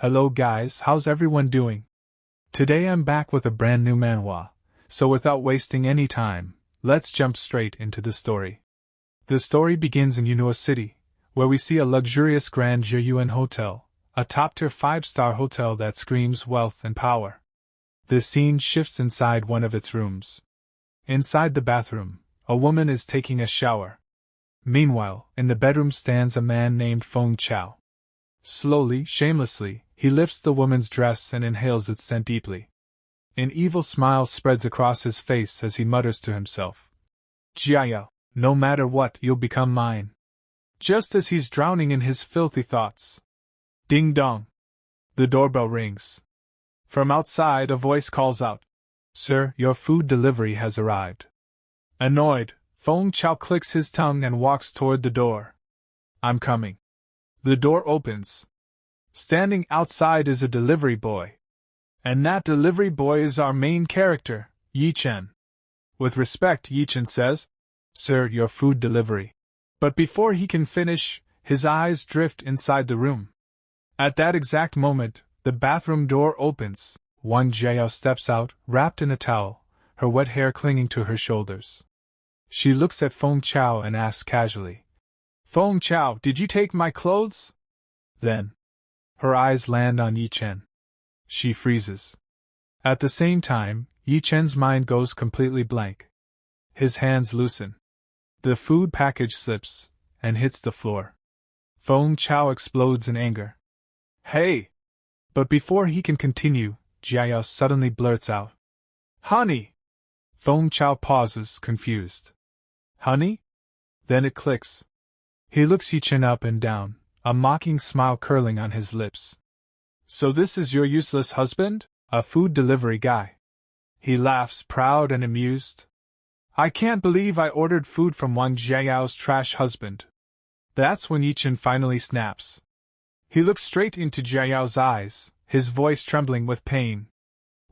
Hello guys, how's everyone doing? Today I'm back with a brand new manhwa, so without wasting any time, let's jump straight into the story. The story begins in Yunhua City, where we see a luxurious Grand Yuan hotel, a top-tier 5-star hotel that screams wealth and power. The scene shifts inside one of its rooms. Inside the bathroom, a woman is taking a shower. Meanwhile, in the bedroom stands a man named Feng Chao. Slowly, shamelessly, he lifts the woman's dress and inhales its scent deeply. An evil smile spreads across his face as he mutters to himself. Jiao, no matter what, you'll become mine. Just as he's drowning in his filthy thoughts. Ding dong. The doorbell rings. From outside, a voice calls out, "Sir, your food delivery has arrived." Annoyed, Feng Chao clicks his tongue and walks toward the door. "I'm coming." The door opens. Standing outside is a delivery boy. And that delivery boy is our main character, Ye Chen. With respect, Ye Chen says, "Sir, your food delivery." But before he can finish, his eyes drift inside the room. At that exact moment, the bathroom door opens. Wang Jiao steps out, wrapped in a towel, her wet hair clinging to her shoulders. She looks at Feng Chao and asks casually, "Feng Chao, did you take my clothes?" Then, her eyes land on Ye Chen. She freezes. At the same time, Ye Chen's mind goes completely blank. His hands loosen. The food package slips and hits the floor. Feng Chao explodes in anger. "Hey!" But before he can continue, Jiao suddenly blurts out, "Honey!" Feng Chao pauses, confused. "Honey?" Then it clicks. He looks Ye Chen up and down, a mocking smile curling on his lips. "So this is your useless husband? A food delivery guy?" He laughs, proud and amused. "I can't believe I ordered food from Wang Jiao's trash husband." That's when Ye Chen finally snaps. He looks straight into Jiao's eyes, his voice trembling with pain.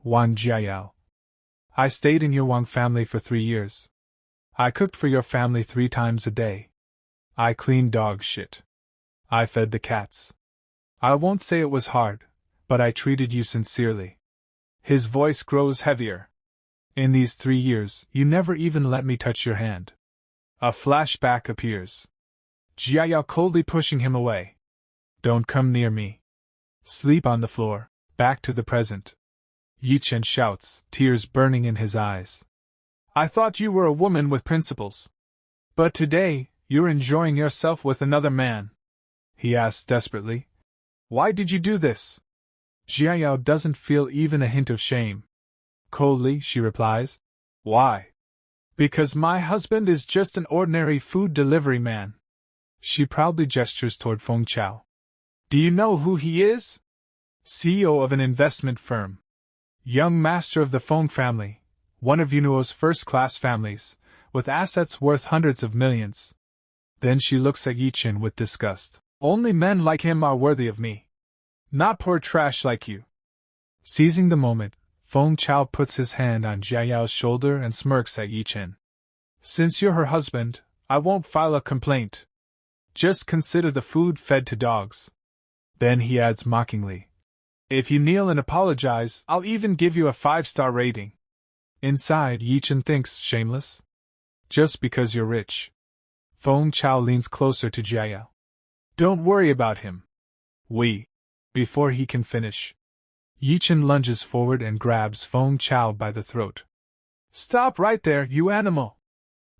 "Wang Jiao, I stayed in your Wang family for 3 years. I cooked for your family 3 times a day. I cleaned dog shit. I fed the cats. I won't say it was hard, but I treated you sincerely." His voice grows heavier. "In these 3 years, you never even let me touch your hand." A flashback appears. Jiao coldly pushing him away. "Don't come near me. Sleep on the floor." Back to the present. Ye Chen shouts, tears burning in his eyes. "I thought you were a woman with principles. But today, you're enjoying yourself with another man." He asks desperately, "Why did you do this?" Jiao doesn't feel even a hint of shame. Coldly, she replies, "Why? Because my husband is just an ordinary food delivery man." She proudly gestures toward Feng Chao. "Do you know who he is? CEO of an investment firm. Young master of the Feng family, one of Yunuo's first-class families, with assets worth hundreds of millions." Then she looks at Ye Chen with disgust. "Only men like him are worthy of me. Not poor trash like you." Seizing the moment, Feng Chao puts his hand on Jiao's shoulder and smirks at Ye Chen. "Since you're her husband, I won't file a complaint. Just consider the food fed to dogs." Then he adds mockingly, "If you kneel and apologize, I'll even give you a 5-star rating." Inside, Ye Chen thinks, shameless. Just because you're rich. Feng Chao leans closer to Jiao. "Don't worry about him. Before he can finish, Ye Chen lunges forward and grabs Feng Chao by the throat. "Stop right there, you animal!"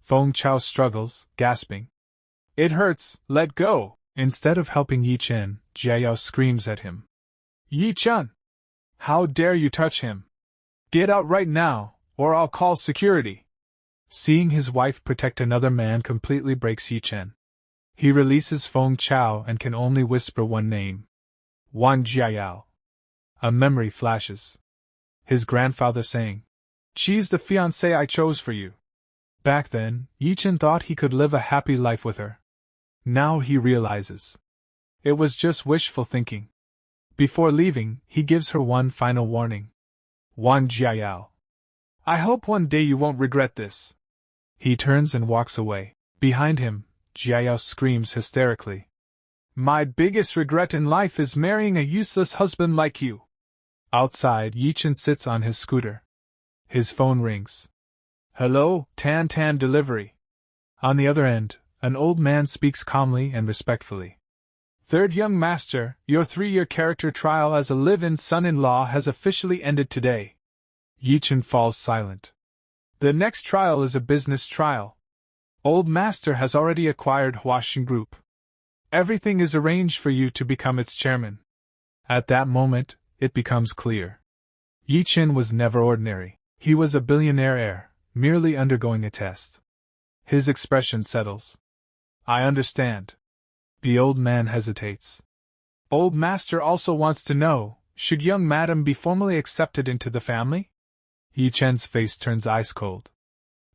Feng Chao struggles, gasping. "It hurts, let go!" Instead of helping Ye Chen, Jiao screams at him. "Ye Chen! How dare you touch him? Get out right now, or I'll call security!" Seeing his wife protect another man completely breaks Ye Chen. He releases Feng Chao and can only whisper one name. Wang Jiao. A memory flashes. His grandfather saying, "She's the fiancée I chose for you." Back then, Ye Chen thought he could live a happy life with her. Now he realizes. It was just wishful thinking. Before leaving, he gives her one final warning. "Wang Jiao, I hope one day you won't regret this." He turns and walks away. Behind him, Jiao screams hysterically. My biggest regret in life is marrying a useless husband like you. Outside, Ye Chen sits on his scooter. His phone rings. Hello, Tan Tan delivery. On the other end, an old man speaks calmly and respectfully. Third young master, your 3-year character trial as a live-in son-in-law has officially ended today. Ye Chen falls silent. The next trial is a business trial. Old master has already acquired Huashan Group. Everything is arranged for you to become its chairman. At that moment, it becomes clear. Ye Chen was never ordinary. He was a billionaire heir, merely undergoing a test. His expression settles. I understand. The old man hesitates. Old master also wants to know, should young madam be formally accepted into the family? Ye Chen's face turns ice cold.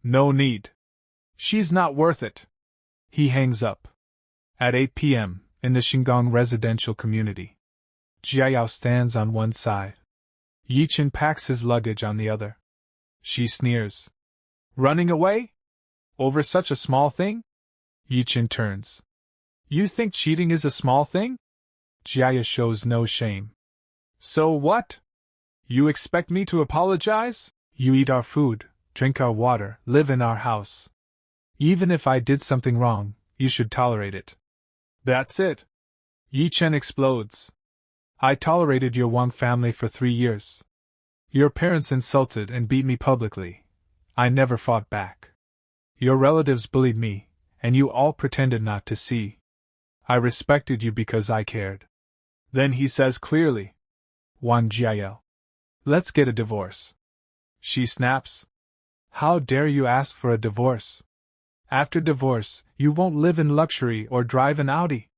No need. She's not worth it. He hangs up. At 8 p.m., in the Xingang residential community. Jiayao stands on one side. Ye Chen packs his luggage on the other. She sneers. Running away? Over such a small thing? Ye Chen turns. You think cheating is a small thing? Jiaya shows no shame. So what? You expect me to apologize? You eat our food, drink our water, live in our house. Even if I did something wrong, you should tolerate it. That's it. Ye Chen explodes. I tolerated your Wang family for 3 years. Your parents insulted and beat me publicly. I never fought back. Your relatives bullied me, and you all pretended not to see. I respected you because I cared. Then he says clearly, Wan Jiayao, let's get a divorce. She snaps. How dare you ask for a divorce? After divorce, you won't live in luxury or drive an Audi.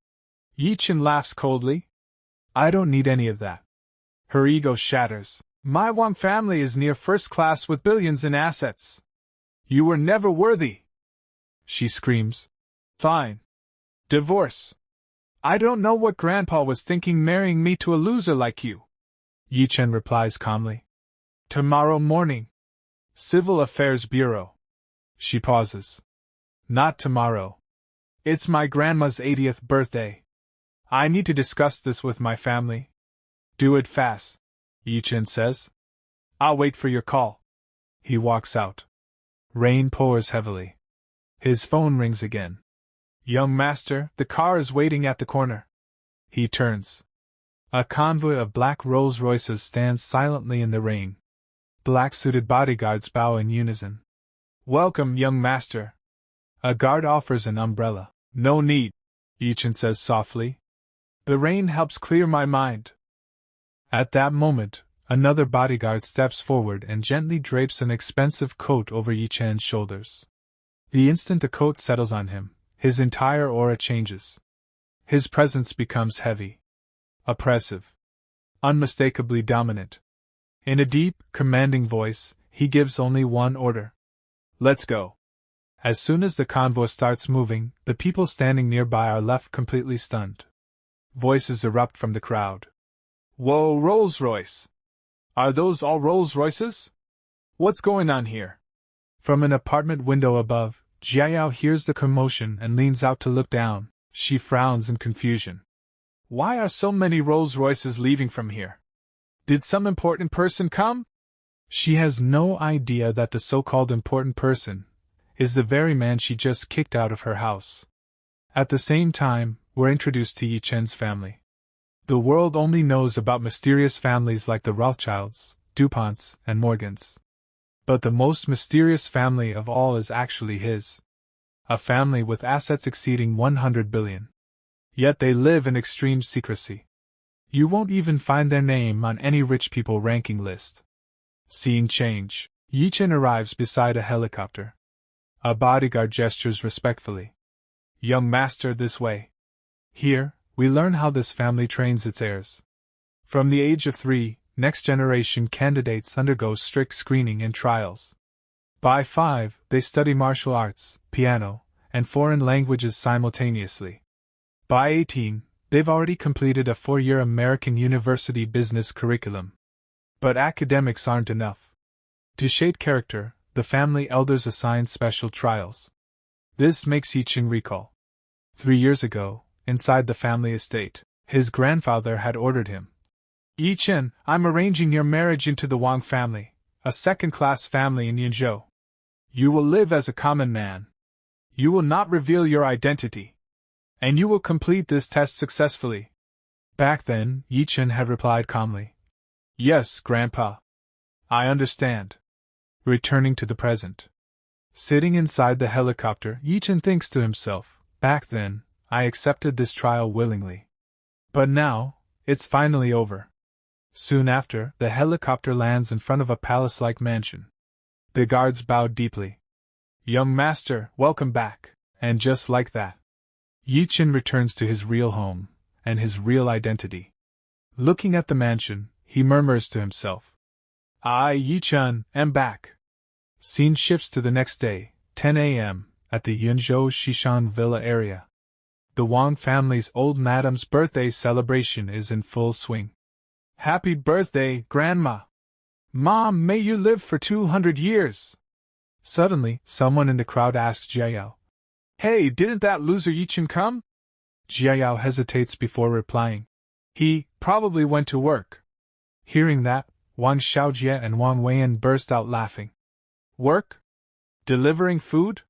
Ye Chen laughs coldly. I don't need any of that. Her ego shatters. My Wang family is near first class with billions in assets. You were never worthy. She screams. Fine. Divorce. I don't know what Grandpa was thinking marrying me to a loser like you. Ye Chen replies calmly. Tomorrow morning. Civil Affairs Bureau. She pauses. Not tomorrow. It's my grandma's 80th birthday. I need to discuss this with my family. Do it fast, Ye Chen says. I'll wait for your call. He walks out. Rain pours heavily. His phone rings again. Young master, the car is waiting at the corner. He turns. A convoy of black Rolls-Royces stands silently in the rain. Black-suited bodyguards bow in unison. Welcome, young master. A guard offers an umbrella. No need, Ye Chen says softly. The rain helps clear my mind. At that moment, another bodyguard steps forward and gently drapes an expensive coat over Ye Chen's shoulders. The instant the coat settles on him, his entire aura changes. His presence becomes heavy, oppressive, unmistakably dominant. In a deep, commanding voice, he gives only one order. Let's go. As soon as the convoy starts moving, the people standing nearby are left completely stunned. Voices erupt from the crowd. Whoa, Rolls-Royce! Are those all Rolls-Royces? What's going on here? From an apartment window above, Jiayao hears the commotion and leans out to look down. She frowns in confusion. Why are so many Rolls-Royces leaving from here? Did some important person come? She has no idea that the so-called important person is the very man she just kicked out of her house. At the same time, we're introduced to Ye Chen's family. The world only knows about mysterious families like the Rothschilds, DuPonts, and Morgans. But the most mysterious family of all is actually his. A family with assets exceeding 100 billion. Yet they live in extreme secrecy. You won't even find their name on any rich people ranking list. Scene change. Ye Chen arrives beside a helicopter. A bodyguard gestures respectfully. Young master, this way. Here, we learn how this family trains its heirs. From the age of 3, next-generation candidates undergo strict screening and trials. By 5, they study martial arts, piano, and foreign languages simultaneously. By 18, they've already completed a 4-year American university business curriculum. But academics aren't enough. To shape character, the family elders assign special trials. This makes Ye Chen recall. 3 years ago, inside the family estate. His grandfather had ordered him. Ye Chen, I'm arranging your marriage into the Wang family, a second-class family in Yinzhou. You will live as a common man. You will not reveal your identity. And you will complete this test successfully. Back then, Ye Chen had replied calmly. Yes, Grandpa. I understand. Returning to the present. Sitting inside the helicopter, Ye Chen thinks to himself, back then, I accepted this trial willingly. But now, it's finally over. Soon after, the helicopter lands in front of a palace-like mansion. The guards bowed deeply. Young master, welcome back. And just like that, Ye Chen returns to his real home, and his real identity. Looking at the mansion, he murmurs to himself. I, Ye Chen, am back. Scene shifts to the next day, 10 a.m., at the Yunzhou Shishan Villa area. The Wang family's old madam's birthday celebration is in full swing. Happy birthday, Grandma! Mom, may you live for 200 years! Suddenly, someone in the crowd asks Jiayao. Hey, didn't that loser Ye Chen come? Jiayao hesitates before replying. He probably went to work. Hearing that, Wang Xiaojie and Wang Weiyan burst out laughing. Work? Delivering food?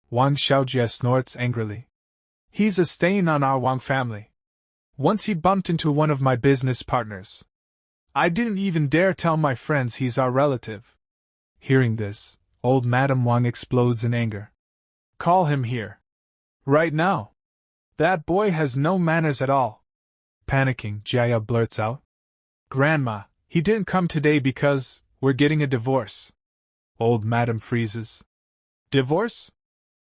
Wang Xiaojie snorts angrily. He's a stain on our Wang family. Once he bumped into one of my business partners. I didn't even dare tell my friends he's our relative. Hearing this, old Madame Wang explodes in anger. Call him here. Right now. That boy has no manners at all. Panicking, Jaya blurts out. Grandma, he didn't come today because we're getting a divorce. Old Madam freezes. Divorce?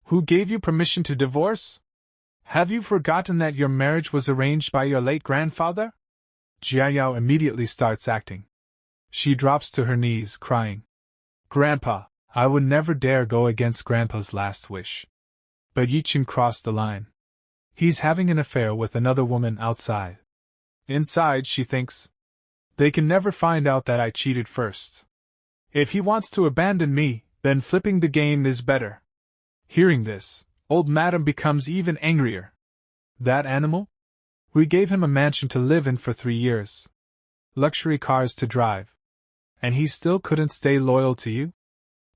Who gave you permission to divorce? Have you forgotten that your marriage was arranged by your late grandfather? Jiayao immediately starts acting. She drops to her knees, crying. Grandpa, I would never dare go against Grandpa's last wish. But Ye Chen crossed the line. He's having an affair with another woman outside. Inside, she thinks. They can never find out that I cheated first. If he wants to abandon me, then flipping the game is better. Hearing this, old Madam becomes even angrier. That animal? We gave him a mansion to live in for 3 years. Luxury cars to drive. And he still couldn't stay loyal to you?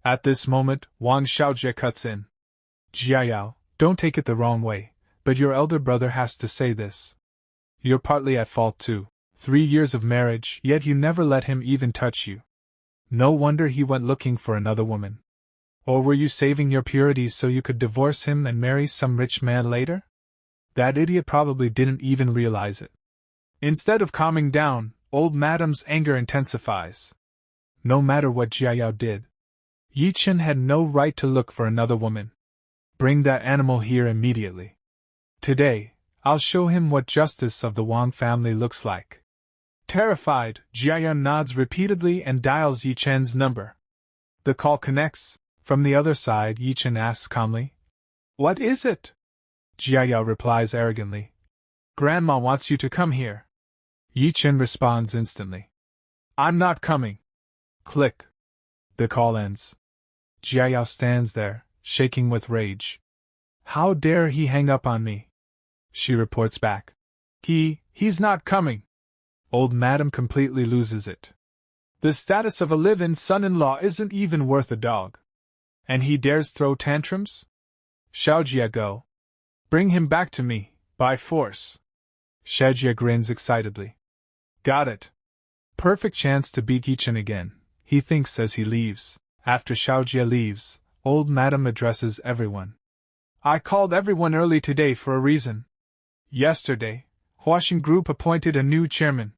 At this moment, Wang Xiaojie cuts in. Jiayao, don't take it the wrong way, but your elder brother has to say this. You're partly at fault too. 3 years of marriage, yet you never let him even touch you. No wonder he went looking for another woman. Or were you saving your purity so you could divorce him and marry some rich man later? That idiot probably didn't even realize it. Instead of calming down, old Madam's anger intensifies. No matter what Jiayao did, Ye Chen had no right to look for another woman. Bring that animal here immediately. Today, I'll show him what justice of the Wang family looks like. Terrified, Jiayao nods repeatedly and dials Ye Chen's number. The call connects. From the other side, Ye Chen asks calmly, What is it? Jiayao replies arrogantly, Grandma wants you to come here. Ye Chen responds instantly, I'm not coming. Click. The call ends. Jiayao stands there, shaking with rage. How dare he hang up on me? She reports back. He's not coming. Old Madam completely loses it. The status of a live-in son-in-law isn't even worth a dog. And he dares throw tantrums? Xiaojie, go. Bring him back to me, by force. Xiaojie grins excitedly. Got it. Perfect chance to beat Ye Chen again, he thinks as he leaves. After Xiaojie leaves, old Madam addresses everyone. I called everyone early today for a reason. Yesterday, Huaxin Group appointed a new chairman.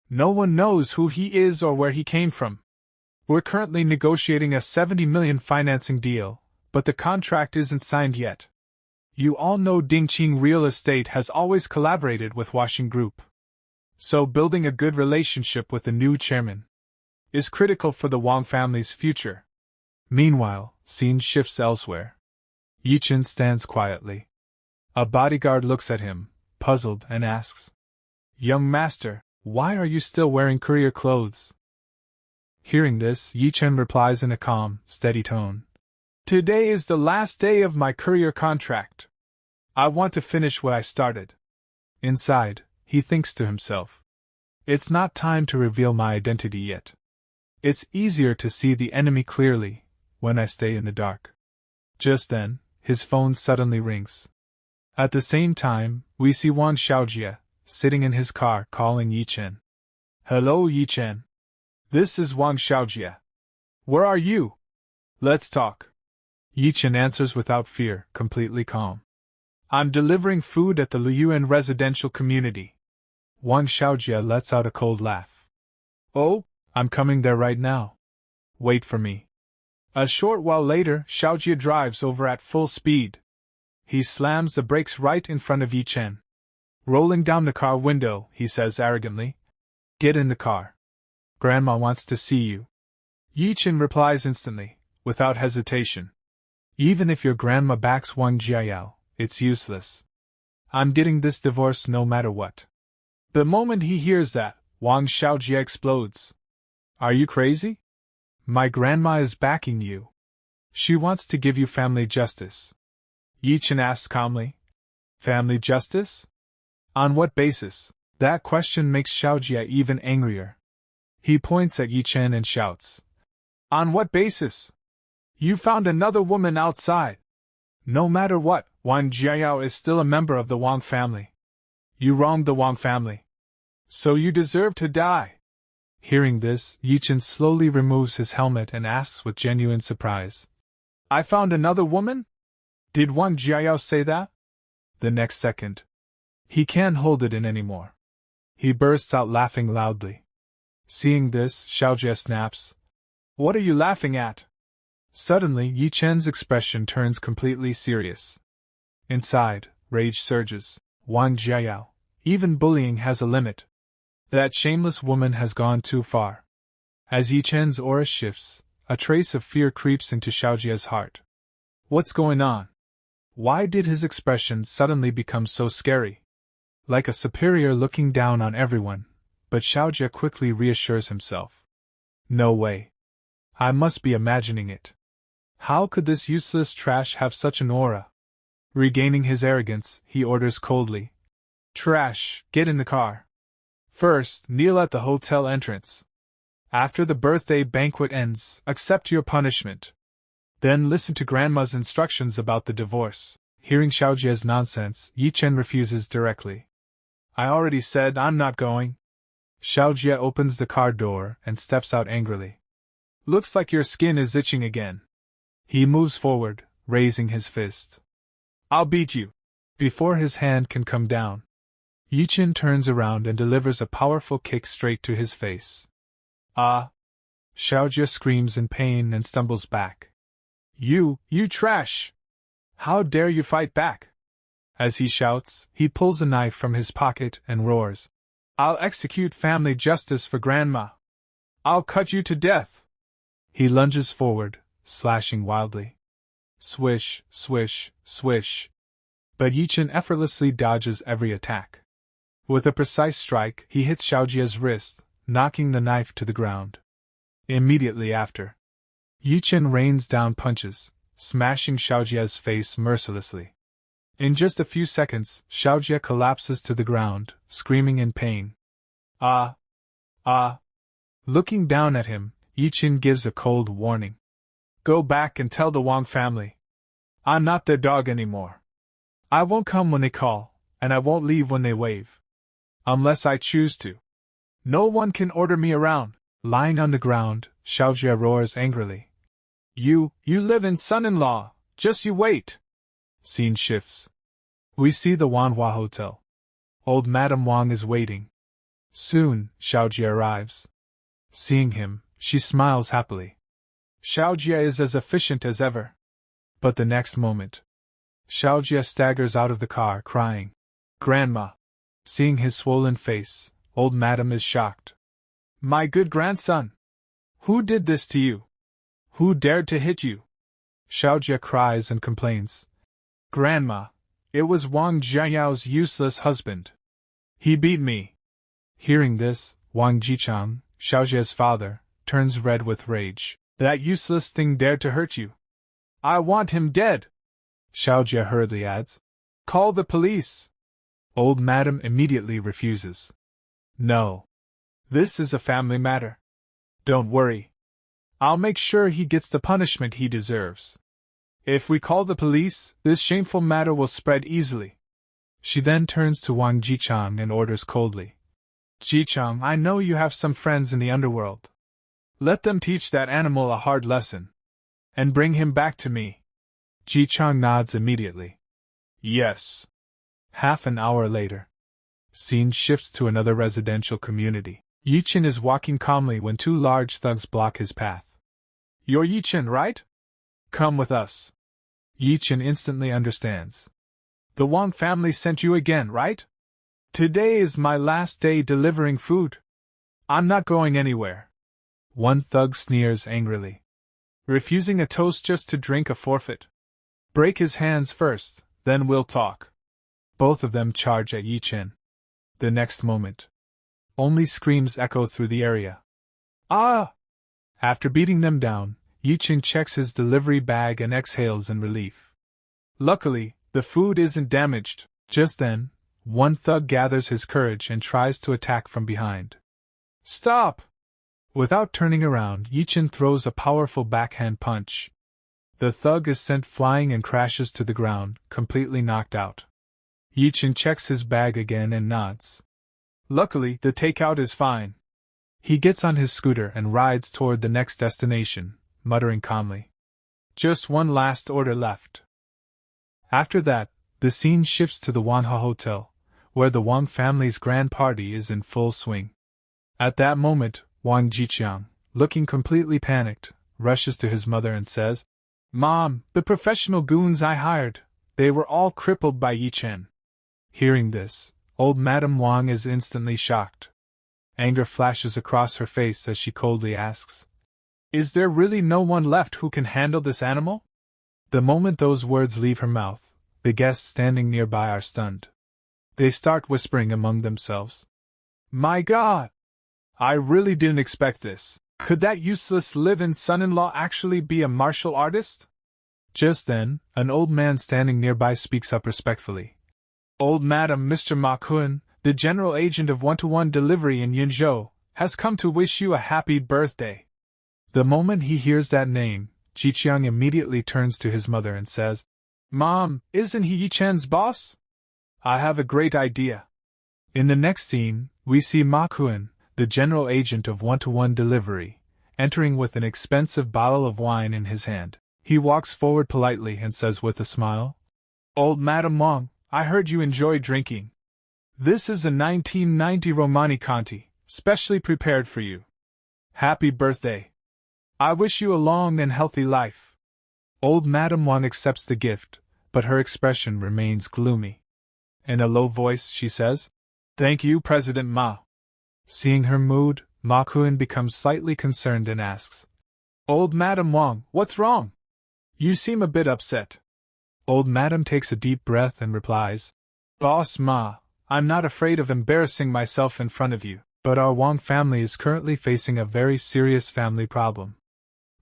No one knows who he is or where he came from. We're currently negotiating a $70 million financing deal, but the contract isn't signed yet. You all know Dingqing Real Estate has always collaborated with Huaxin Group. So building a good relationship with the new chairman is critical for the Wang family's future. Meanwhile, scene shifts elsewhere. Ye Chen stands quietly. A bodyguard looks at him, puzzled, and asks, Young master, why are you still wearing courier clothes? Hearing this, Ye Chen replies in a calm, steady tone. Today is the last day of my courier contract. I want to finish what I started. Inside, he thinks to himself. It's not time to reveal my identity yet. It's easier to see the enemy clearly when I stay in the dark. Just then, his phone suddenly rings. At the same time, we see Wang Xiaojie sitting in his car calling Ye Chen. Hello, Ye Chen. This is Wang Xiaojie. Where are you? Let's talk. Ye Chen answers without fear, completely calm. I'm delivering food at the Liyuan residential community. Wang Xiaojie lets out a cold laugh. Oh, I'm coming there right now. Wait for me. A short while later, Xiaojie drives over at full speed. He slams the brakes right in front of Ye Chen. Rolling down the car window, he says arrogantly, "Get in the car. Grandma wants to see you." Ye Chen replies instantly, without hesitation. Even if your grandma backs Wang Jiayao, it's useless. I'm getting this divorce no matter what. The moment he hears that, Wang Xiaojie explodes. Are you crazy? My grandma is backing you. She wants to give you family justice. Ye Chen asks calmly. Family justice? On what basis? That question makes Xiaojie even angrier. He points at Ye Chen and shouts. On what basis? You found another woman outside. No matter what, Wang Jiayao is still a member of the Wang family. You wronged the Wang family. So you deserve to die. Hearing this, Ye Chen slowly removes his helmet and asks with genuine surprise. I found another woman? Did Wang Jiayao say that? The next second. He can't hold it in anymore. He bursts out laughing loudly. Seeing this, Xiaojie snaps. What are you laughing at? Suddenly, Ye Chen's expression turns completely serious. Inside, rage surges. Wang Jiayao, even bullying has a limit. That shameless woman has gone too far. As Ye Chen's aura shifts, a trace of fear creeps into Xiaojie's heart. What's going on? Why did his expression suddenly become so scary? Like a superior looking down on everyone, but Xiaojie quickly reassures himself. No way. I must be imagining it. How could this useless trash have such an aura? Regaining his arrogance, he orders coldly. Trash, get in the car. First, kneel at the hotel entrance. After the birthday banquet ends, accept your punishment. Then listen to Grandma's instructions about the divorce. Hearing Xiaojie's nonsense, Ye Chen refuses directly. I already said I'm not going. Xiaojie opens the car door and steps out angrily. Looks like your skin is itching again. He moves forward, raising his fist. I'll beat you. Before his hand can come down, Ye Chen turns around and delivers a powerful kick straight to his face. Ah! Xiaojie screams in pain and stumbles back. You trash! How dare you fight back? As he shouts, he pulls a knife from his pocket and roars. I'll execute family justice for Grandma. I'll cut you to death. He lunges forward, slashing wildly. Swish, swish, swish. But Ye Chen effortlessly dodges every attack. With a precise strike, he hits Xiaojie's wrist, knocking the knife to the ground. Immediately after, Ye Chen rains down punches, smashing Xiaojie's face mercilessly. In just a few seconds, Xiaojie collapses to the ground, screaming in pain. Ah! Ah! Looking down at him, Ye Chen gives a cold warning. Go back and tell the Wang family. I'm not their dog anymore. I won't come when they call, and I won't leave when they wave. Unless I choose to. No one can order me around. Lying on the ground, Xiaojie roars angrily. You live in son-in-law, just you wait. Scene shifts. We see the Manhwa hotel. Old Madame Wang is waiting. Soon, Xiaojie arrives. Seeing him, she smiles happily. Xiaojie is as efficient as ever. But the next moment, Xiaojie staggers out of the car crying. Grandma! Seeing his swollen face, old Madame is shocked. My good grandson! Who did this to you? Who dared to hit you? Xiaojie cries and complains. Grandma, it was Wang Jiayao's useless husband. He beat me. Hearing this, Wang Jichang, Xiaojie's father, turns red with rage. That useless thing dared to hurt you. I want him dead. Xiaojie hurriedly adds. Call the police! Old Madam immediately refuses. No. This is a family matter. Don't worry. I'll make sure he gets the punishment he deserves. If we call the police, this shameful matter will spread easily. She then turns to Wang Jichang and orders coldly. Jichang, I know you have some friends in the underworld. Let them teach that animal a hard lesson. And bring him back to me. Jichang nods immediately. Yes. Half an hour later. Scene shifts to another residential community. Ye Chen is walking calmly when two large thugs block his path. You're Ye Chen, right? Come with us. Ye Chen instantly understands. The Wang family sent you again, right? Today is my last day delivering food. I'm not going anywhere. One thug sneers angrily. Refusing a toast just to drink a forfeit. Break his hands first, then we'll talk. Both of them charge at Ye Chen. The next moment, only screams echo through the area. Ah! After beating them down, Ye Chen checks his delivery bag and exhales in relief. Luckily, the food isn't damaged. Just then, one thug gathers his courage and tries to attack from behind. Stop! Without turning around, Ye Chen throws a powerful backhand punch. The thug is sent flying and crashes to the ground, completely knocked out. Ye Chen checks his bag again and nods. Luckily, the takeout is fine. He gets on his scooter and rides toward the next destination, muttering calmly. Just one last order left. After that, the scene shifts to the Manhwa Hotel, where the Wang family's grand party is in full swing. At that moment, Wang Jiqiang, looking completely panicked, rushes to his mother and says, Mom, the professional goons I hired, they were all crippled by Ye Chen. Hearing this, old Madame Wang is instantly shocked. Anger flashes across her face as she coldly asks, Is there really no one left who can handle this animal? The moment those words leave her mouth, the guests standing nearby are stunned. They start whispering among themselves. My God! I really didn't expect this. Could that useless live-in son-in-law actually be a martial artist? Just then, an old man standing nearby speaks up respectfully. Old Madam, Mr. Ma Kun, the general agent of one-to-one delivery in Yunzhou, has come to wish you a happy birthday. The moment he hears that name, Jiqiang immediately turns to his mother and says, Mom, isn't he Ye Chen's boss? I have a great idea. In the next scene, we see Ma Kun, the general agent of one-to-one delivery, entering with an expensive bottle of wine in his hand. He walks forward politely and says with a smile, Old Madam Wang, I heard you enjoy drinking. This is a 1990 Romani Conti, specially prepared for you. Happy birthday. I wish you a long and healthy life. Old Madam Wang accepts the gift, but her expression remains gloomy. In a low voice, she says, Thank you, President Ma. Seeing her mood, Ma Kun becomes slightly concerned and asks, Old Madam Wang, what's wrong? You seem a bit upset. Old Madam takes a deep breath and replies, Boss Ma, I'm not afraid of embarrassing myself in front of you, but our Wang family is currently facing a very serious family problem.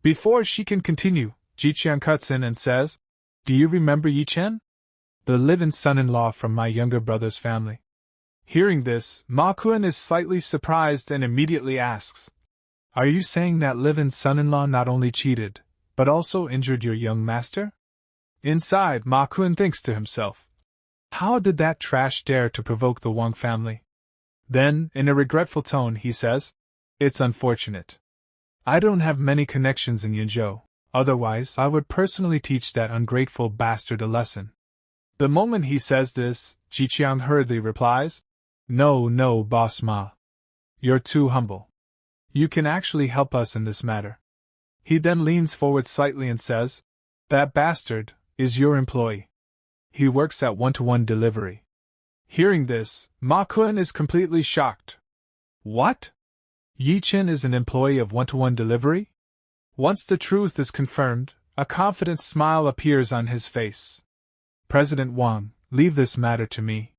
Before she can continue, Jiqiang cuts in and says, Do you remember Ye Chen? The live-in son-in-law from my younger brother's family. Hearing this, Ma Kun is slightly surprised and immediately asks, Are you saying that live-in son-in-law not only cheated, but also injured your young master? Inside, Ma Kun thinks to himself, How did that trash dare to provoke the Wang family? Then, in a regretful tone, he says, It's unfortunate. I don't have many connections in Yunzhou, otherwise I would personally teach that ungrateful bastard a lesson. The moment he says this, Jiqiang hurriedly replies, No, Boss Ma. You're too humble. You can actually help us in this matter. He then leans forward slightly and says, That bastard is your employee. He works at one-to-one delivery. Hearing this, Ma Kun is completely shocked. What? Ye Chen is an employee of one-to-one delivery? Once the truth is confirmed, a confident smile appears on his face. President Wang, leave this matter to me.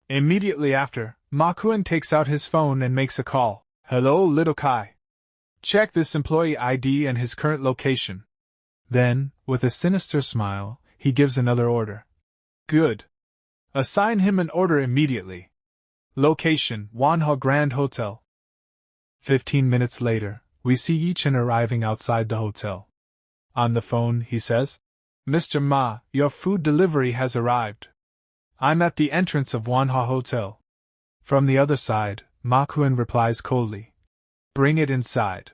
Immediately after, Ma Kun takes out his phone and makes a call. Hello, little Kai. Check this employee ID and his current location. Then, with a sinister smile, he gives another order. Good. Assign him an order immediately. Location, Manhwa Grand Hotel. 15 minutes later, we see Ye Chen arriving outside the hotel. On the phone, he says, Mr. Ma, your food delivery has arrived. I'm at the entrance of Manhwa Hotel. From the other side, Ma Kun replies coldly, Bring it inside.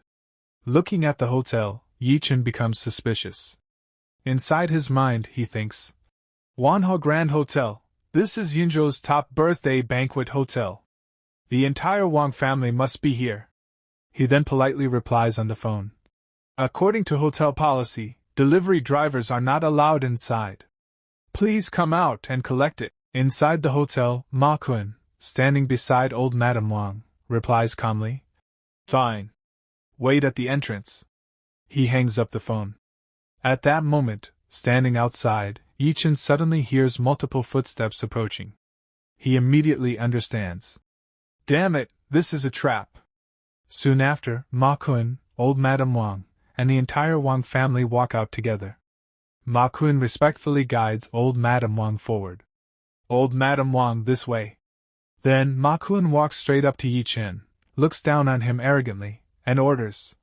Looking at the hotel, Ye Chen becomes suspicious. Inside his mind, he thinks, Manhwa Grand Hotel, this is Yunzhou's top birthday banquet hotel. The entire Wang family must be here. He then politely replies on the phone, According to hotel policy, delivery drivers are not allowed inside. Please come out and collect it. Inside the hotel, Ma Kun, standing beside old Madam Wang, replies calmly, Fine. Wait at the entrance. He hangs up the phone. At that moment, standing outside, Ye Chen suddenly hears multiple footsteps approaching. He immediately understands. Damn it, this is a trap. Soon after, Ma Kun, old Madam Wang, and the entire Wang family walk out together. Ma Kun respectfully guides old Madam Wang forward. Old Madam Wang, this way. Then Ma Kun walks straight up to Ye Chen, looks down on him arrogantly, and orders,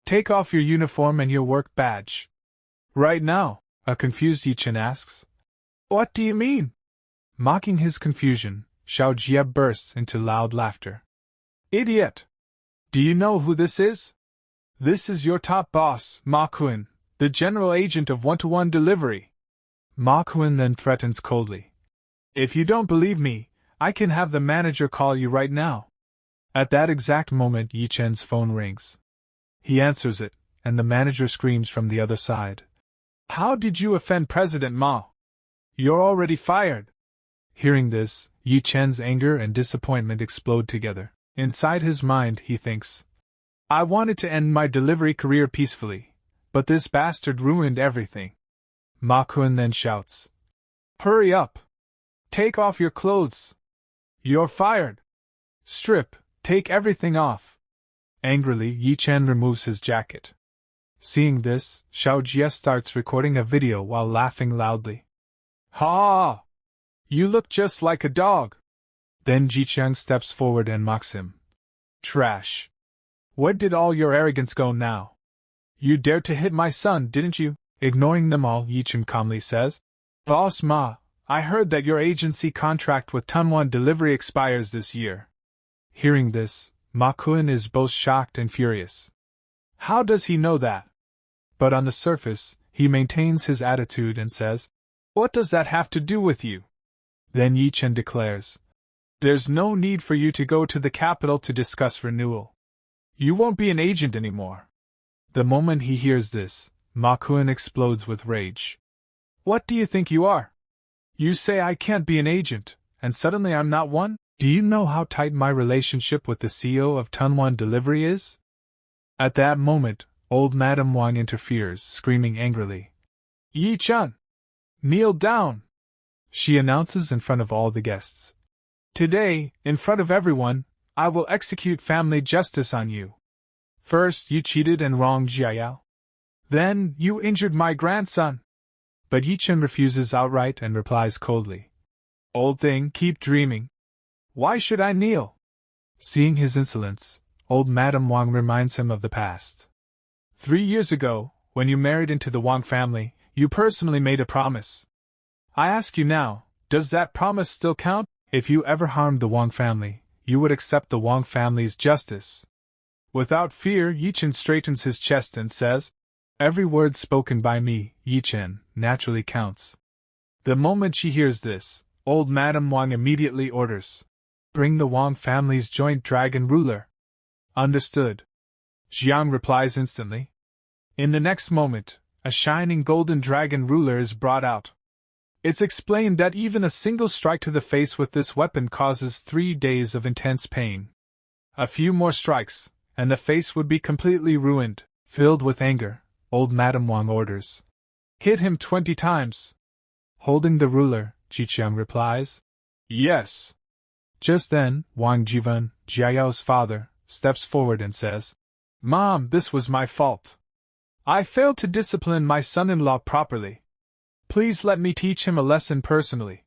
Take off your uniform and your work badge. Right now, a confused Ye Chen asks. What do you mean? Mocking his confusion, Xiao Jie bursts into loud laughter. Idiot! Do you know who this is? This is your top boss, Ma Kun, the general agent of one-to-one delivery. Ma Kun then threatens coldly. If you don't believe me, I can have the manager call you right now. At that exact moment, Ye Chen's phone rings. He answers it, and the manager screams from the other side. How did you offend President Mao? You're already fired. Hearing this, Ye Chen's anger and disappointment explode together. Inside his mind, he thinks, I wanted to end my delivery career peacefully, but this bastard ruined everything. Ma Kun then shouts, Hurry up! Take off your clothes! You're fired! Strip, take everything off! Angrily, Ye Chen removes his jacket. Seeing this, Xiao Jie starts recording a video while laughing loudly. Ha! You look just like a dog! Then Ye Chen steps forward and mocks him. Trash! Where did all your arrogance go now? You dared to hit my son, didn't you? Ignoring them all, Ye Chen calmly says, Boss Ma, I heard that your agency contract with Tunwan Delivery expires this year. Hearing this, Ma Kun is both shocked and furious. How does he know that? But on the surface, he maintains his attitude and says, What does that have to do with you? Then Ye Chen declares, There's no need for you to go to the capital to discuss renewal. You won't be an agent anymore. The moment he hears this, Ma Kun explodes with rage. What do you think you are? You say I can't be an agent, and suddenly I'm not one? Do you know how tight my relationship with the CEO of Tunwan Delivery is? At that moment, old Madam Wang interferes, screaming angrily. Ye Chen! Kneel down! She announces in front of all the guests. Today, in front of everyone, I will execute family justice on you. First, you cheated and wronged Jiayao. Then, you injured my grandson. But Ye Chen refuses outright and replies coldly. Old thing, keep dreaming. Why should I kneel? Seeing his insolence, old Madam Wang reminds him of the past. 3 years ago, when you married into the Wang family, you personally made a promise. I ask you now, does that promise still count? If you ever harmed the Wang family, you would accept the Wang family's justice. Without fear, Ye Chen straightens his chest and says, Every word spoken by me, Ye Chen, naturally counts. The moment she hears this, old Madam Wang immediately orders, Bring the Wang family's joint dragon ruler. Understood. Jiang replies instantly. In the next moment, a shining golden dragon ruler is brought out. It's explained that even a single strike to the face with this weapon causes 3 days of intense pain. A few more strikes, and the face would be completely ruined. Filled with anger, old Madam Wang orders, Hit him 20 times. Holding the ruler, Jiqiang replies, Yes. Just then, Wang Jiwen, Jiayao's father, steps forward and says, Mom, this was my fault. I failed to discipline my son-in-law properly. Please let me teach him a lesson personally.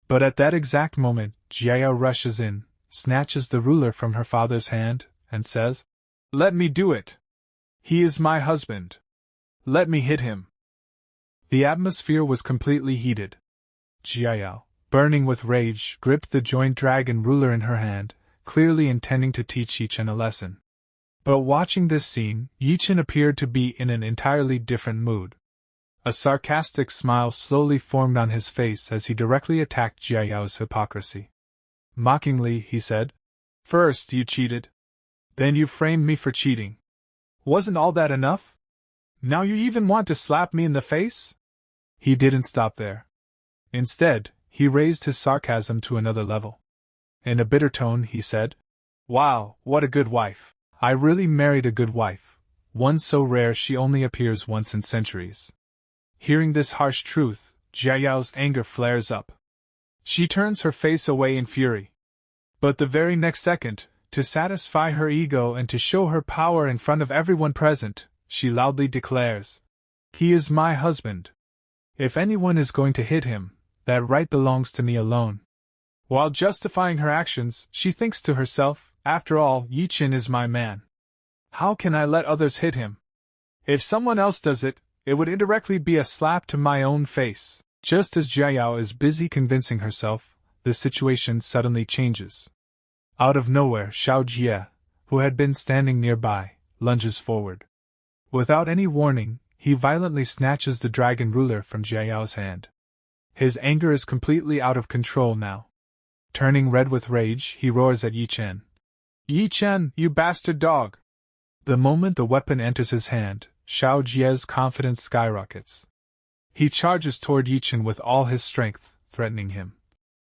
But at that exact moment, Jiao rushes in, snatches the ruler from her father's hand, and says, "Let me do it! He is my husband! Let me hit him!" The atmosphere was completely heated. Jiao, burning with rage, gripped the joint dragon ruler in her hand, clearly intending to teach Ye Chen a lesson. But watching this scene, Ye Chen appeared to be in an entirely different mood. A sarcastic smile slowly formed on his face as he directly attacked Jiao's hypocrisy. Mockingly, he said, "First you cheated. Then you framed me for cheating. Wasn't all that enough? Now you even want to slap me in the face?" He didn't stop there. Instead, he raised his sarcasm to another level. In a bitter tone, he said, "Wow, what a good wife. I really married a good wife, one so rare she only appears once in centuries." Hearing this harsh truth, Jiao's anger flares up. She turns her face away in fury. But the very next second, to satisfy her ego and to show her power in front of everyone present, she loudly declares, "He is my husband. If anyone is going to hit him, that right belongs to me alone." While justifying her actions, she thinks to herself, "After all, Ye Chen is my man. How can I let others hit him? If someone else does it, it would indirectly be a slap to my own face." Just as Jiao is busy convincing herself, the situation suddenly changes. Out of nowhere, Xiao Jie, who had been standing nearby, lunges forward. Without any warning, he violently snatches the dragon ruler from Jiao's hand. His anger is completely out of control now. Turning red with rage, he roars at Ye Chen. "Ye Chen, you bastard dog!" The moment the weapon enters his hand, Xiao Jie's confidence skyrockets. He charges toward Ye Chen with all his strength, threatening him.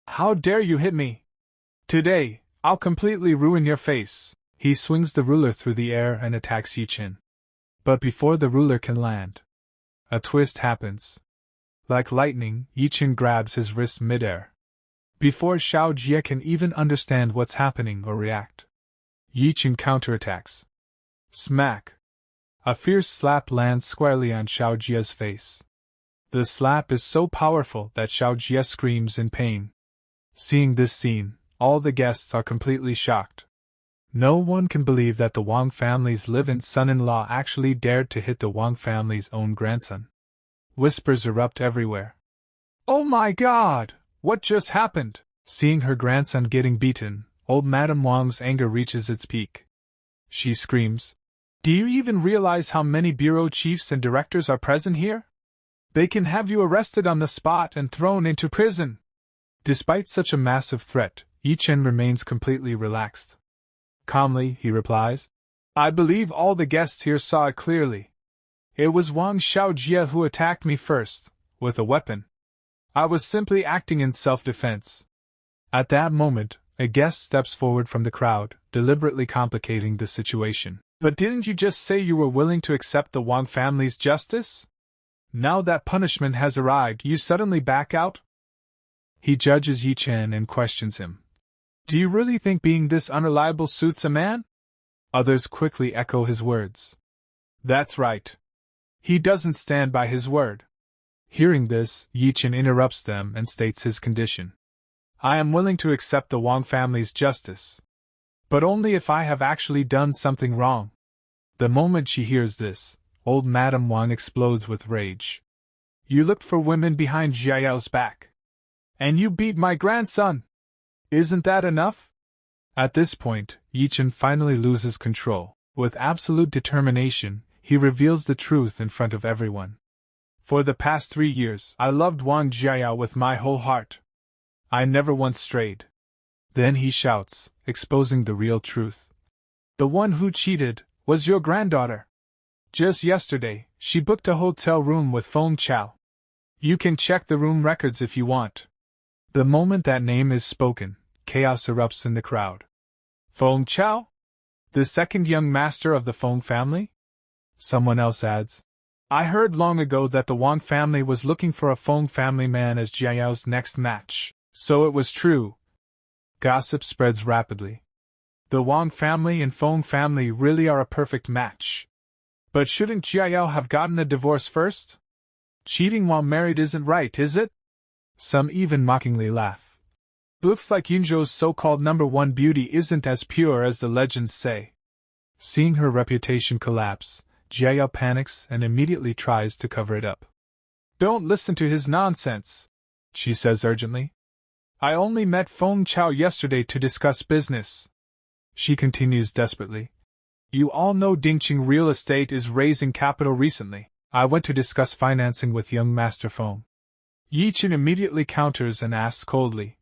"How dare you hit me? Today, I'll completely ruin your face." He swings the ruler through the air and attacks Ye Chen. But before the ruler can land, a twist happens. Like lightning, Ye Chen grabs his wrist midair. Before Xiao Jie can even understand what's happening or react, Ye Chen counterattacks. Smack! A fierce slap lands squarely on Xiao Jie's face. The slap is so powerful that Xiao Jie screams in pain. Seeing this scene, all the guests are completely shocked. No one can believe that the Wang family's live-in son-in-law actually dared to hit the Wang family's own grandson. Whispers erupt everywhere. "Oh my God! What just happened?" Seeing her grandson getting beaten, old Madame Wang's anger reaches its peak. She screams, "Do you even realize how many bureau chiefs and directors are present here? They can have you arrested on the spot and thrown into prison." Despite such a massive threat, Ye Chen remains completely relaxed. Calmly, he replies, "I believe all the guests here saw it clearly. It was Wang Xiaojie who attacked me first, with a weapon. I was simply acting in self-defense." At that moment, a guest steps forward from the crowd, deliberately complicating the situation. "But didn't you just say you were willing to accept the Wang family's justice? Now that punishment has arrived, you suddenly back out?" He judges Ye Chen and questions him. "Do you really think being this unreliable suits a man?" Others quickly echo his words. "That's right. He doesn't stand by his word." Hearing this, Ye Chen interrupts them and states his condition. "I am willing to accept the Wang family's justice, but only if I have actually done something wrong." The moment she hears this, old Madame Wang explodes with rage. "You looked for women behind Jiao's back. And you beat my grandson. Isn't that enough?" At this point, Ye Chen finally loses control. With absolute determination, he reveals the truth in front of everyone. "For the past 3 years, I loved Wang Jiao with my whole heart. I never once strayed." Then he shouts, exposing the real truth. "The one who cheated was your granddaughter. Just yesterday, she booked a hotel room with Feng Chao. You can check the room records if you want." The moment that name is spoken, chaos erupts in the crowd. "Feng Chao? The second young master of the Feng family?" Someone else adds, "I heard long ago that the Wang family was looking for a Feng family man as Jiao's next match, so it was true." Gossip spreads rapidly. The Wang family and Feng family really are a perfect match. But shouldn't Jiao have gotten a divorce first? Cheating while married isn't right, is it? Some even mockingly laugh. Looks like Yunzhou's so-called #1 beauty isn't as pure as the legends say. Seeing her reputation collapse, Jiayao panics and immediately tries to cover it up. Don't listen to his nonsense, she says urgently. I only met Feng Chao yesterday to discuss business. She continues desperately. You all know Dingqing Real Estate is raising capital recently. I went to discuss financing with young Master Feng. Ye Chen immediately counters and asks coldly,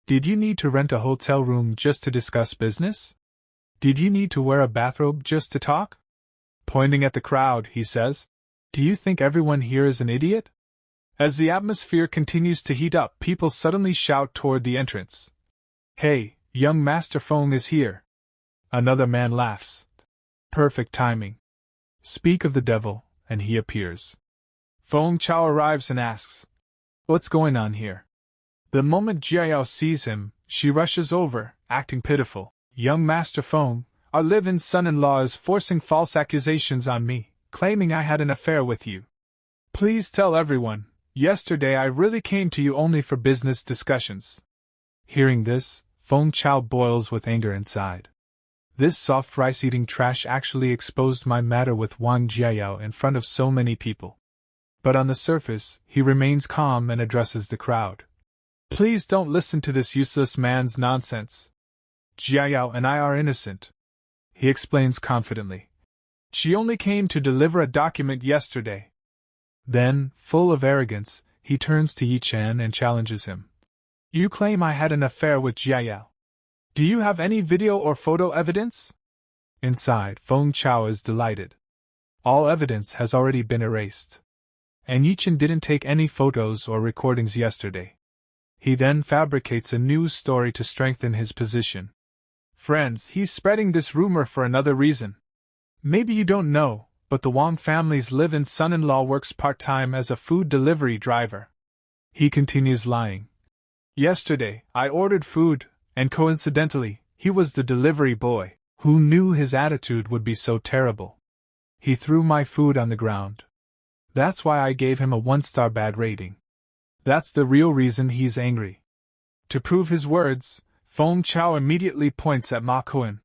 did you need to rent a hotel room just to discuss business? Did you need to wear a bathrobe just to talk? Pointing at the crowd, he says, do you think everyone here is an idiot? As the atmosphere continues to heat up, people suddenly shout toward the entrance. Hey, young Master Feng is here. Another man laughs. Perfect timing. Speak of the devil, and he appears. Feng Chao arrives and asks, what's going on here? The moment Jiayao sees him, she rushes over, acting pitiful. Young Master Feng, our live-in son-in-law is forcing false accusations on me, claiming I had an affair with you. Please tell everyone, yesterday I really came to you only for business discussions. Hearing this, Feng Chao boils with anger inside. This soft rice-eating trash actually exposed my matter with Wang Jiayao in front of so many people. But on the surface, he remains calm and addresses the crowd. Please don't listen to this useless man's nonsense. Jiayao and I are innocent, he explains confidently. She only came to deliver a document yesterday. Then, full of arrogance, he turns to Ye Chen and challenges him. You claim I had an affair with Jiayao. Do you have any video or photo evidence? Inside, Feng Chao is delighted. All evidence has already been erased. And Ye Chen didn't take any photos or recordings yesterday. He then fabricates a news story to strengthen his position. Friends, he's spreading this rumor for another reason. Maybe you don't know, but the Wang family's live-in son-in-law works part-time as a food delivery driver. He continues lying. Yesterday, I ordered food, and coincidentally, he was the delivery boy. Who knew his attitude would be so terrible? He threw my food on the ground. That's why I gave him a 1-star bad rating. That's the real reason he's angry. To prove his words, Feng Chao immediately points at Ma Kuan.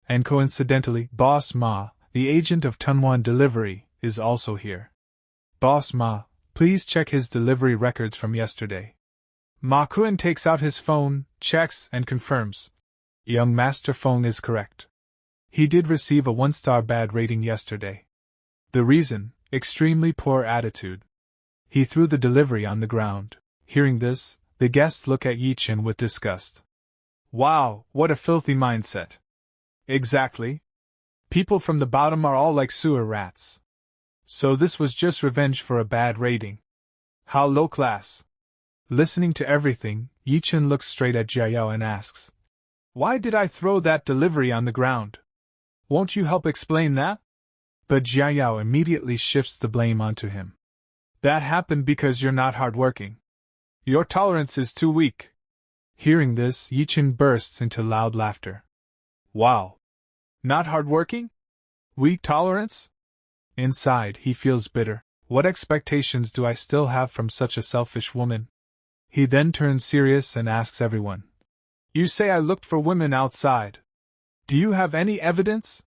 And coincidentally, Boss Ma, the agent of Tunwan Delivery, is also here. Boss Ma, please check his delivery records from yesterday. Ma Kuan takes out his phone, checks, and confirms. Young Master Feng is correct. He did receive a 1-star bad rating yesterday. The reason, extremely poor attitude. He threw the delivery on the ground. Hearing this, the guests look at Ye Chen with disgust. Wow, what a filthy mindset. Exactly. People from the bottom are all like sewer rats. So this was just revenge for a bad rating. How low class. Listening to everything, Ye Chen looks straight at Jiayao and asks, why did I throw that delivery on the ground? Won't you help explain that? But Jiayao immediately shifts the blame onto him. That happened because you're not hardworking. Your tolerance is too weak. Hearing this, Ye Chen bursts into loud laughter. Wow! Not hardworking? Weak tolerance? Inside, he feels bitter. What expectations do I still have from such a selfish woman? He then turns serious and asks everyone. You say I looked for women outside. Do you have any evidence?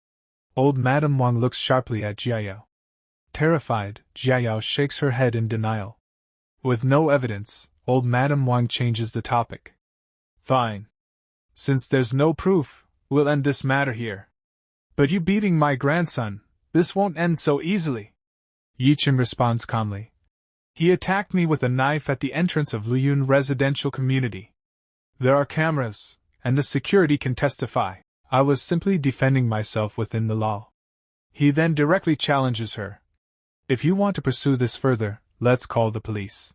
Old Madame Wang looks sharply at Jiayao. Terrified, Jiayao shakes her head in denial. With no evidence, old Madame Wang changes the topic. Fine. Since there's no proof, we'll end this matter here. But you beating my grandson, this won't end so easily. Ye Chen responds calmly. He attacked me with a knife at the entrance of Luyun residential community. There are cameras, and the security can testify. I was simply defending myself within the law. He then directly challenges her. If you want to pursue this further, let's call the police.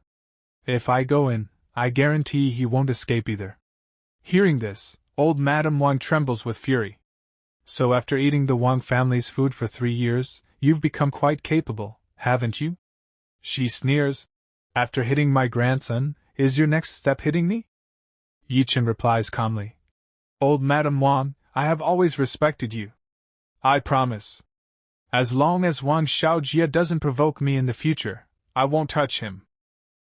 If I go in, I guarantee he won't escape either. Hearing this, old Madame Wang trembles with fury. So after eating the Wang family's food for 3 years, you've become quite capable, haven't you? She sneers. After hitting my grandson, is your next step hitting me? Ye Chen replies calmly. Old Madame Wang, I have always respected you. I promise. As long as Wang Xiaojia doesn't provoke me in the future, I won't touch him.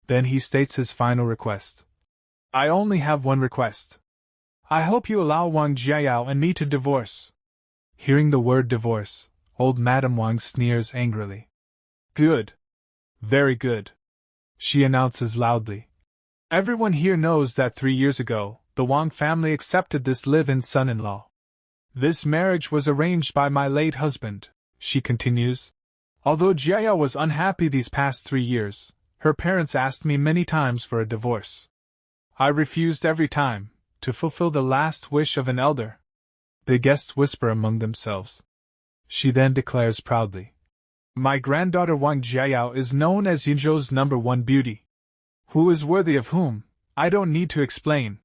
Then he states his final request. I only have one request. I hope you allow Wang Jiayao and me to divorce. Hearing the word divorce, old Madame Wang sneers angrily. Good. Very good. She announces loudly. Everyone here knows that 3 years ago, the Wang family accepted this live-in son-in-law. This marriage was arranged by my late husband, she continues. Although Jiayao was unhappy these past 3 years, her parents asked me many times for a divorce. I refused every time, to fulfill the last wish of an elder. The guests whisper among themselves. She then declares proudly. My granddaughter Wang Jiayao is known as Yinzhou's #1 beauty. Who is worthy of whom, I don't need to explain.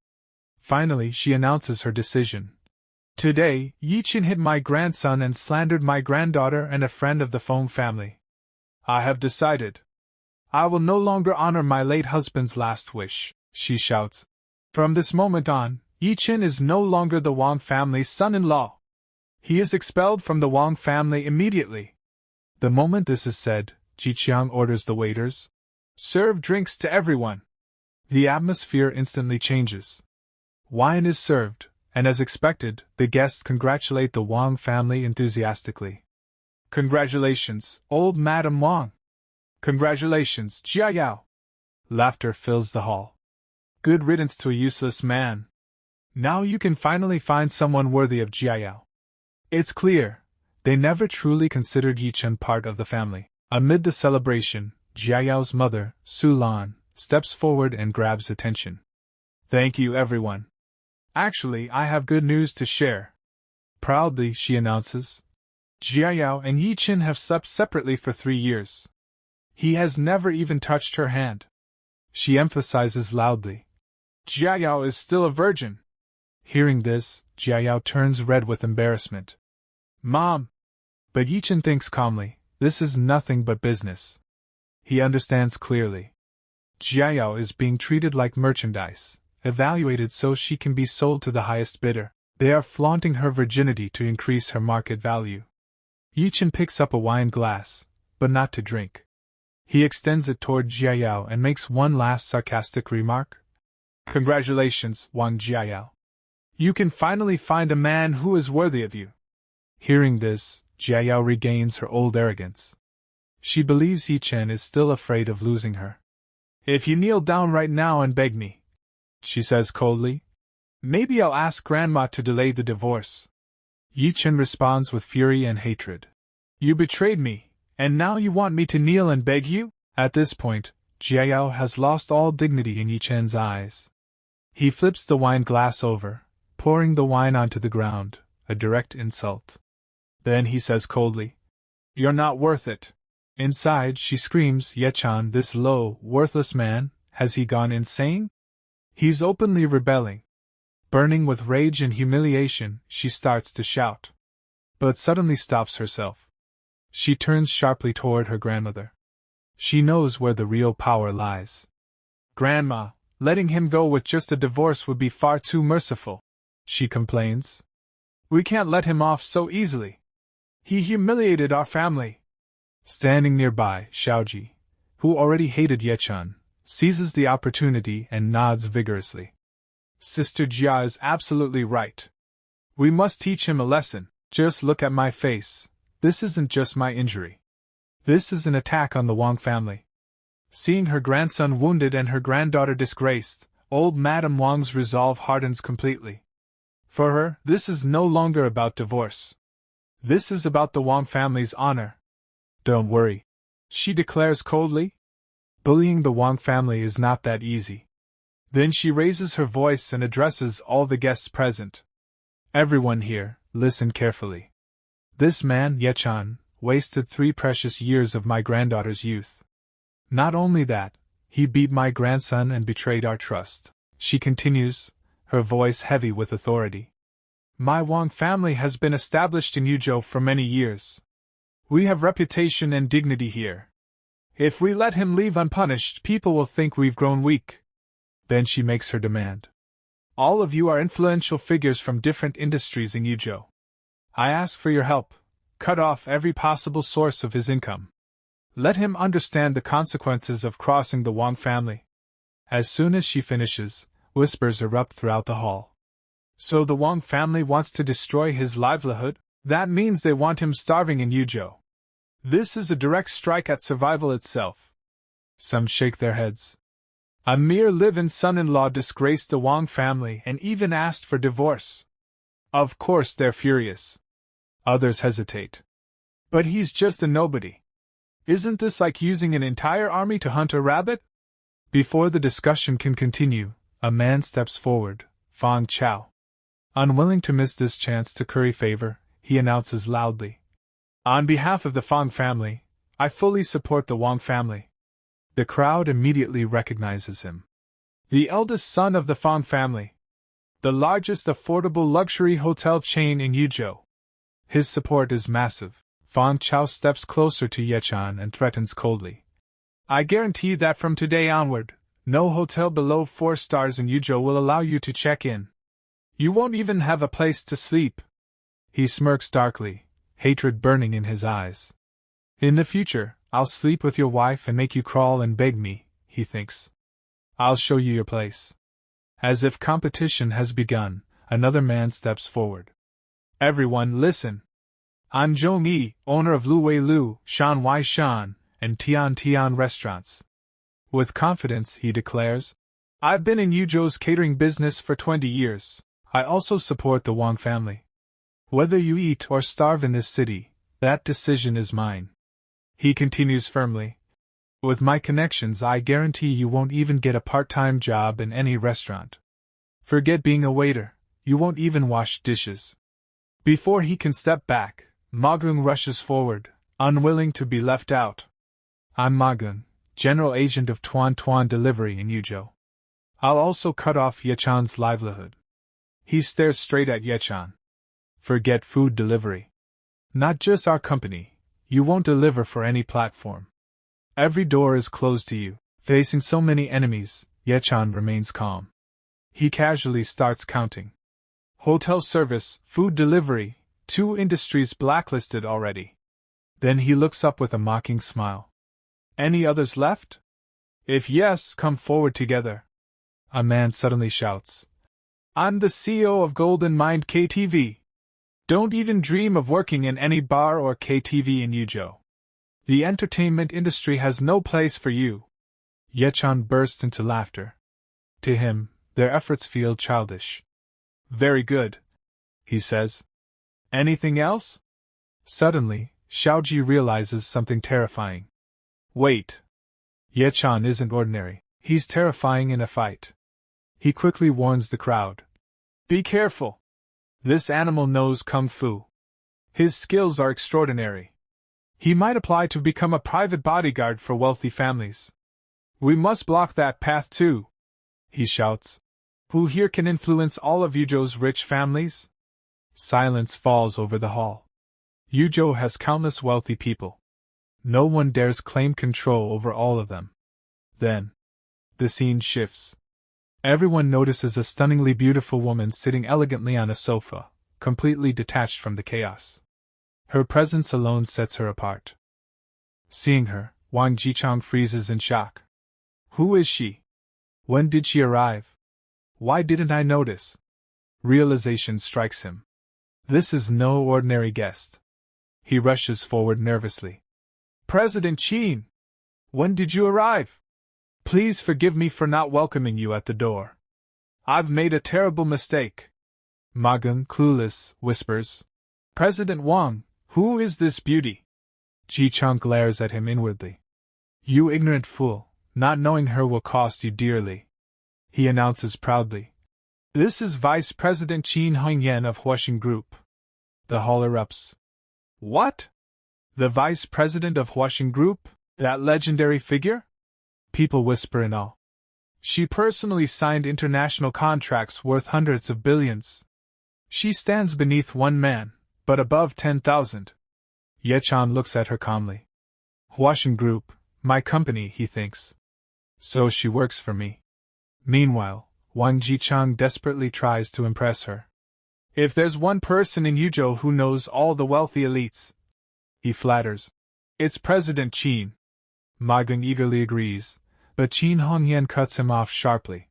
Finally, she announces her decision. Today, Ye Chen hit my grandson and slandered my granddaughter and a friend of the Feng family. I have decided. I will no longer honor my late husband's last wish, she shouts. From this moment on, Ye Chen is no longer the Wang family's son-in-law. He is expelled from the Wang family immediately. The moment this is said, Ji Qiang orders the waiters. Serve drinks to everyone. The atmosphere instantly changes. Wine is served, and as expected, the guests congratulate the Wang family enthusiastically. Congratulations, old Madame Wang. Congratulations, Jiayao. Laughter fills the hall. Good riddance to a useless man. Now you can finally find someone worthy of Jiayao. It's clear, they never truly considered Ye Chen part of the family. Amid the celebration, Jiayao's mother, Su Lan, steps forward and grabs attention. Thank you, everyone. Actually, I have good news to share. Proudly, she announces. Jiayao and Ye Chen have slept separately for 3 years. He has never even touched her hand. She emphasizes loudly. Jiayao is still a virgin. Hearing this, Jiayao turns red with embarrassment. Mom! But Ye Chen thinks calmly, this is nothing but business. He understands clearly. Jiayao is being treated like merchandise, evaluated so she can be sold to the highest bidder. They are flaunting her virginity to increase her market value. Ye Chen picks up a wine glass, but not to drink. He extends it toward Jiayao and makes one last sarcastic remark. Congratulations, Wang Jiayao. You can finally find a man who is worthy of you. Hearing this, Jiayao regains her old arrogance. She believes Ye Chen is still afraid of losing her. If you kneel down right now and beg me, she says coldly, maybe I'll ask Grandma to delay the divorce. Ye Chen responds with fury and hatred. You betrayed me, and now you want me to kneel and beg you? At this point, Jiayao has lost all dignity in Ye Chen's eyes. He flips the wine glass over, pouring the wine onto the ground, a direct insult. Then he says coldly, You're not worth it. Inside, she screams, Ye Chen, this low, worthless man, has he gone insane? He's openly rebelling. Burning with rage and humiliation, she starts to shout. But suddenly stops herself. She turns sharply toward her grandmother. She knows where the real power lies. Grandma, letting him go with just a divorce would be far too merciful, she complains. We can't let him off so easily. He humiliated our family. Standing nearby, Xiaoji, who already hated Ye Chen, seizes the opportunity and nods vigorously. Sister Jia is absolutely right. We must teach him a lesson. Just look at my face. This isn't just my injury. This is an attack on the Wang family. Seeing her grandson wounded and her granddaughter disgraced, old Madame Wang's resolve hardens completely. For her, this is no longer about divorce. This is about the Wang family's honor. Don't worry, she declares coldly. Bullying the Wang family is not that easy. Then she raises her voice and addresses all the guests present. Everyone here, listen carefully. This man, Ye Chen, wasted 3 precious years of my granddaughter's youth. Not only that, he beat my grandson and betrayed our trust, she continues, her voice heavy with authority. My Wang family has been established in Yuzhou for many years. We have reputation and dignity here. If we let him leave unpunished, people will think we've grown weak. Then she makes her demand. All of you are influential figures from different industries in Yuzhou. I ask for your help. Cut off every possible source of his income. Let him understand the consequences of crossing the Wang family. As soon as she finishes, whispers erupt throughout the hall. So the Wang family wants to destroy his livelihood? That means they want him starving in Yuzhou. This is a direct strike at survival itself. Some shake their heads. A mere live-in son-in-law disgraced the Wang family and even asked for divorce. Of course they're furious. Others hesitate. But he's just a nobody. Isn't this like using an entire army to hunt a rabbit? Before the discussion can continue, a man steps forward, Fang Chao. Unwilling to miss this chance to curry favor, he announces loudly. On behalf of the Fang family, I fully support the Wang family. The crowd immediately recognizes him. The eldest son of the Fang family. The largest affordable luxury hotel chain in Yuzhou. His support is massive. Fang Chao steps closer to Ye Chen and threatens coldly. I guarantee that from today onward, no hotel below 4 stars in Yuzhou will allow you to check in. You won't even have a place to sleep. He smirks darkly, hatred burning in his eyes. In the future, I'll sleep with your wife and make you crawl and beg me, he thinks. I'll show you your place. As if competition has begun, another man steps forward. Everyone listen. I'm Zhong Yi, owner of Lu Wei Lu, Shan Wai Shan, and Tian Tian restaurants. With confidence, he declares, I've been in Yuzhou's catering business for 20 years. I also support the Wang family. Whether you eat or starve in this city, that decision is mine. He continues firmly. With my connections, I guarantee you won't even get a part-time job in any restaurant. Forget being a waiter, you won't even wash dishes. Before he can step back, Ma Gung rushes forward, unwilling to be left out. I'm Ma Gung, general agent of Tuan Tuan Delivery in Yuzhou. I'll also cut off Ye Chen's livelihood. He stares straight at Ye Chen. Forget food delivery. Not just our company, you won't deliver for any platform. Every door is closed to you. Facing so many enemies, Ye Chen remains calm. He casually starts counting. Hotel service, food delivery, 2 industries blacklisted already. Then he looks up with a mocking smile. Any others left? If yes, come forward together. A man suddenly shouts. I'm the CEO of Golden Mind KTV. Don't even dream of working in any bar or KTV in Yuzhou. The entertainment industry has no place for you. Ye Chen bursts into laughter. To him, their efforts feel childish. Very good, he says. Anything else? Suddenly, Xiaoji realizes something terrifying. Wait. Ye Chen isn't ordinary. He's terrifying in a fight. He quickly warns the crowd. Be careful. This animal knows Kung Fu. His skills are extraordinary. He might apply to become a private bodyguard for wealthy families. We must block that path too, he shouts. Who here can influence all of Yuzhou's rich families? Silence falls over the hall. Yuzhou has countless wealthy people. No one dares claim control over all of them. Then, the scene shifts. Everyone notices a stunningly beautiful woman sitting elegantly on a sofa, completely detached from the chaos. Her presence alone sets her apart. Seeing her, Wang Jichang freezes in shock. Who is she? When did she arrive? Why didn't I notice? Realization strikes him. This is no ordinary guest. He rushes forward nervously. President Qin! When did you arrive? Please forgive me for not welcoming you at the door. I've made a terrible mistake. Ma Gung, clueless, whispers. President Wang, who is this beauty? Ji Chang glares at him inwardly. You ignorant fool, not knowing her will cost you dearly. He announces proudly. This is Vice President Qin Hongyan of Huaxing Group. The hall erupts. What? The Vice President of Huaxing Group? That legendary figure? People whisper in awe. She personally signed international contracts worth hundreds of billions. She stands beneath one man, but above 10,000. Ye Chen looks at her calmly. Huaxing Group, my company, he thinks. So she works for me. Meanwhile, Wang Jichang desperately tries to impress her. If there's one person in Yuzhou who knows all the wealthy elites, he flatters, it's President Qin. Ma Gung eagerly agrees, but Qin Hongyan cuts him off sharply.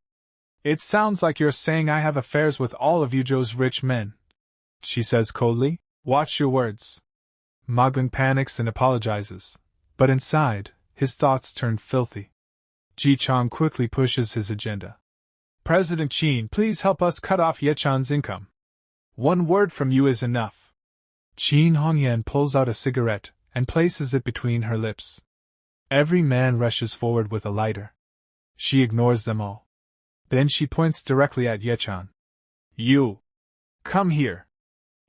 It sounds like you're saying I have affairs with all of Yuzhou's rich men, she says coldly. Watch your words. Ma Gung panics and apologizes, but inside, his thoughts turn filthy. Ji Chang quickly pushes his agenda. President Qin, please help us cut off Ye Chen's income. One word from you is enough. Qin Hongyan pulls out a cigarette and places it between her lips. Every man rushes forward with a lighter. She ignores them all. Then she points directly at Ye Chen. You! Come here!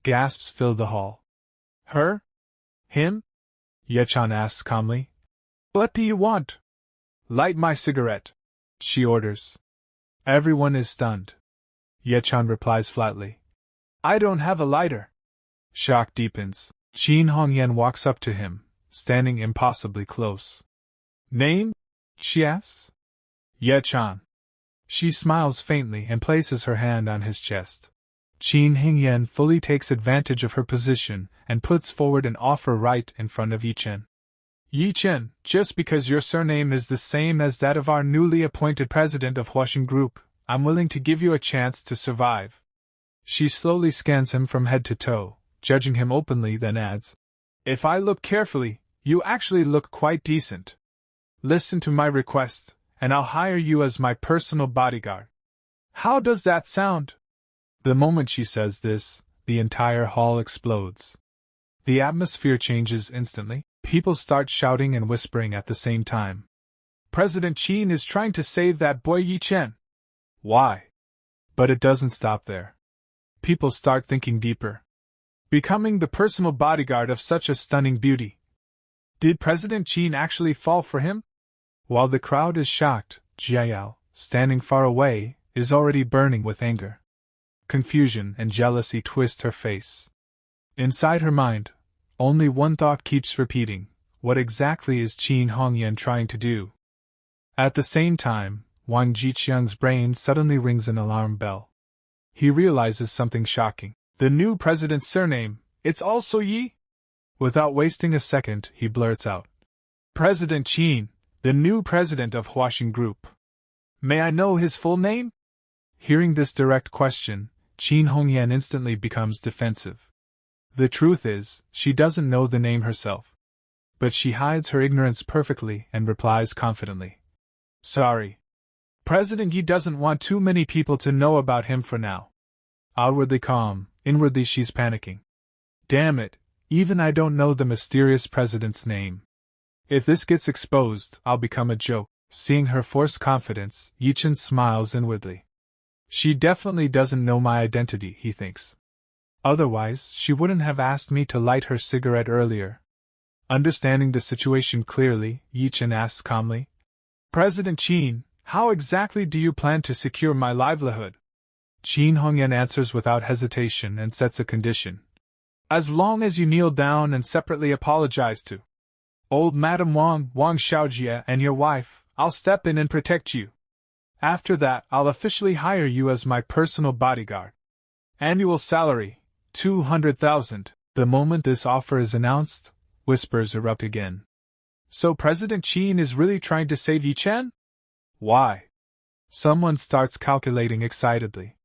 Gasps fill the hall. Her? Him? Ye Chen asks calmly. What do you want? Light my cigarette, she orders. Everyone is stunned. Ye Chen replies flatly. I don't have a lighter. Shock deepens. Qin Hongyan walks up to him, standing impossibly close. Name? She asks. Ye Chen. She smiles faintly and places her hand on his chest. Qin Hongyan fully takes advantage of her position and puts forward an offer right in front of Ye Chen. Ye Chen, just because your surname is the same as that of our newly appointed president of Huaxing Group, I'm willing to give you a chance to survive. She slowly scans him from head to toe, judging him openly, then adds, If I look carefully, you actually look quite decent. Listen to my request, and I'll hire you as my personal bodyguard. How does that sound? The moment she says this, the entire hall explodes. The atmosphere changes instantly. People start shouting and whispering at the same time. President Qin is trying to save that boy Ye Chen. Why? But it doesn't stop there. People start thinking deeper. Becoming the personal bodyguard of such a stunning beauty. Did President Qin actually fall for him? While the crowd is shocked, Jiao, standing far away, is already burning with anger. Confusion and jealousy twist her face. Inside her mind, only one thought keeps repeating: what exactly is Qin Hongyan trying to do? At the same time, Wang Jiqiang's brain suddenly rings an alarm bell. He realizes something shocking. The new president's surname, it's also Yi? Without wasting a second, he blurts out. President Qin, the new president of Huaxing Group. May I know his full name? Hearing this direct question, Qin Hongyan instantly becomes defensive. The truth is, she doesn't know the name herself. But she hides her ignorance perfectly and replies confidently. Sorry. President Yi doesn't want too many people to know about him for now. Outwardly calm, inwardly she's panicking. Damn it, even I don't know the mysterious president's name. If this gets exposed, I'll become a joke. Seeing her forced confidence, Ye Chen smiles inwardly. She definitely doesn't know my identity, he thinks. Otherwise, she wouldn't have asked me to light her cigarette earlier. Understanding the situation clearly, Ye Chen asks calmly. President Qin, how exactly do you plan to secure my livelihood? Qin Hongyan answers without hesitation and sets a condition. As long as you kneel down and separately apologize to old Madam Wang Xiaojie and your wife, I'll step in and protect you. After that, I'll officially hire you as my personal bodyguard. Annual salary, 200,000. The moment this offer is announced, whispers erupt again. So President Qin is really trying to save Ye Chen? Why? Someone starts calculating excitedly.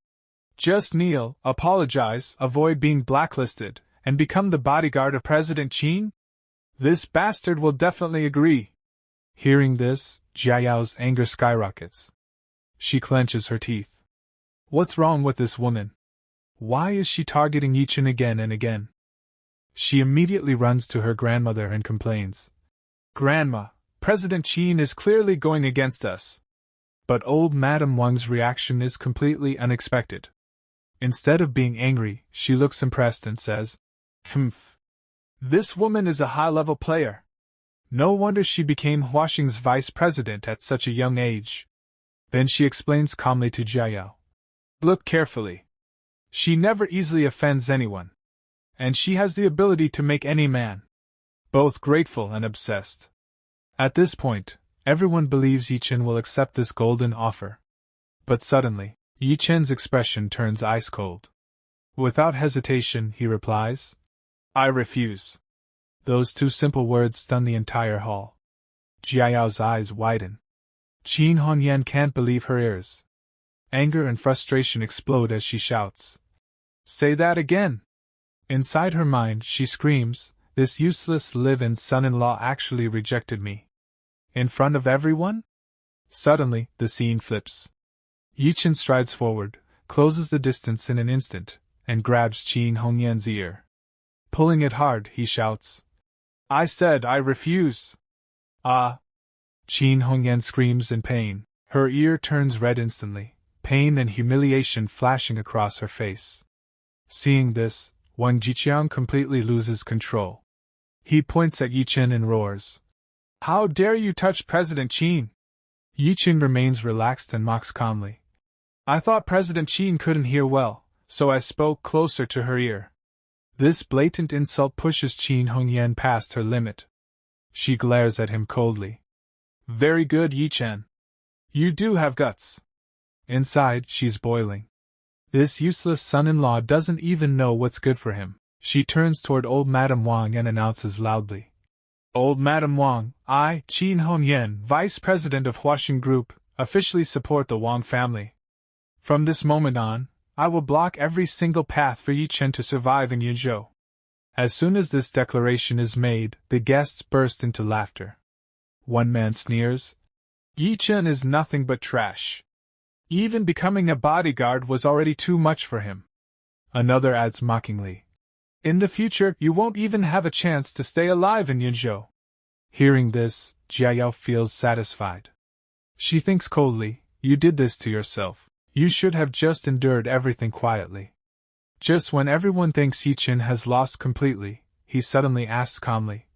Just kneel, apologize, avoid being blacklisted, and become the bodyguard of President Qin? This bastard will definitely agree. Hearing this, Jiao's anger skyrockets. She clenches her teeth. What's wrong with this woman? Why is she targeting Ye Chen again and again? She immediately runs to her grandmother and complains. Grandma, President Qin is clearly going against us. But old Madam Wang's reaction is completely unexpected. Instead of being angry, she looks impressed and says, Humph. This woman is a high-level player. No wonder she became Huaxing's vice president at such a young age. Then she explains calmly to Jiao. Look carefully. She never easily offends anyone. And she has the ability to make any man both grateful and obsessed. At this point, everyone believes Ye Chen will accept this golden offer. But suddenly, Ye Chen's expression turns ice cold. Without hesitation, he replies, I refuse. Those two simple words stun the entire hall. Jiao's eyes widen. Qin Hongyan can't believe her ears. Anger and frustration explode as she shouts. Say that again! Inside her mind, she screams, this useless live-in son-in-law actually rejected me. In front of everyone? Suddenly, the scene flips. Ye Chen strides forward, closes the distance in an instant, and grabs Qin Hongyan's ear. Pulling it hard, he shouts. I said I refuse! Ah! Qin Hongyan screams in pain. Her ear turns red instantly, pain and humiliation flashing across her face. Seeing this, Wang Jiqiang completely loses control. He points at Ye Chen and roars. How dare you touch President Qin? Ye Chen remains relaxed and mocks calmly. I thought President Qin couldn't hear well, so I spoke closer to her ear. This blatant insult pushes Qin Hongyan past her limit. She glares at him coldly. Very good, Ye Chen. You do have guts. Inside, she's boiling. This useless son-in-law doesn't even know what's good for him. She turns toward old Madame Wang and announces loudly. Old Madame Wang, I, Qin Hongyan, Vice President of Huaxin Group, officially support the Wang family. From this moment on, I will block every single path for Ye Chen to survive in Yizhou. As soon as this declaration is made, the guests burst into laughter. One man sneers. Ye Chen is nothing but trash. Even becoming a bodyguard was already too much for him. Another adds mockingly. In the future, you won't even have a chance to stay alive in Yizhou. Hearing this, Jiao feels satisfied. She thinks coldly, you did this to yourself. You should have just endured everything quietly. Just when everyone thinks Ye Chen has lost completely, he suddenly asks calmly.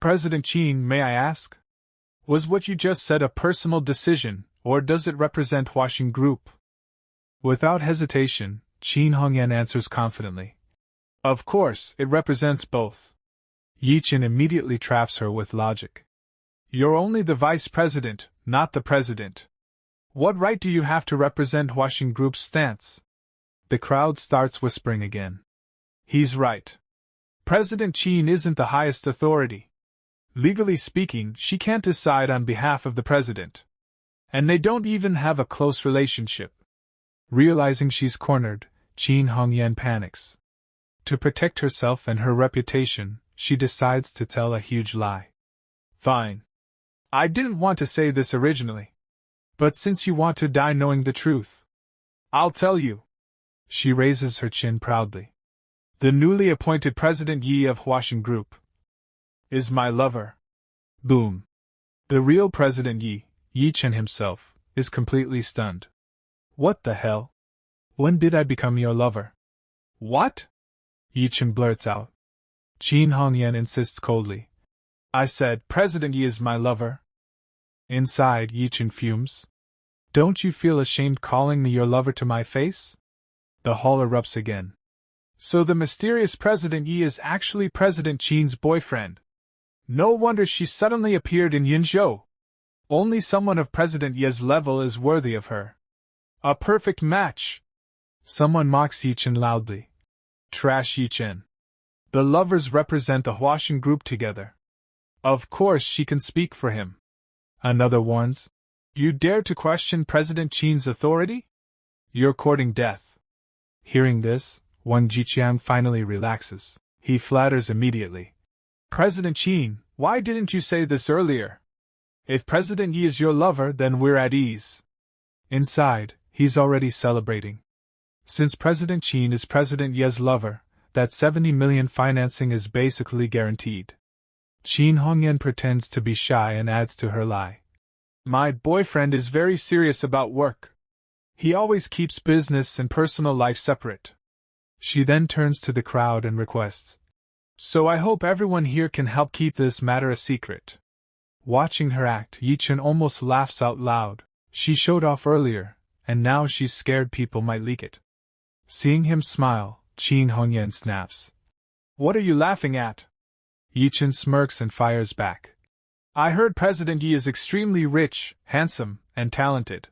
President Qin, may I ask? Was what you just said a personal decision, or does it represent Huaxin Group? Without hesitation, Qin Hongyan answers confidently. Of course, it represents both. Ye Chen immediately traps her with logic. You're only the vice president, not the president. What right do you have to represent Huaxin Group's stance? The crowd starts whispering again. He's right. President Qin isn't the highest authority. Legally speaking, she can't decide on behalf of the president. And they don't even have a close relationship. Realizing she's cornered, Qin Hongyan panics. To protect herself and her reputation, she decides to tell a huge lie. Fine. I didn't want to say this originally. But since you want to die knowing the truth, I'll tell you. She raises her chin proudly. The newly appointed President Yi of Huaxin Group is my lover. Boom. The real President Yi, Ye Chen himself, is completely stunned. What the hell? When did I become your lover? What? Ye Chen blurts out. Qin Hongyan insists coldly. I said President Yi is my lover. Inside, Ye Chen fumes. Don't you feel ashamed calling me your lover to my face? The hall erupts again. So the mysterious President Yi is actually President Qin's boyfriend. No wonder she suddenly appeared in Yinzhou. Only someone of President Yi's level is worthy of her. A perfect match. Someone mocks Ye Chen loudly. Trash Ye Chen. The lovers represent the Huaxin Group together. Of course she can speak for him. Another warns. You dare to question President Qin's authority? You're courting death. Hearing this, Wang Jiqiang finally relaxes. He flatters immediately. President Qin, why didn't you say this earlier? If President Yi is your lover, then we're at ease. Inside, he's already celebrating. Since President Qin is President Yi's lover, that 70 million financing is basically guaranteed. Qin Hongyan pretends to be shy and adds to her lie. My boyfriend is very serious about work. He always keeps business and personal life separate. She then turns to the crowd and requests. So I hope everyone here can help keep this matter a secret. Watching her act, Ye Chen almost laughs out loud. She showed off earlier, and now she's scared people might leak it. Seeing him smile, Qin Hongyan snaps. What are you laughing at? Ye Chen smirks and fires back. I heard President Yi is extremely rich, handsome, and talented.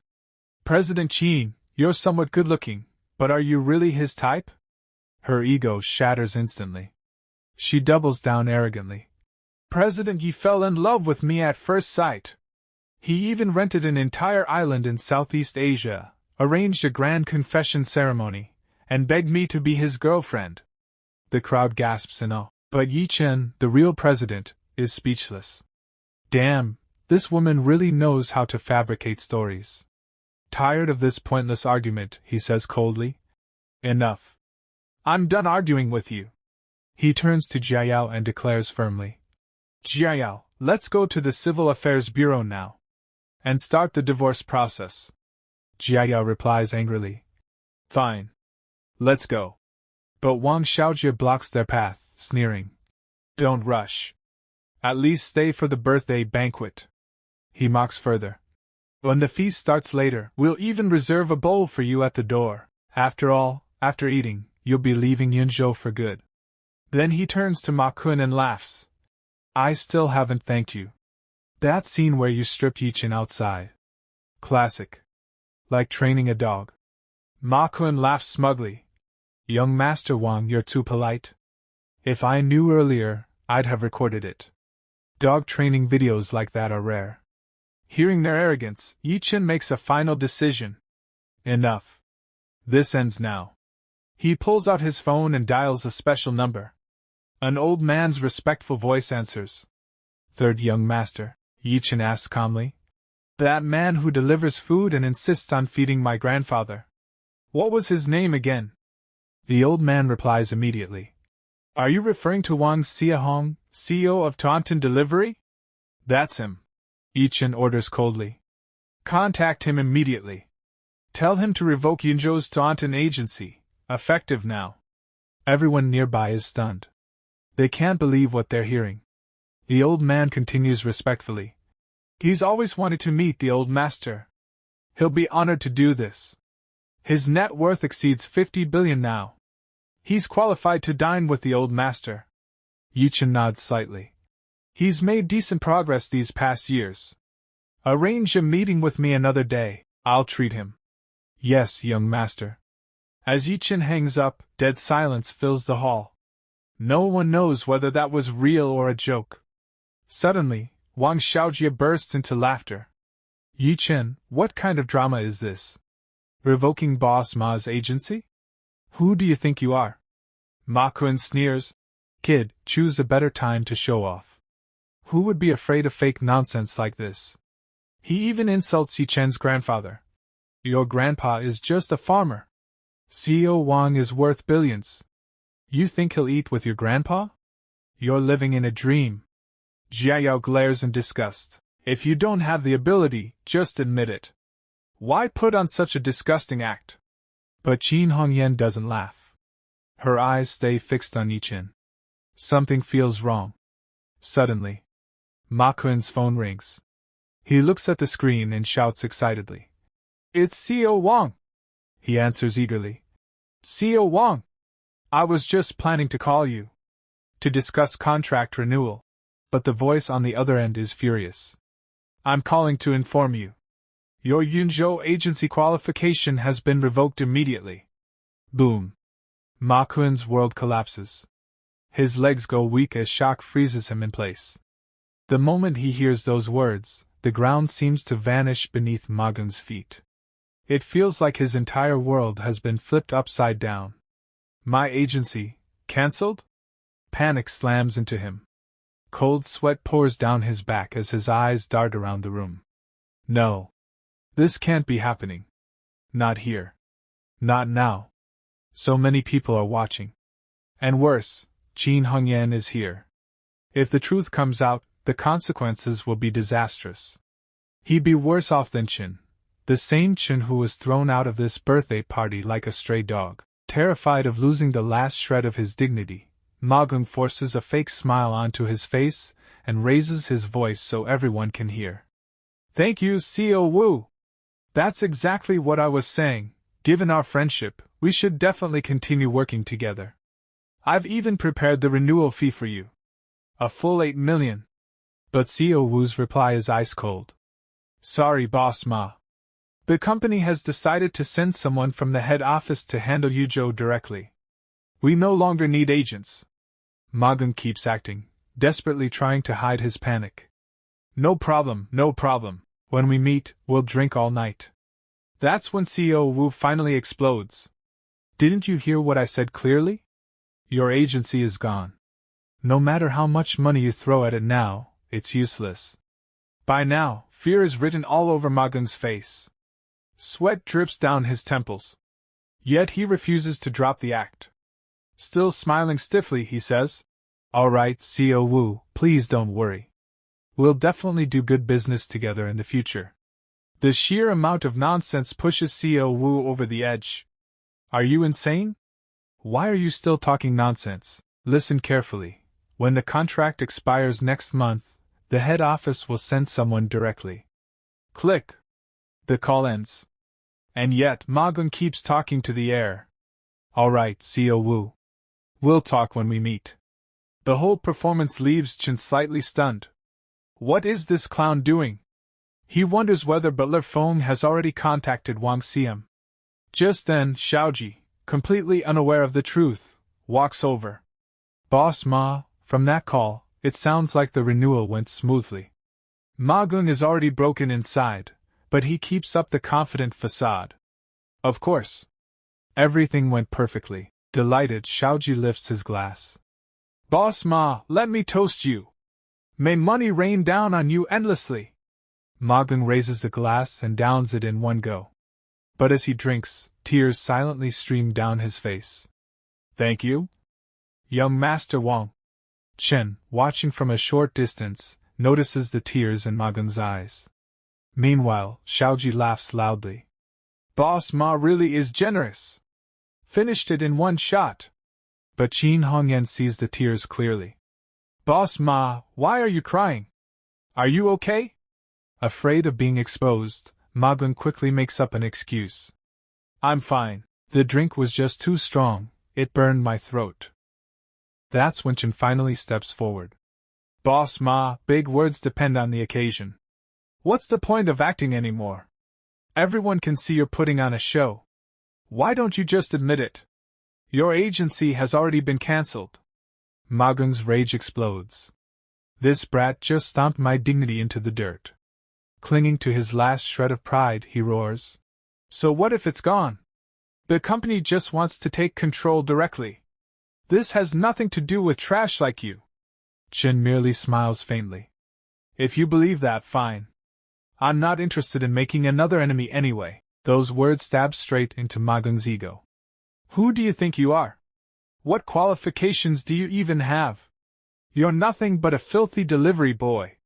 President Qin, you're somewhat good-looking, but are you really his type? Her ego shatters instantly. She doubles down arrogantly. President Yi fell in love with me at first sight. He even rented an entire island in Southeast Asia, arranged a grand confession ceremony, and begged me to be his girlfriend. The crowd gasps in awe, but Ye Chen, the real president, is speechless. Damn, this woman really knows how to fabricate stories. Tired of this pointless argument, he says coldly. Enough. I'm done arguing with you. He turns to Jiao and declares firmly. Jiao, let's go to the Civil Affairs Bureau now. And start the divorce process. Jiao replies angrily. Fine. Let's go. But Wang Xiaojie blocks their path, sneering. Don't rush. At least stay for the birthday banquet. He mocks further. When the feast starts later, we'll even reserve a bowl for you at the door. After all, after eating, you'll be leaving Yunzhou for good. Then he turns to Ma Kun and laughs. I still haven't thanked you. That scene where you stripped Ye Chen outside. Classic. Like training a dog. Ma Kun laughs smugly. Young Master Wang, you're too polite. If I knew earlier, I'd have recorded it. Dog training videos like that are rare. Hearing their arrogance, Ye Chen makes a final decision. Enough. This ends now. He pulls out his phone and dials a special number. An old man's respectful voice answers. Third young master, Ye Chen asks calmly. That man who delivers food and insists on feeding my grandfather. What was his name again? The old man replies immediately. Are you referring to Wang Xiahong, CEO of Taunton Delivery? That's him. Ye Chen orders coldly. Contact him immediately. Tell him to revoke Yunzhou's Taunton agency, effective now. Everyone nearby is stunned. They can't believe what they're hearing. The old man continues respectfully. He's always wanted to meet the old master. He'll be honored to do this. His net worth exceeds 50 billion now. He's qualified to dine with the old master. Ye Chen nods slightly. He's made decent progress these past years. Arrange a meeting with me another day. I'll treat him. Yes, young master. As Ye Chen hangs up, dead silence fills the hall. No one knows whether that was real or a joke. Suddenly, Wang Xiaojie bursts into laughter. Ye Chen, what kind of drama is this? Revoking Boss Ma's agency? Who do you think you are? Ma Kun sneers. Kid, choose a better time to show off. Who would be afraid of fake nonsense like this? He even insults Ye Chen's grandfather. Your grandpa is just a farmer. CEO Wang is worth billions. You think he'll eat with your grandpa? You're living in a dream. Jiao glares in disgust. If you don't have the ability, just admit it. Why put on such a disgusting act? But Qin Hongyan doesn't laugh. Her eyes stay fixed on Ye Chen. Something feels wrong. Suddenly, Ma Kun's phone rings. He looks at the screen and shouts excitedly. It's CEO Wang! He answers eagerly. CEO Wang! I was just planning to call you. To discuss contract renewal. But the voice on the other end is furious. I'm calling to inform you. Your Yunzhou agency qualification has been revoked immediately. Boom. Ma Kun's world collapses. His legs go weak as shock freezes him in place. The moment he hears those words, the ground seems to vanish beneath Ma Kun's feet. It feels like his entire world has been flipped upside down. My agency, cancelled? Panic slams into him. Cold sweat pours down his back as his eyes dart around the room. No. This can't be happening. Not here. Not now. So many people are watching. And worse, Qin Hongyan is here. If the truth comes out, the consequences will be disastrous. He'd be worse off than Chen, the same Chen who was thrown out of this birthday party like a stray dog. Terrified of losing the last shred of his dignity, Ma Kun forces a fake smile onto his face and raises his voice so everyone can hear. Thank you, CEO Wu. That's exactly what I was saying. Given our friendship, we should definitely continue working together. I've even prepared the renewal fee for you. A full 8 million. But CEO Wu's reply is ice cold. Sorry, Boss Ma. The company has decided to send someone from the head office to handle Yuzhou directly. We no longer need agents. Ma Kun keeps acting, desperately trying to hide his panic. No problem, no problem. When we meet, we'll drink all night. That's when CEO Wu finally explodes. Didn't you hear what I said clearly? Your agency is gone. No matter how much money you throw at it now, it's useless. By now, fear is written all over Ma Gung's face. Sweat drips down his temples. Yet he refuses to drop the act. Still smiling stiffly, he says, "All right, CEO Wu, please don't worry. We'll definitely do good business together in the future." The sheer amount of nonsense pushes CEO Wu over the edge. Are you insane? Why are you still talking nonsense? Listen carefully. When the contract expires next month, the head office will send someone directly. Click. The call ends. And yet Ma Gung keeps talking to the air. All right, CEO Wu. We'll talk when we meet. The whole performance leaves Chen slightly stunned. What is this clown doing? He wonders whether Butler Feng has already contacted Wang Xiam. Just then, Xiaoji, completely unaware of the truth, walks over. Boss Ma, from that call, it sounds like the renewal went smoothly. Ma Gung is already broken inside, but he keeps up the confident facade. Of course. Everything went perfectly. Delighted, Xiaoji lifts his glass. Boss Ma, let me toast you. May money rain down on you endlessly. Ma Gung raises the glass and downs it in one go. But as he drinks, tears silently stream down his face. Thank you? Young Master Wang. Chen, watching from a short distance, notices the tears in Ma Gung's eyes. Meanwhile, Xiaoji laughs loudly. Boss Ma really is generous. Finished it in one shot. But Qin Hongyan sees the tears clearly. Boss Ma, why are you crying? Are you okay? Afraid of being exposed, Ma Gung quickly makes up an excuse. I'm fine. The drink was just too strong, it burned my throat. That's when Chen finally steps forward. Boss Ma, big words depend on the occasion. What's the point of acting anymore? Everyone can see you're putting on a show. Why don't you just admit it? Your agency has already been cancelled. Ma Gung's rage explodes. This brat just stomped my dignity into the dirt. Clinging to his last shred of pride, he roars. So what if it's gone? The company just wants to take control directly. This has nothing to do with trash like you. Chen merely smiles faintly. If you believe that, fine. I'm not interested in making another enemy anyway. Those words stab straight into Ma Gung's ego. Who do you think you are? What qualifications do you even have? You're nothing but a filthy delivery boy.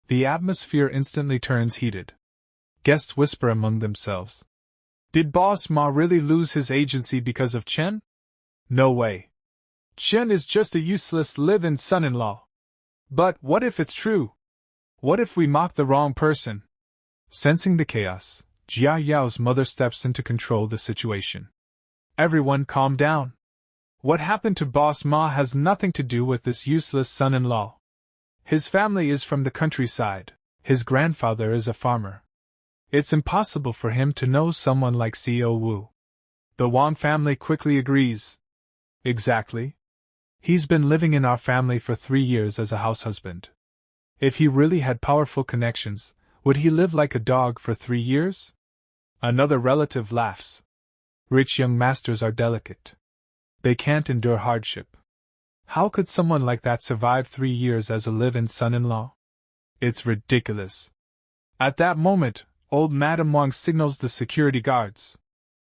The atmosphere instantly turns heated. Guests whisper among themselves. Did Boss Ma really lose his agency because of Chen? No way. Chen is just a useless live-in son-in-law. But what if it's true? What if we mock the wrong person? Sensing the chaos, Jia Yao's mother steps in to control the situation. Everyone calm down. What happened to Boss Ma has nothing to do with this useless son-in-law. His family is from the countryside. His grandfather is a farmer. It's impossible for him to know someone like CEO Wu. The Wang family quickly agrees. Exactly. He's been living in our family for 3 years as a house husband. If he really had powerful connections, would he live like a dog for 3 years? Another relative laughs. Rich young masters are delicate. They can't endure hardship. How could someone like that survive 3 years as a live-in son-in-law? It's ridiculous. At that moment, old Madame Wang signals the security guards.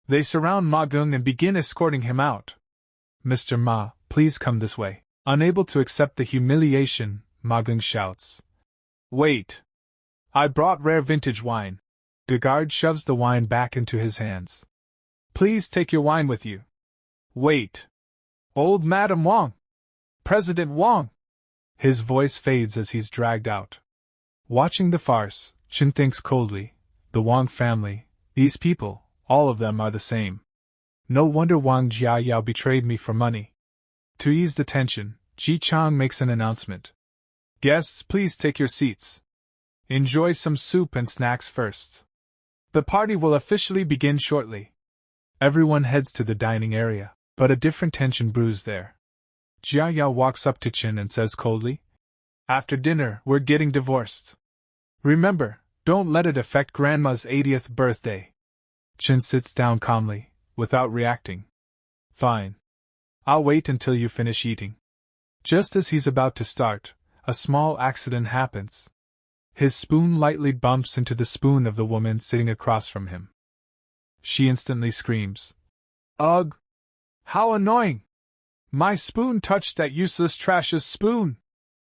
They surround Ma Gung and begin escorting him out. Mr. Ma, please come this way. Unable to accept the humiliation, Ma Gung shouts. Wait. I brought rare vintage wine. The guard shoves the wine back into his hands. Please take your wine with you. Wait. Old Madame Wang. President Wang. His voice fades as he's dragged out. Watching the farce, Chen thinks coldly, the Wang family, these people, all of them are the same. No wonder Wang Jiayao betrayed me for money. To ease the tension, Ji Chang makes an announcement. Guests, please take your seats. Enjoy some soup and snacks first. The party will officially begin shortly. Everyone heads to the dining area, but a different tension brews there. Jia Yao walks up to Chen and says coldly, After dinner, we're getting divorced. Remember, don't let it affect Grandma's 80th birthday. Chen sits down calmly, without reacting. Fine. I'll wait until you finish eating. Just as he's about to start, a small accident happens. His spoon lightly bumps into the spoon of the woman sitting across from him. She instantly screams. Ugh! How annoying! My spoon touched that useless trash's spoon!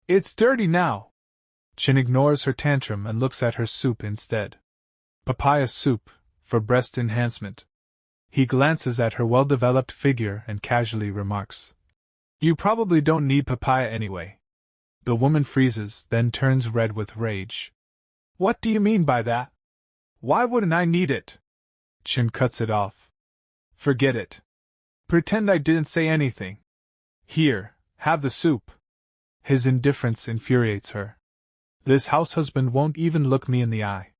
It's dirty now! Chen ignores her tantrum and looks at her soup instead. Papaya soup, for breast enhancement. He glances at her well-developed figure and casually remarks. You probably don't need papaya anyway. The woman freezes, then turns red with rage. What do you mean by that? Why wouldn't I need it? Chen cuts it off. Forget it. Pretend I didn't say anything. Here, have the soup. His indifference infuriates her. This house husband won't even look me in the eye.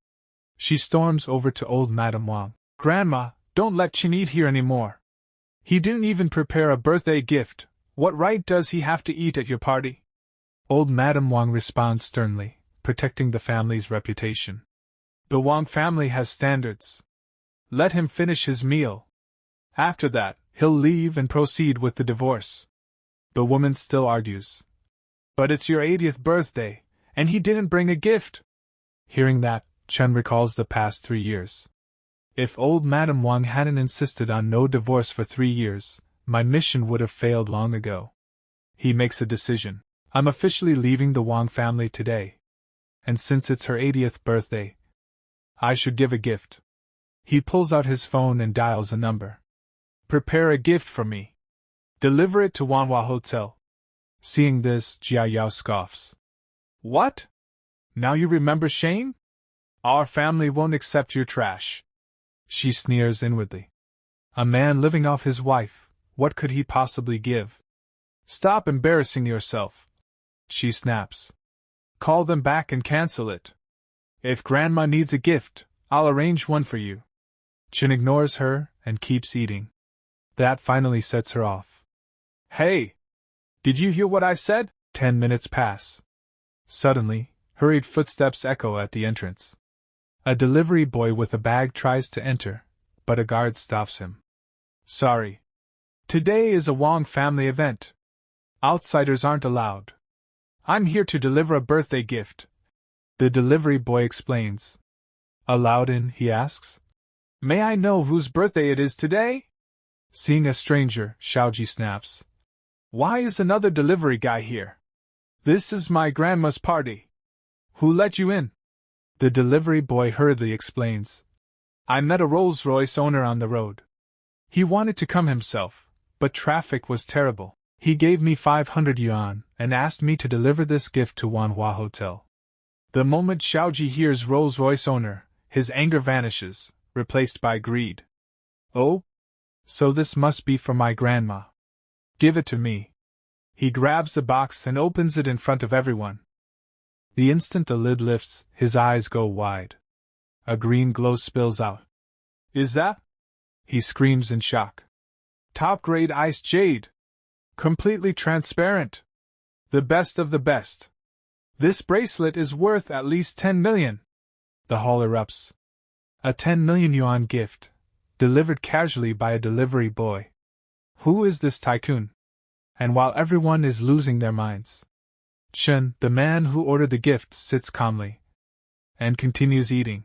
She storms over to old Madame Wang. Grandma, don't let Chen eat here anymore. He didn't even prepare a birthday gift. What right does he have to eat at your party? Old Madame Wang responds sternly, protecting the family's reputation. The Wang family has standards. Let him finish his meal. After that, he'll leave and proceed with the divorce. The woman still argues. But it's your 80th birthday, and he didn't bring a gift. Hearing that, Chen recalls the past 3 years. If old Madame Wang hadn't insisted on no divorce for 3 years, my mission would have failed long ago. He makes a decision. I'm officially leaving the Wang family today. And since it's her 80th birthday, I should give a gift. He pulls out his phone and dials a number. Prepare a gift for me. Deliver it to Manhwa Hotel. Seeing this, Jia Yao scoffs. What? Now you remember Shane? Our family won't accept your trash. She sneers inwardly. A man living off his wife, what could he possibly give? Stop embarrassing yourself. She snaps. Call them back and cancel it. If Grandma needs a gift, I'll arrange one for you. Chen ignores her and keeps eating. That finally sets her off. Hey! Did you hear what I said? 10 minutes pass. Suddenly, hurried footsteps echo at the entrance. A delivery boy with a bag tries to enter, but a guard stops him. Sorry. Today is a Wang family event. Outsiders aren't allowed. I'm here to deliver a birthday gift. The delivery boy explains. Allowed in, he asks. May I know whose birthday it is today? Seeing a stranger, Xiaoji snaps. Why is another delivery guy here? This is my grandma's party. Who let you in? The delivery boy hurriedly explains. I met a Rolls-Royce owner on the road. He wanted to come himself, but traffic was terrible. He gave me 500 yuan and asked me to deliver this gift to Manhwa Hotel. The moment Xiaoji hears Rolls-Royce owner, his anger vanishes, replaced by greed. Oh? So this must be for my grandma. Give it to me. He grabs the box and opens it in front of everyone. The instant the lid lifts, his eyes go wide. A green glow spills out. Is that? He screams in shock. Top-grade ice jade. Completely transparent. The best of the best. This bracelet is worth at least 10 million. The hall erupts. A 10 million yuan gift, delivered casually by a delivery boy. Who is this tycoon? And while everyone is losing their minds, Chen, the man who ordered the gift, sits calmly and continues eating.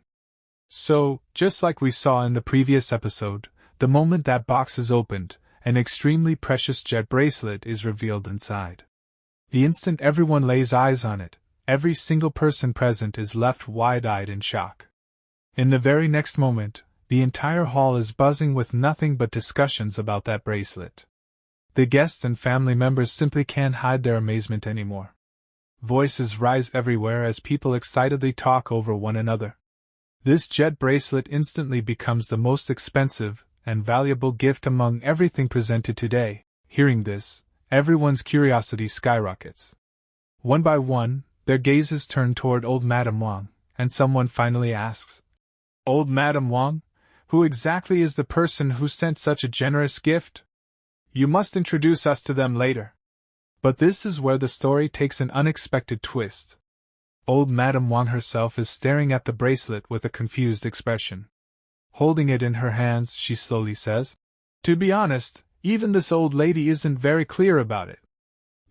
So, just like we saw in the previous episode, the moment that box is opened, an extremely precious jet bracelet is revealed inside. The instant everyone lays eyes on it, every single person present is left wide-eyed in shock. In the very next moment, the entire hall is buzzing with nothing but discussions about that bracelet. The guests and family members simply can't hide their amazement anymore. Voices rise everywhere as people excitedly talk over one another. This jet bracelet instantly becomes the most expensive and valuable gift among everything presented today. Hearing this, everyone's curiosity skyrockets. One by one, their gazes turn toward old Madame Wang, and someone finally asks, Old Madame Wang, who exactly is the person who sent such a generous gift? You must introduce us to them later. But this is where the story takes an unexpected twist. Old Madame Wang herself is staring at the bracelet with a confused expression. Holding it in her hands, she slowly says, "To be honest, even this old lady isn't very clear about it."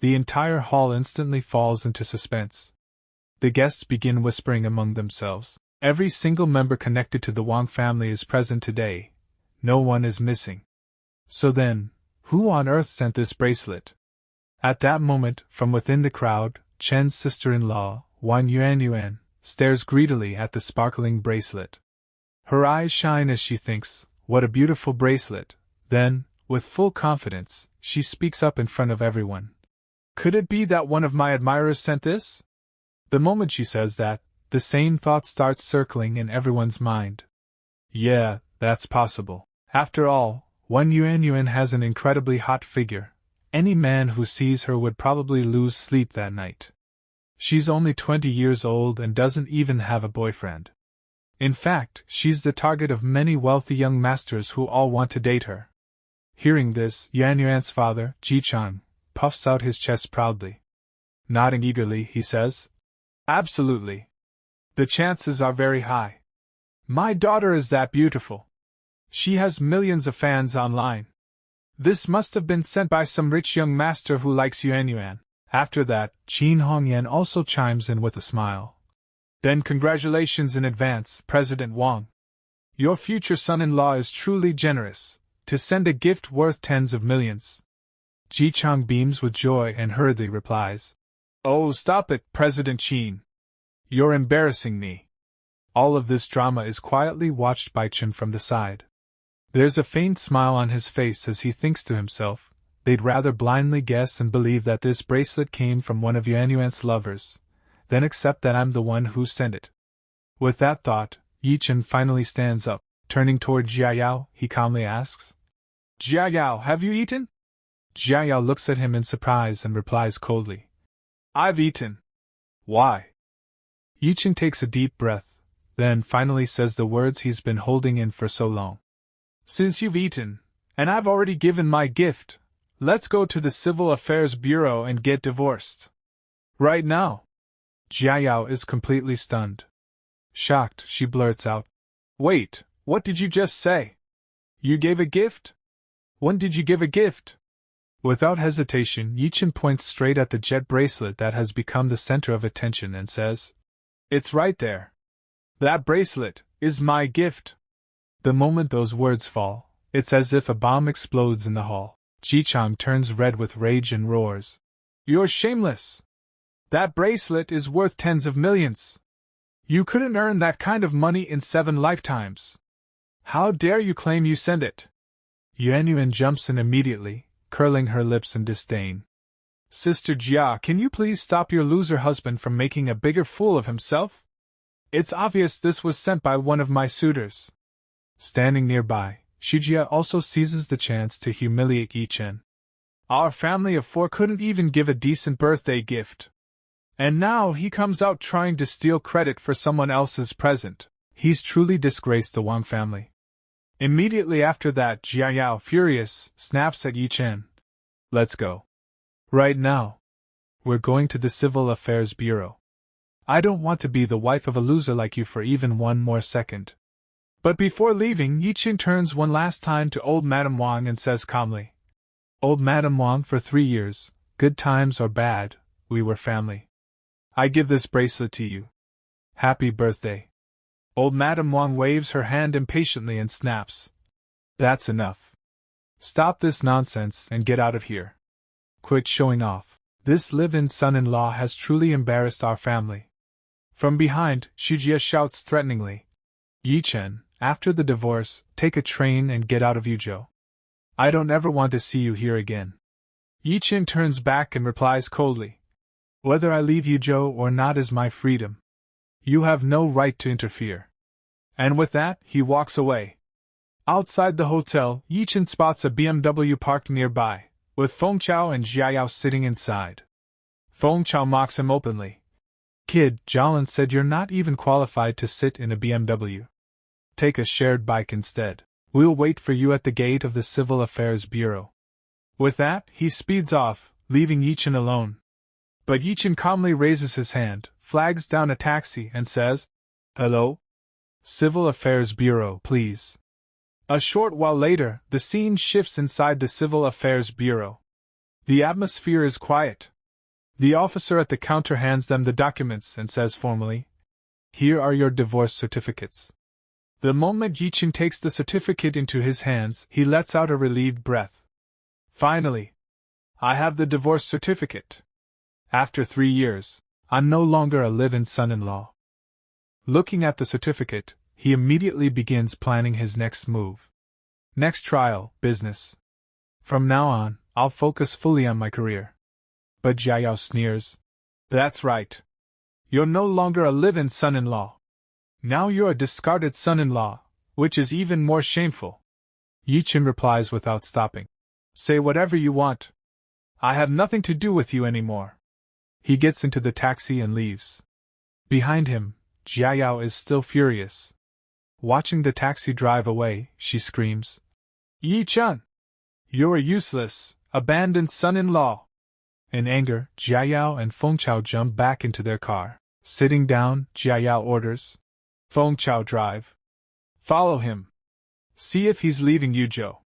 The entire hall instantly falls into suspense. The guests begin whispering among themselves. Every single member connected to the Wang family is present today. No one is missing. So then, who on earth sent this bracelet? At that moment, from within the crowd, Chen's sister-in-law, Wang Yuanyuan, stares greedily at the sparkling bracelet. Her eyes shine as she thinks, "What a beautiful bracelet." Then, with full confidence, she speaks up in front of everyone. "Could it be that one of my admirers sent this?" The moment she says that, the same thought starts circling in everyone's mind. Yeah, that's possible. After all, Wang Yuanyuan has an incredibly hot figure. Any man who sees her would probably lose sleep that night. She's only 20 years old and doesn't even have a boyfriend. In fact, she's the target of many wealthy young masters who all want to date her. Hearing this, Yuanyuan's father, Ye Chen, puffs out his chest proudly. Nodding eagerly, he says, "Absolutely. The chances are very high. My daughter is that beautiful. She has millions of fans online. This must have been sent by some rich young master who likes Yuanyuan." After that, Qin Hongyan also chimes in with a smile. "Then congratulations in advance, President Wang. Your future son-in-law is truly generous, to send a gift worth tens of millions." Ji Chang beams with joy and hurriedly replies, "Oh, stop it, President Qin. You're embarrassing me." All of this drama is quietly watched by Chen from the side. There's a faint smile on his face as he thinks to himself, they'd rather blindly guess and believe that this bracelet came from one of Yuanyuan's lovers, than accept that I'm the one who sent it. With that thought, Ye Chen finally stands up. Turning toward Jia Yao, he calmly asks, "Jia Yao, have you eaten?" Jia Yao looks at him in surprise and replies coldly, "I've eaten." "Why?" Ye Chen takes a deep breath, then finally says the words he's been holding in for so long. "Since you've eaten, and I've already given my gift, let's go to the Civil Affairs Bureau and get divorced. Right now." Jia Yao is completely stunned. Shocked, she blurts out, "Wait, what did you just say? You gave a gift? When did you give a gift?" Without hesitation, Ye Chen points straight at the jet bracelet that has become the center of attention and says, "It's right there. That bracelet is my gift." The moment those words fall, it's as if a bomb explodes in the hall. Ji Chang turns red with rage and roars, "You're shameless! That bracelet is worth tens of millions. You couldn't earn that kind of money in 7 lifetimes. How dare you claim you sent it?" Yuanyuan jumps in immediately, curling her lips in disdain. "Sister Jia, can you please stop your loser husband from making a bigger fool of himself? It's obvious this was sent by one of my suitors." Standing nearby, Shijia also seizes the chance to humiliate Ye Chen. "Our family of 4 couldn't even give a decent birthday gift. And now he comes out trying to steal credit for someone else's present. He's truly disgraced the Wang family." Immediately after that, Jia Yao, furious, snaps at Ye Chen, "Let's go. Right now. We're going to the Civil Affairs Bureau. I don't want to be the wife of a loser like you for even one more second." But before leaving, Ye Chen turns one last time to old Madame Wang and says calmly, "Old Madame Wang, for 3 years, good times or bad, we were family. I give this bracelet to you. Happy birthday." Old Madame Wang waves her hand impatiently and snaps, "That's enough. Stop this nonsense and get out of here. Quit showing off. This live-in son-in-law has truly embarrassed our family." From behind, Shijia shouts threateningly, "Ye Chen, after the divorce, take a train and get out of Yuzhou. I don't ever want to see you here again." Ye Chen turns back and replies coldly, "Whether I leave Yuzhou or not is my freedom. You have no right to interfere." And with that, he walks away. Outside the hotel, Ye Chen spots a BMW parked nearby, with Feng Chao and Jia Yao sitting inside. Feng Chao mocks him openly. "Kid, Jolin said you're not even qualified to sit in a BMW. Take a shared bike instead. We'll wait for you at the gate of the Civil Affairs Bureau." With that, he speeds off, leaving Ye Chen alone. But Ye Chen calmly raises his hand, flags down a taxi, and says, "Hello? Civil Affairs Bureau, please." A short while later, the scene shifts inside the Civil Affairs Bureau. The atmosphere is quiet. The officer at the counter hands them the documents and says formally, "Here are your divorce certificates." The moment Ye Chen takes the certificate into his hands, he lets out a relieved breath. Finally, I have the divorce certificate. After 3 years, I'm no longer a live-in son-in-law. Looking at the certificate, he immediately begins planning his next move. Next trial, business. From now on, I'll focus fully on my career. But Jiao sneers. That's right. You're no longer a live-in son-in-law. Now you're a discarded son-in-law, which is even more shameful. Ye Chen replies without stopping. Say whatever you want. I have nothing to do with you anymore. He gets into the taxi and leaves. Behind him, Jiao is still furious. Watching the taxi drive away, she screams, "Ye Chen! You're a useless, abandoned son-in-law!" In anger, Jiao and Fengchao jump back into their car. Sitting down, Jiao orders, "Fengchao, drive. Follow him. See if he's leaving Yuzhou."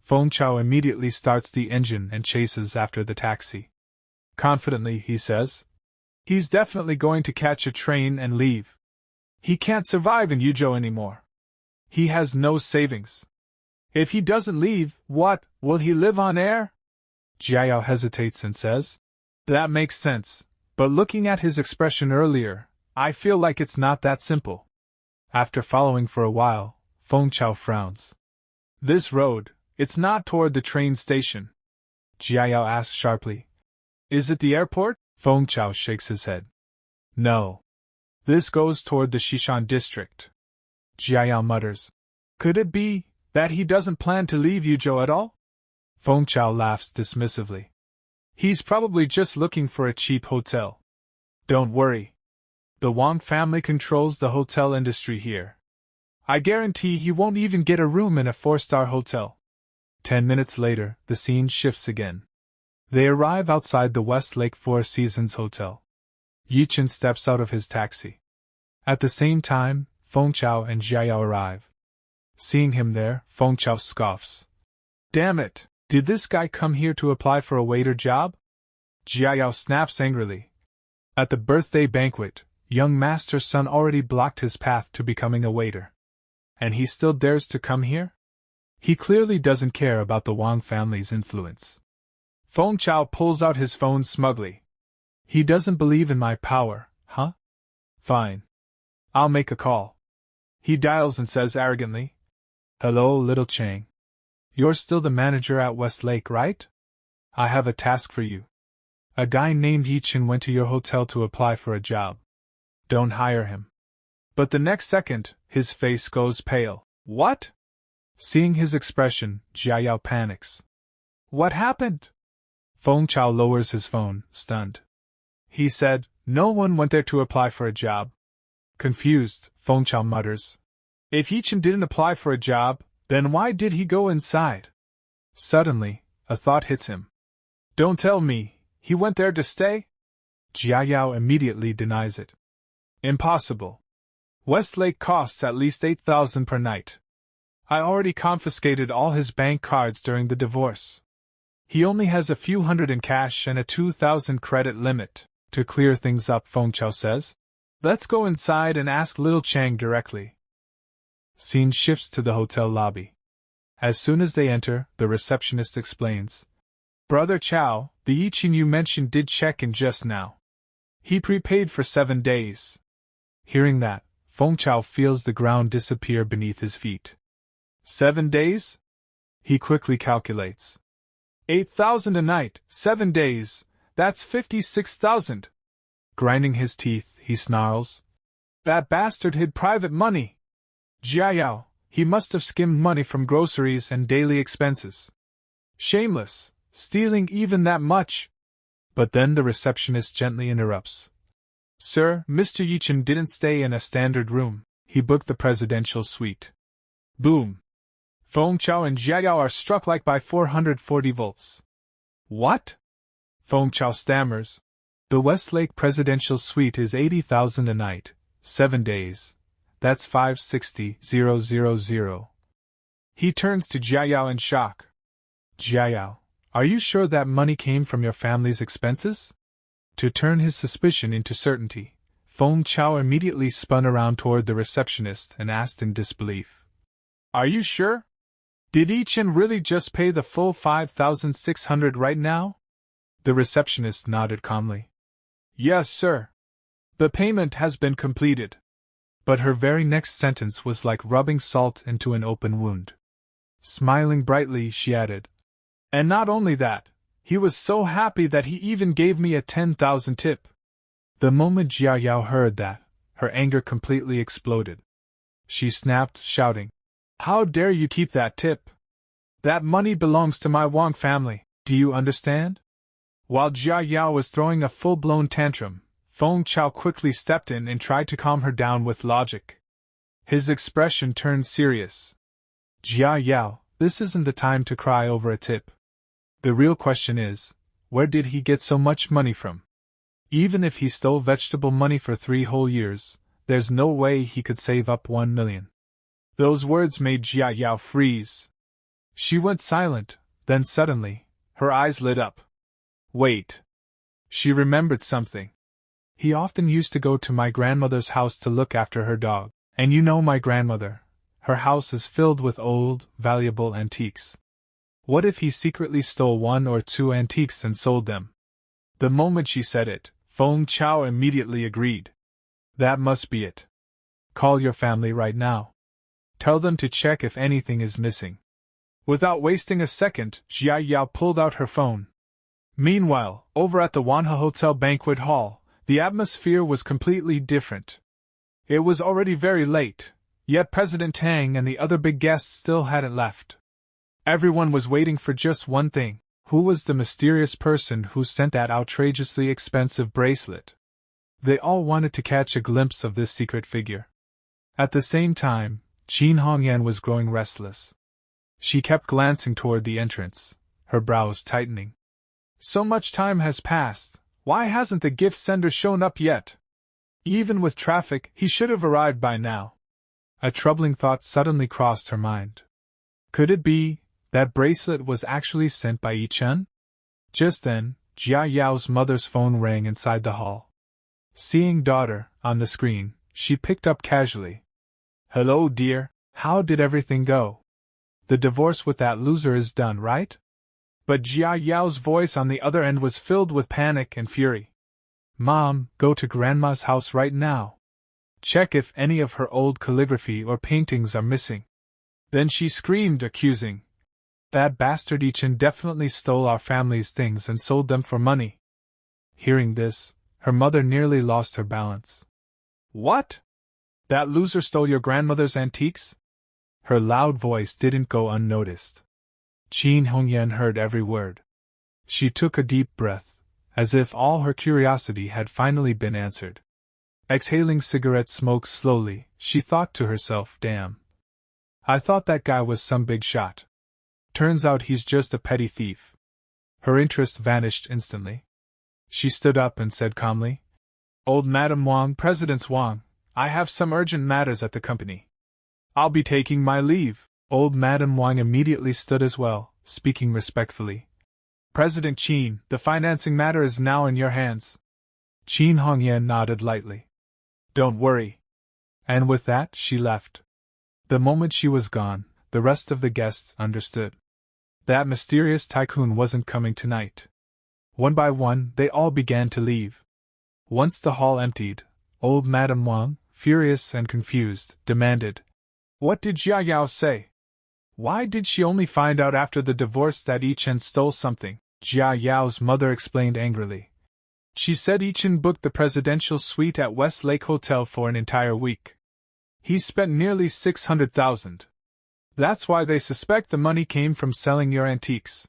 Fengchao immediately starts the engine and chases after the taxi. Confidently, he says, "He's definitely going to catch a train and leave. He can't survive in Yuzhou anymore. He has no savings. If he doesn't leave, what, will he live on air?" Jiao hesitates and says, "That makes sense, but looking at his expression earlier, I feel like it's not that simple." After following for a while, Fengchao frowns. "This road, it's not toward the train station." Jiao asks sharply, "Is it the airport?" Fengchao shakes his head. "No. This goes toward the Xishan district." Jiao mutters, "Could it be that he doesn't plan to leave Yuzhou at all?" Fengchao laughs dismissively. "He's probably just looking for a cheap hotel. Don't worry. The Wang family controls the hotel industry here. I guarantee he won't even get a room in a 4-star hotel." 10 minutes later, the scene shifts again. They arrive outside the Westlake Four Seasons Hotel. Ye Chen steps out of his taxi. At the same time, Fengchao and Jiao arrive. Seeing him there, Fengchao scoffs. "Damn it, did this guy come here to apply for a waiter job?" Jiao snaps angrily. At the birthday banquet, young master's son already blocked his path to becoming a waiter. And he still dares to come here? He clearly doesn't care about the Wang family's influence. Fengchao pulls out his phone smugly. "He doesn't believe in my power, huh? Fine. I'll make a call." He dials and says arrogantly, "Hello, little Chang. You're still the manager at Westlake, right? I have a task for you. A guy named Ye Chen went to your hotel to apply for a job. Don't hire him." But the next second, his face goes pale. "What?" Seeing his expression, Jiao panics. "What happened?" Fengchao lowers his phone, stunned. "He said, no one went there to apply for a job." Confused, Fengchao mutters, "If Ye Chen didn't apply for a job, then why did he go inside?" Suddenly, a thought hits him. "Don't tell me, he went there to stay?" Jiao immediately denies it. "Impossible. Westlake costs at least 8,000 per night. I already confiscated all his bank cards during the divorce. He only has a few hundred in cash and a 2,000 credit limit." To clear things up, Fengchao says, "Let's go inside and ask Little Chang directly." Scene shifts to the hotel lobby. As soon as they enter, the receptionist explains, "Brother Chow, the Ye Chen you mentioned did check in just now. He prepaid for 7 days." Hearing that, Fengchao feels the ground disappear beneath his feet. 7 days? He quickly calculates. 8,000 a night, 7 days, that's 56,000. Grinding his teeth, he snarls, "That bastard hid private money. Jiao, he must have skimmed money from groceries and daily expenses. Shameless, stealing even that much." But then the receptionist gently interrupts. "Sir, Mr. Ye Chen didn't stay in a standard room, he booked the presidential suite." Boom! Fengchao and Jiao are struck like by 440 volts. "What?" Feng Chao stammers. The Westlake presidential suite is 80,000 a night, 7 days. That's 560,000. He turns to Jiayao in shock. Jiayao, are you sure that money came from your family's expenses? To turn his suspicion into certainty, Feng Chao immediately spun around toward the receptionist and asked in disbelief. Are you sure? Did Ye Chen really just pay the full 5,600 right now? The receptionist nodded calmly. Yes, sir. The payment has been completed. But her very next sentence was like rubbing salt into an open wound. Smiling brightly, she added, and not only that, he was so happy that he even gave me a 10,000 tip. The moment Jia Yao heard that, her anger completely exploded. She snapped, shouting, How dare you keep that tip? That money belongs to my Wang family, do you understand? While Jia Yao was throwing a full-blown tantrum, Feng Chao quickly stepped in and tried to calm her down with logic. His expression turned serious. Jia Yao, this isn't the time to cry over a tip. The real question is, where did he get so much money from? Even if he stole vegetable money for 3 whole years, there's no way he could save up 1 million. Those words made Jia Yao freeze. She went silent, then suddenly, her eyes lit up. Wait. She remembered something. He often used to go to my grandmother's house to look after her dog, and you know my grandmother. Her house is filled with old, valuable antiques. What if he secretly stole 1 or 2 antiques and sold them? The moment she said it, Feng Chao immediately agreed. That must be it. Call your family right now. Tell them to check if anything is missing. Without wasting a second, Jia Yao pulled out her phone. Meanwhile, over at the Manhwa Hotel banquet hall, the atmosphere was completely different. It was already very late, yet President Tang and the other big guests still hadn't left. Everyone was waiting for just one thing. Who was the mysterious person who sent that outrageously expensive bracelet? They all wanted to catch a glimpse of this secret figure. At the same time, Qin Hongyan was growing restless. She kept glancing toward the entrance, her brows tightening. So much time has passed, why hasn't the gift sender shown up yet? Even with traffic, he should have arrived by now. A troubling thought suddenly crossed her mind. Could it be that bracelet was actually sent by Ye Chen? Just then, Jia Yao's mother's phone rang inside the hall. Seeing daughter on the screen, she picked up casually. Hello, dear, how did everything go? The divorce with that loser is done, right? But Jia Yao's voice on the other end was filled with panic and fury. Mom, go to Grandma's house right now. Check if any of her old calligraphy or paintings are missing. Then she screamed, accusing. That bastard Ye Chen definitely stole our family's things and sold them for money. Hearing this, her mother nearly lost her balance. What? That loser stole your grandmother's antiques? Her loud voice didn't go unnoticed. Qin Hongyan heard every word. She took a deep breath, as if all her curiosity had finally been answered. Exhaling cigarette smoke slowly, she thought to herself, damn. I thought that guy was some big shot. Turns out he's just a petty thief. Her interest vanished instantly. She stood up and said calmly, Old Madam Wang, President Wang, I have some urgent matters at the company. I'll be taking my leave. Old Madam Wang immediately stood as well, speaking respectfully. President Qin, the financing matter is now in your hands. Qin Hongyan nodded lightly. Don't worry. And with that, she left. The moment she was gone, the rest of the guests understood. That mysterious tycoon wasn't coming tonight. One by one, they all began to leave. Once the hall emptied, old Madame Wang, furious and confused, demanded, What did Jia Yao say? Why did she only find out after the divorce that Ye Chen stole something? Jia Yao's mother explained angrily. She said Ye Chen booked the presidential suite at Westlake Hotel for an entire week. He spent nearly 600,000. That's why they suspect the money came from selling your antiques.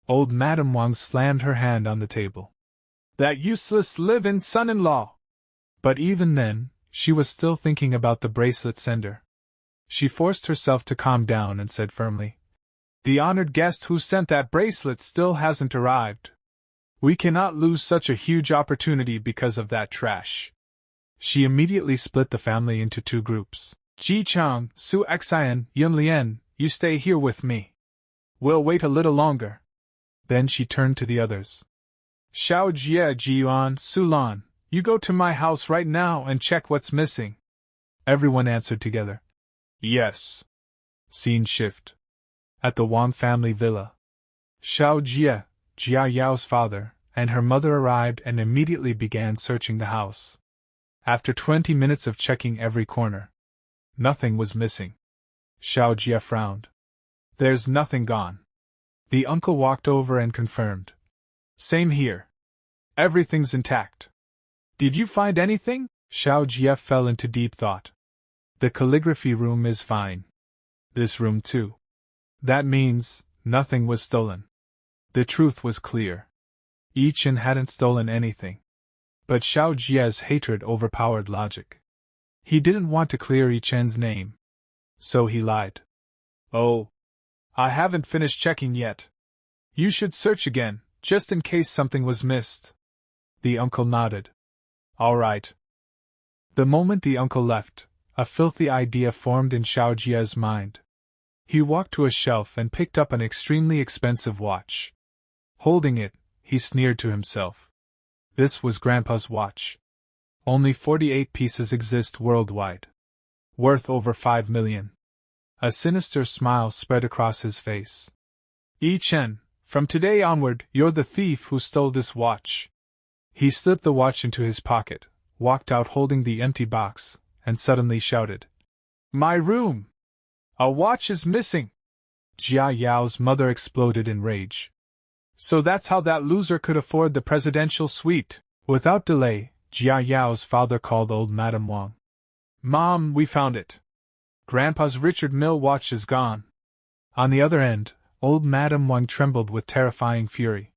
Old Madame Wang slammed her hand on the table. That useless live-in son-in-law! But even then, she was still thinking about the bracelet sender. She forced herself to calm down and said firmly, The honored guest who sent that bracelet still hasn't arrived. We cannot lose such a huge opportunity because of that trash. She immediately split the family into two groups. Ji Chang, Su Xian, Yun Lian, you stay here with me. We'll wait a little longer. Then she turned to the others. Xiao Jie, Ji Yuan, Su Lan, you go to my house right now and check what's missing. Everyone answered together. Yes. Scene shift. At the Wang family villa. Xiao Jie, Jia Yao's father, and her mother arrived and immediately began searching the house. After 20 minutes of checking every corner, nothing was missing. Xiao Jie frowned. There's nothing gone. The uncle walked over and confirmed. Same here. Everything's intact. Did you find anything? Xiao Jie fell into deep thought. The calligraphy room is fine. This room too. That means nothing was stolen. The truth was clear. Ye Chen hadn't stolen anything. But Xiao Jie's hatred overpowered logic. He didn't want to clear Ye Chen's name. So he lied. Oh. I haven't finished checking yet. You should search again, just in case something was missed. The uncle nodded. All right. The moment the uncle left, a filthy idea formed in Xiao Jie's mind. He walked to a shelf and picked up an extremely expensive watch. Holding it, he sneered to himself. This was Grandpa's watch. Only 48 pieces exist worldwide. Worth over 5 million. A sinister smile spread across his face. Ye Chen, from today onward, you're the thief who stole this watch. He slipped the watch into his pocket, walked out holding the empty box, and suddenly shouted. My room! A watch is missing! Jia Yao's mother exploded in rage. So that's how that loser could afford the presidential suite. Without delay, Jia Yao's father called old Madame Wang. Mom, we found it. Grandpa's Richard Mille watch is gone. On the other end, old Madame Wang trembled with terrifying fury.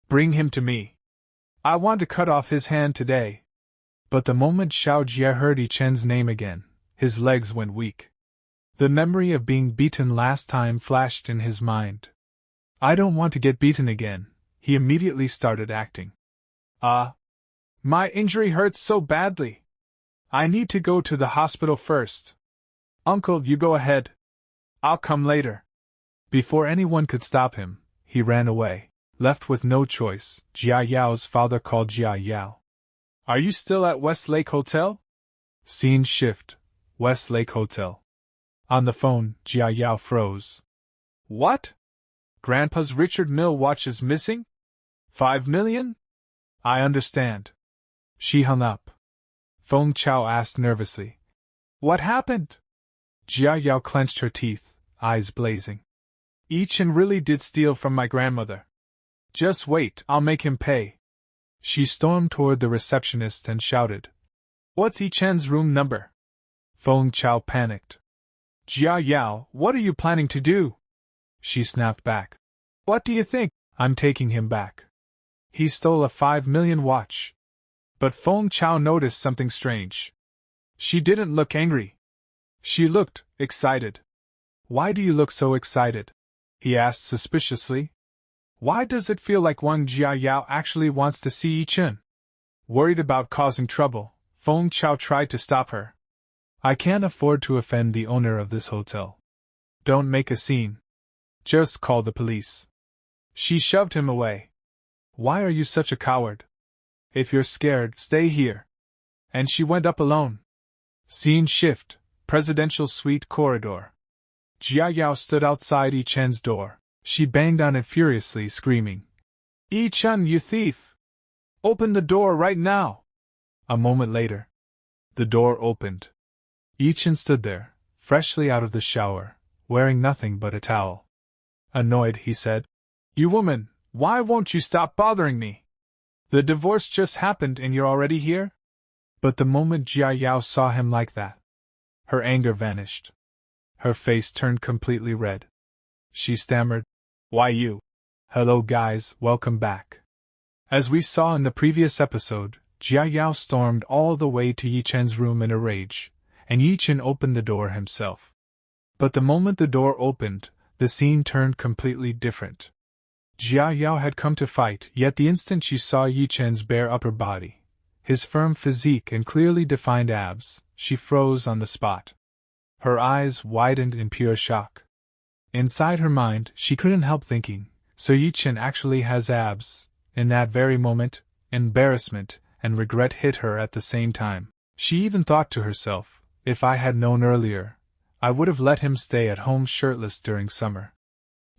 Bring him to me. I want to cut off his hand today. But the moment Xiao Jie heard Ye Chen's name again, his legs went weak. The memory of being beaten last time flashed in his mind. I don't want to get beaten again, he immediately started acting. My injury hurts so badly. I need to go to the hospital first. Uncle, you go ahead. I'll come later. Before anyone could stop him, he ran away. Left with no choice, Jia Yao's father called Jia Yao. Are you still at Westlake Hotel? Scene shift. Westlake Hotel. On the phone, Jia Yao froze. What? Grandpa's Richard Mille watch is missing? 5 million? I understand. She hung up. Feng Chao asked nervously. What happened? Jia Yao clenched her teeth, eyes blazing. Ye Chen really did steal from my grandmother. Just wait, I'll make him pay. She stormed toward the receptionist and shouted. What's Ye Chen's room number? Feng Chao panicked. Jia Yao, what are you planning to do? She snapped back. What do you think? I'm taking him back. He stole a 5 million watch. But Feng Chao noticed something strange. She didn't look angry. She looked excited. Why do you look so excited? He asked suspiciously. Why does it feel like Wang Jia Yao actually wants to see Ye Chen? Worried about causing trouble, Feng Chao tried to stop her. I can't afford to offend the owner of this hotel. Don't make a scene. Just call the police. She shoved him away. Why are you such a coward? If you're scared, stay here. And she went up alone. Scene shift. Presidential suite corridor. Jia Yao stood outside Ye Chen's door. She banged on it furiously, screaming. Ye Chen, you thief! Open the door right now! A moment later, the door opened. Ye Chen stood there, freshly out of the shower, wearing nothing but a towel. Annoyed, he said, You woman, why won't you stop bothering me? The divorce just happened and you're already here? But the moment Jia Yao saw him like that, her anger vanished. Her face turned completely red. She stammered, Why you? Hello guys, welcome back. As we saw in the previous episode, Jia Yao stormed all the way to Ye Chen's room in a rage, and Ye Chen opened the door himself. But the moment the door opened, the scene turned completely different. Jia Yao had come to fight, yet the instant she saw Ye Chen's bare upper body, his firm physique and clearly defined abs, she froze on the spot. Her eyes widened in pure shock. Inside her mind, she couldn't help thinking, so Ye Chen actually has abs. In that very moment, embarrassment and regret hit her at the same time. She even thought to herself, if I had known earlier, I would have let him stay at home shirtless during summer.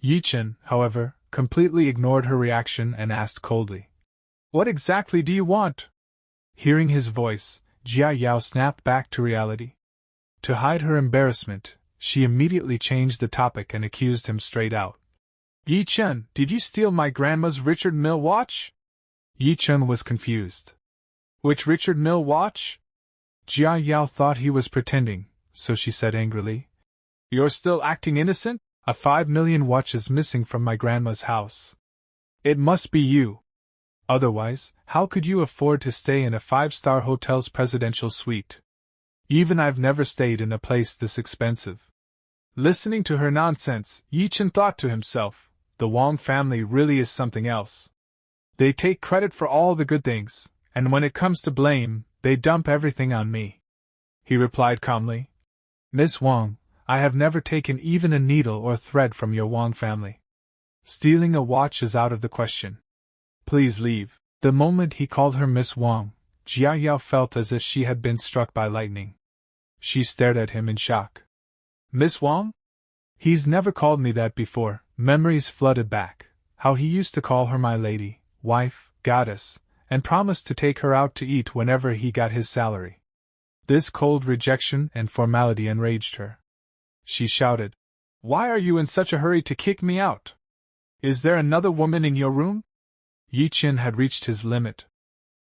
Ye Chen, however, completely ignored her reaction and asked coldly, "What exactly do you want?" Hearing his voice, Jia Yao snapped back to reality. To hide her embarrassment, she immediately changed the topic and accused him straight out. "Ye Chen, did you steal my grandma's Richard Mille watch?" Ye Chen was confused. "Which Richard Mille watch?" Jia Yao thought he was pretending, so she said angrily, "You're still acting innocent? A 5 million watch is missing from my grandma's house. It must be you. Otherwise, how could you afford to stay in a 5-star hotel's presidential suite? Even I've never stayed in a place this expensive." Listening to her nonsense, Ye Chen thought to himself, the Wang family really is something else. They take credit for all the good things, and when it comes to blame, they dump everything on me. He replied calmly, "Miss Wang, I have never taken even a needle or thread from your Wang family. Stealing a watch is out of the question. Please leave." The moment he called her Miss Wang, Jia Yao felt as if she had been struck by lightning. She stared at him in shock. "Miss Wang? He's never called me that before." Memories flooded back. How he used to call her my lady, wife, goddess, and promised to take her out to eat whenever he got his salary. This cold rejection and formality enraged her. She shouted, "Why are you in such a hurry to kick me out? Is there another woman in your room?" Ye Chen had reached his limit.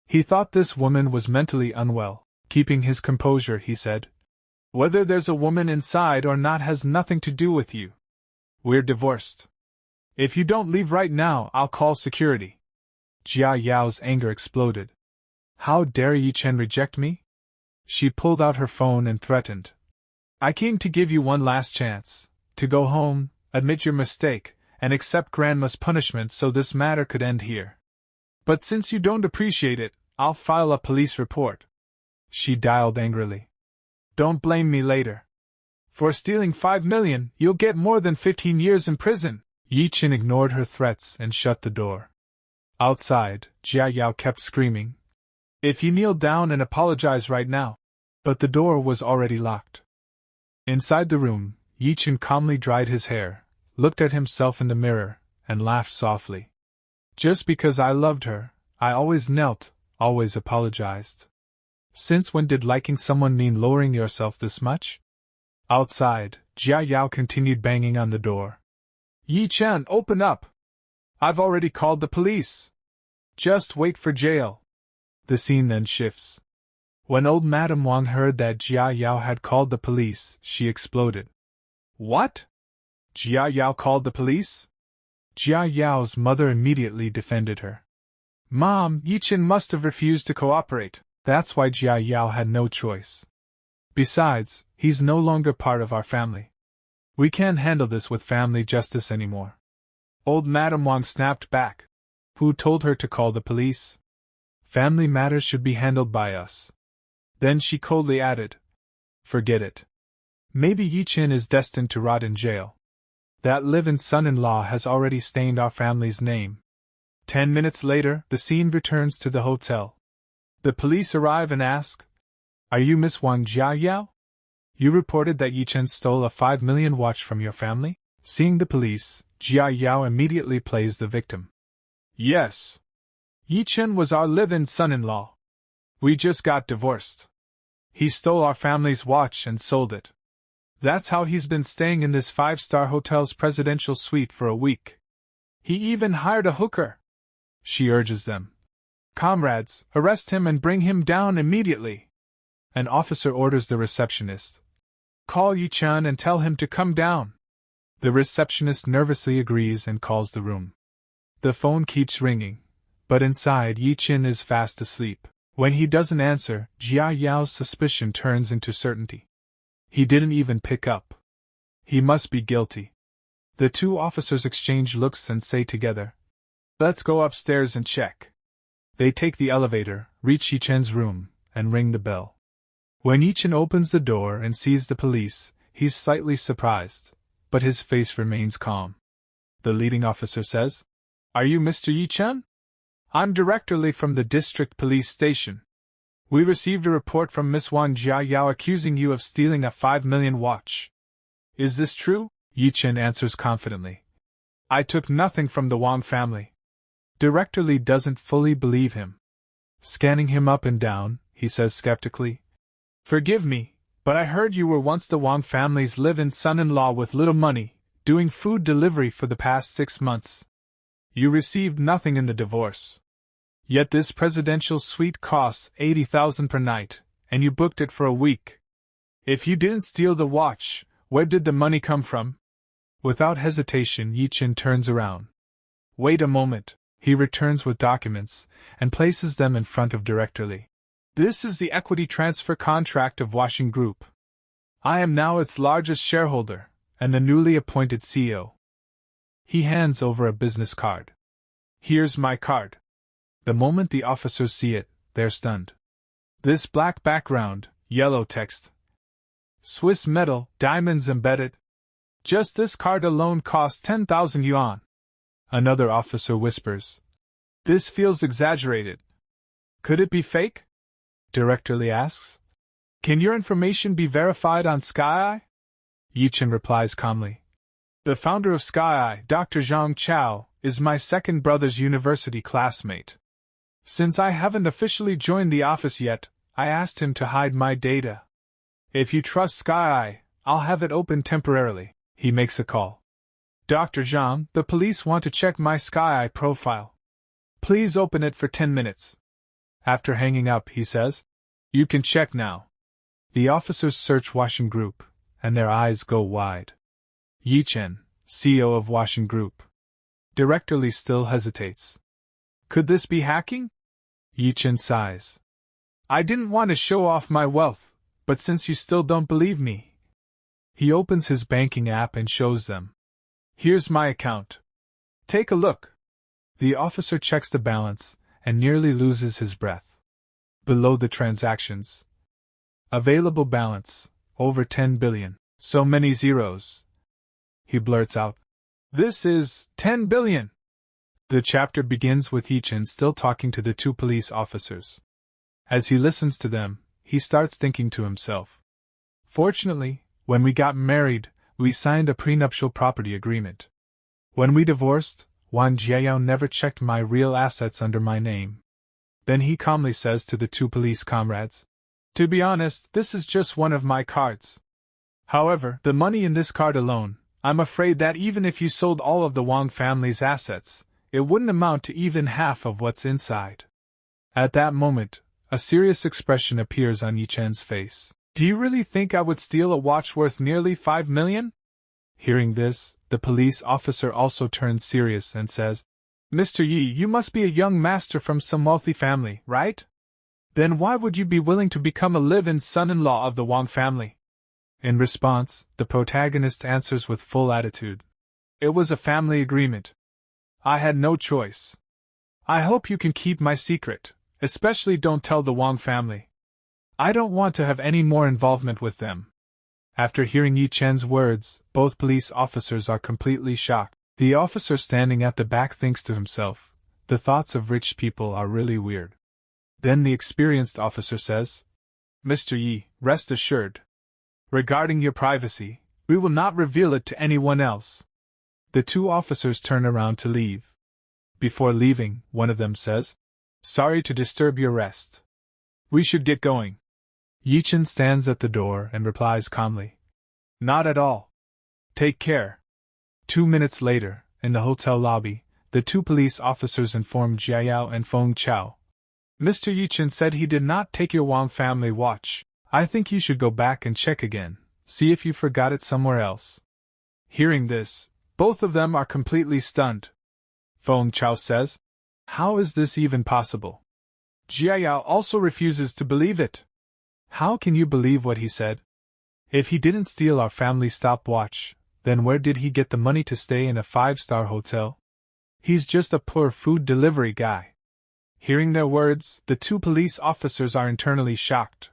He thought this woman was mentally unwell. Keeping his composure, he said, "Whether there's a woman inside or not has nothing to do with you. We're divorced. If you don't leave right now, I'll call security." Jia Yao's anger exploded. How dare Ye Chen reject me? She pulled out her phone and threatened, "I came to give you one last chance, to go home, admit your mistake, and accept Grandma's punishment so this matter could end here. But since you don't appreciate it, I'll file a police report." She dialed angrily. "Don't blame me later. For stealing 5 million, you'll get more than 15 years in prison." Ye Chen ignored her threats and shut the door. Outside, Jia Yao kept screaming, "If you kneel down and apologize right now." But the door was already locked. Inside the room, Ye Chen calmly dried his hair, looked at himself in the mirror, and laughed softly. Just because I loved her, I always knelt, always apologized. Since when did liking someone mean lowering yourself this much? Outside, Jia Yao continued banging on the door. "Ye Chen, open up! I've already called the police. Just wait for jail." The scene then shifts. When old Madame Wang heard that Jia Yao had called the police, she exploded. "What? Jia Yao called the police?" Jia Yao's mother immediately defended her. "Mom, Ye Chen must have refused to cooperate. That's why Jia Yao had no choice. Besides, he's no longer part of our family. We can't handle this with family justice anymore." Old Madame Wang snapped back. "Who told her to call the police? Family matters should be handled by us." Then she coldly added, "Forget it. Maybe Ye Chen is destined to rot in jail. That live-in son-in-law has already stained our family's name." 10 minutes later, the scene returns to the hotel. The police arrive and ask, "Are you Miss Wang Jia Yao? You reported that Ye Chen stole a 5 million watch from your family?" Seeing the police, Jia Yao immediately plays the victim. "Yes. Ye Chen was our live-in son-in-law. We just got divorced. He stole our family's watch and sold it. That's how he's been staying in this 5-star hotel's presidential suite for a week. He even hired a hooker." She urges them, "Comrades, arrest him and bring him down immediately." An officer orders the receptionist, "Call Ye Chen and tell him to come down." The receptionist nervously agrees and calls the room. The phone keeps ringing, but inside Ye Chen is fast asleep. When he doesn't answer, Jia Yao's suspicion turns into certainty. He didn't even pick up. He must be guilty. The two officers exchange looks and say together, Let's go upstairs and check. They take the elevator, reach Ye Chen's room, and ring the bell. When Ye Chen opens the door and sees the police, he's slightly surprised, but his face remains calm. The leading officer says, "Are you Mr. Ye Chen? I'm Director Li from the district police station. We received a report from Miss Wang Jiayao accusing you of stealing a 5 million watch. Is this true?" Ye Chen answers confidently. "I took nothing from the Wang family." Director Li doesn't fully believe him. Scanning him up and down, he says skeptically, "Forgive me, but I heard you were once the Wang family's live-in son-in-law with little money, doing food delivery for the past 6 months. You received nothing in the divorce. Yet this presidential suite costs 80,000 per night, and you booked it for a week. If you didn't steal the watch, where did the money come from?" Without hesitation, Ye Chen turns around. "Wait a moment." He returns with documents, and places them in front of Director Li. "This is the equity transfer contract of Washing Group. I am now its largest shareholder, and the newly appointed CEO. He hands over a business card. "Here's my card." The moment the officers see it, they're stunned. This black background, yellow text. Swiss metal, diamonds embedded. Just this card alone costs 10,000 yuan. Another officer whispers, "This feels exaggerated. Could it be fake?" Director Li asks, "Can your information be verified on SkyEye?" Ye Chen replies calmly, "The founder of SkyEye, Dr. Zhang Chao, is my second brother's university classmate. Since I haven't officially joined the office yet, I asked him to hide my data. If you trust SkyEye, I'll have it open temporarily." He makes a call. "Dr. Zhang, the police want to check my SkyEye profile. Please open it for 10 minutes. After hanging up, he says, "You can check now." The officers search Washing Group, and their eyes go wide. Ye Chen, CEO of Washing Group. Director Li still hesitates. Could this be hacking? Ye Chen sighs. "I didn't want to show off my wealth, but since you still don't believe me." He opens his banking app and shows them. "Here's my account. Take a look." The officer checks the balance and nearly loses his breath. Below the transactions. Available balance, over 10 billion. So many zeros. He blurts out, "This is 10 billion!" The chapter begins with Ye Chen still talking to the two police officers. As he listens to them, he starts thinking to himself. Fortunately, when we got married, we signed a prenuptial property agreement. When we divorced, Wang Jiayao never checked my real assets under my name. Then he calmly says to the two police comrades, "To be honest, this is just one of my cards. However, the money in this card alone, I'm afraid that even if you sold all of the Wang family's assets, it wouldn't amount to even half of what's inside." At that moment, a serious expression appears on Ye Chen's face. "Do you really think I would steal a watch worth nearly 5 million? Hearing this, the police officer also turns serious and says, "Mr. Yi, you must be a young master from some wealthy family, right? Then why would you be willing to become a live-in son-in-law of the Wang family?" In response, the protagonist answers with full attitude. "It was a family agreement. I had no choice. I hope you can keep my secret, especially don't tell the Wang family. I don't want to have any more involvement with them." After hearing Ye Chen's words, both police officers are completely shocked. The officer standing at the back thinks to himself, "The thoughts of rich people are really weird." Then the experienced officer says, "Mr. Yi, rest assured. Regarding your privacy, we will not reveal it to anyone else." The two officers turn around to leave. Before leaving, one of them says, "Sorry to disturb your rest. We should get going." Ye Chen stands at the door and replies calmly, "Not at all. Take care." 2 minutes later, in the hotel lobby, the two police officers informed Jiayao and Feng Chao. "Mr. Ye Chen said he did not take your Wang family watch. I think you should go back and check again, see if you forgot it somewhere else." Hearing this, both of them are completely stunned. Feng Chao says, "How is this even possible?" Jiayao also refuses to believe it. "How can you believe what he said? If he didn't steal our family stopwatch, then where did he get the money to stay in a 5-star hotel?" He's just a poor food delivery guy. Hearing their words, the two police officers are internally shocked.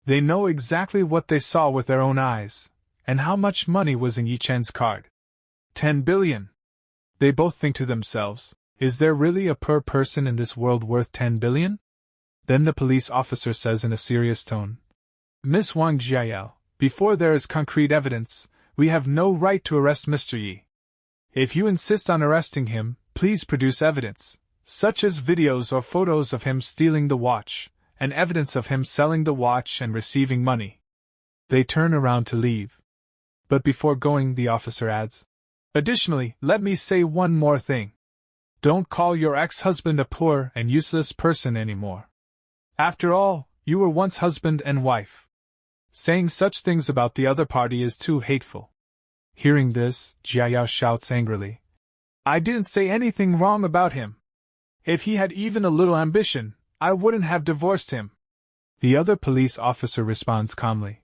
They know exactly what they saw with their own eyes, and how much money was in Ye Chen's card. 10 billion. They both think to themselves, is there really a poor person in this world worth 10 billion? Then the police officer says in a serious tone, Miss Wang Jiayao, before there is concrete evidence, we have no right to arrest Mr. Yi. If you insist on arresting him, please produce evidence, such as videos or photos of him stealing the watch, and evidence of him selling the watch and receiving money. They turn around to leave. But before going, the officer adds, additionally, let me say one more thing. Don't call your ex-husband a poor and useless person anymore. After all, you were once husband and wife. Saying such things about the other party is too hateful. Hearing this, Jiayao shouts angrily, I didn't say anything wrong about him. If he had even a little ambition, I wouldn't have divorced him. The other police officer responds calmly,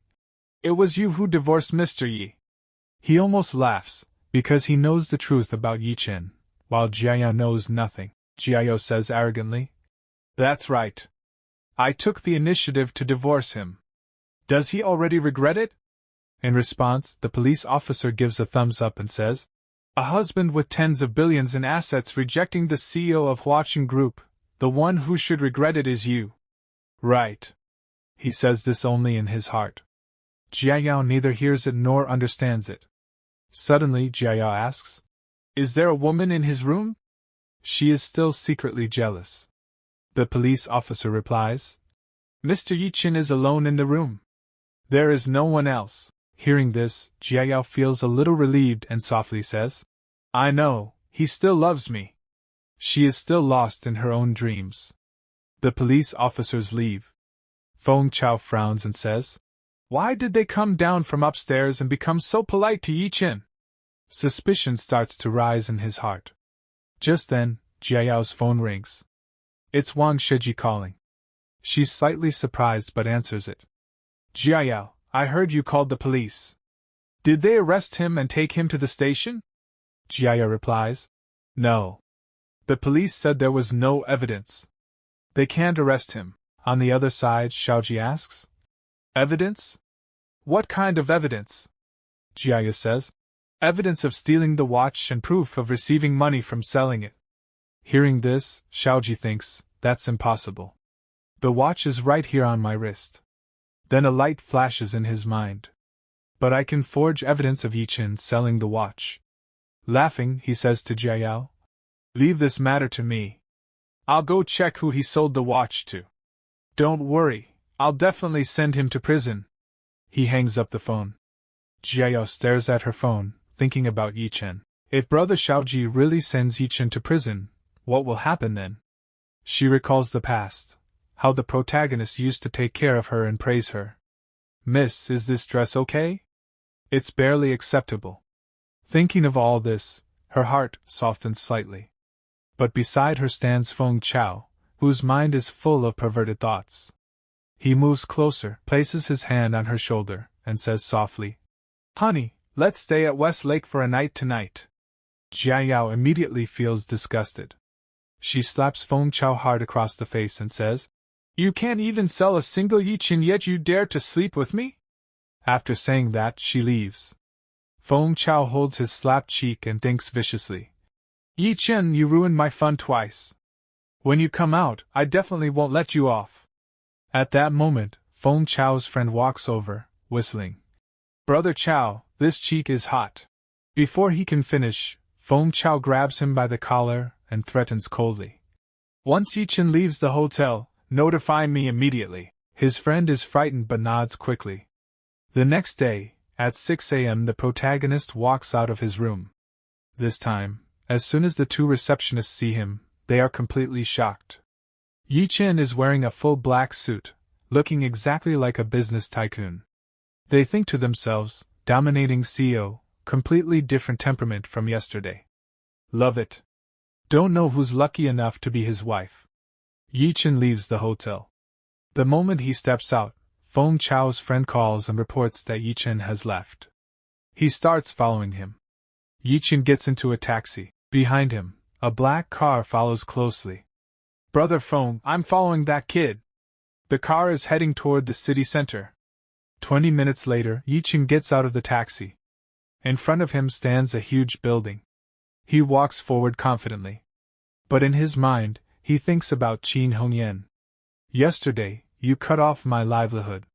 it was you who divorced Mr. Yi. He almost laughs, because he knows the truth about Ye Chen, while Jiayao knows nothing. Jiayao says arrogantly, that's right. I took the initiative to divorce him. Does he already regret it? In response, the police officer gives a thumbs up and says, a husband with tens of billions in assets rejecting the CEO of Huachen Group, the one who should regret it is you. Right. He says this only in his heart. Jiayao neither hears it nor understands it. Suddenly, Jiayao asks, is there a woman in his room? She is still secretly jealous. The police officer replies, Mr. Ye Chen is alone in the room. There is no one else. Hearing this, Jiayao feels a little relieved and softly says, I know, he still loves me. She is still lost in her own dreams. The police officers leave. Feng Chao frowns and says, why did they come down from upstairs and become so polite to Ye Chen? Suspicion starts to rise in his heart. Just then, Jiayao's phone rings. It's Wang Shiji calling. She's slightly surprised but answers it. Jiayao, I heard you called the police. Did they arrest him and take him to the station? Jiayao replies, no. The police said there was no evidence. They can't arrest him. On the other side, Xiaoji asks, evidence? What kind of evidence? Jiayao says, evidence of stealing the watch and proof of receiving money from selling it. Hearing this, Xiaoji thinks, that's impossible. The watch is right here on my wrist. Then a light flashes in his mind. But I can forge evidence of Ye Chen selling the watch. Laughing, he says to Jiayao, leave this matter to me. I'll go check who he sold the watch to. Don't worry, I'll definitely send him to prison. He hangs up the phone. Jiayao stares at her phone, thinking about Ye Chen. If brother Xiaoji really sends Ye Chen to prison, what will happen then? She recalls the past, how the protagonist used to take care of her and praise her. Miss, is this dress okay? It's barely acceptable. Thinking of all this, her heart softens slightly. But beside her stands Feng Chao, whose mind is full of perverted thoughts. He moves closer, places his hand on her shoulder, and says softly, honey, let's stay at West Lake for a night tonight. Jiayao immediately feels disgusted. She slaps Feng Chao hard across the face and says, you can't even sell a single Ye Chen yet you dare to sleep with me? After saying that, she leaves. Feng Chao holds his slapped cheek and thinks viciously, Ye Chen, you ruined my fun twice. When you come out, I definitely won't let you off. At that moment, Feng Chao's friend walks over, whistling. Brother Chao, this cheek is hot. Before he can finish, Feng Chao grabs him by the collar and threatens coldly. Once Ye Chen leaves the hotel, notify me immediately. His friend is frightened but nods quickly. The next day, at 6 a.m. the protagonist walks out of his room. This time, as soon as the two receptionists see him, they are completely shocked. Ye Chen is wearing a full black suit, looking exactly like a business tycoon. They think to themselves, dominating CEO, completely different temperament from yesterday. Love it. Don't know who's lucky enough to be his wife. Ye Chen leaves the hotel. The moment he steps out, Feng Chao's friend calls and reports that Ye Chen has left. He starts following him. Ye Chen gets into a taxi. Behind him, A black car follows closely. Brother Feng, I'm following that kid. The car is heading toward the city center. 20 minutes later, Ye Chen gets out of the taxi. In front of him stands a huge building. He walks forward confidently. But in his mind, he thinks about Qin Hongyan. Yesterday, you cut off my livelihood.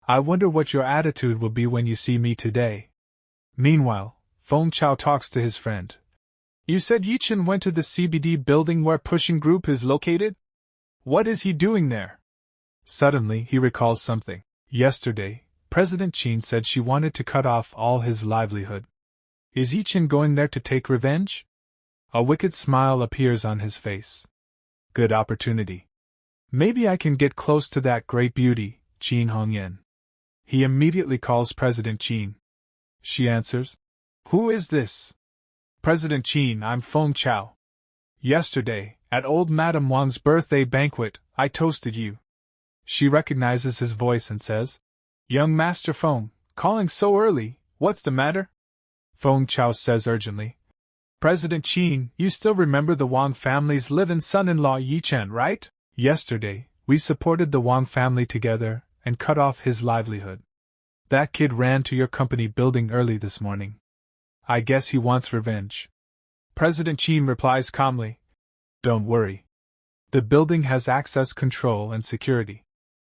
I wonder what your attitude will be when you see me today. Meanwhile, Feng Chao talks to his friend. You said Ye Chen went to the CBD building where Pushing Group is located? What is he doing there? Suddenly, he recalls something. Yesterday, President Qin said she wanted to cut off all his livelihood. Is Ye Chen going there to take revenge? A wicked smile appears on his face. Good opportunity. Maybe I can get close to that great beauty, Qin Hongyan. He immediately calls President Qin. She answers, Who is this? President Qin, I'm Feng Chao. Yesterday, at old Madame Wang's birthday banquet, I toasted you. She recognizes his voice and says, Young Master Feng, calling so early, what's the matter? Feng Chao says urgently, President Qin, you still remember the Wang family's live-in son-in-law Ye Chen, right? Yesterday, we supported the Wang family together and cut off his livelihood. That kid ran to your company building early this morning. I guess he wants revenge. President Qin replies calmly, Don't worry. The building has access control and security.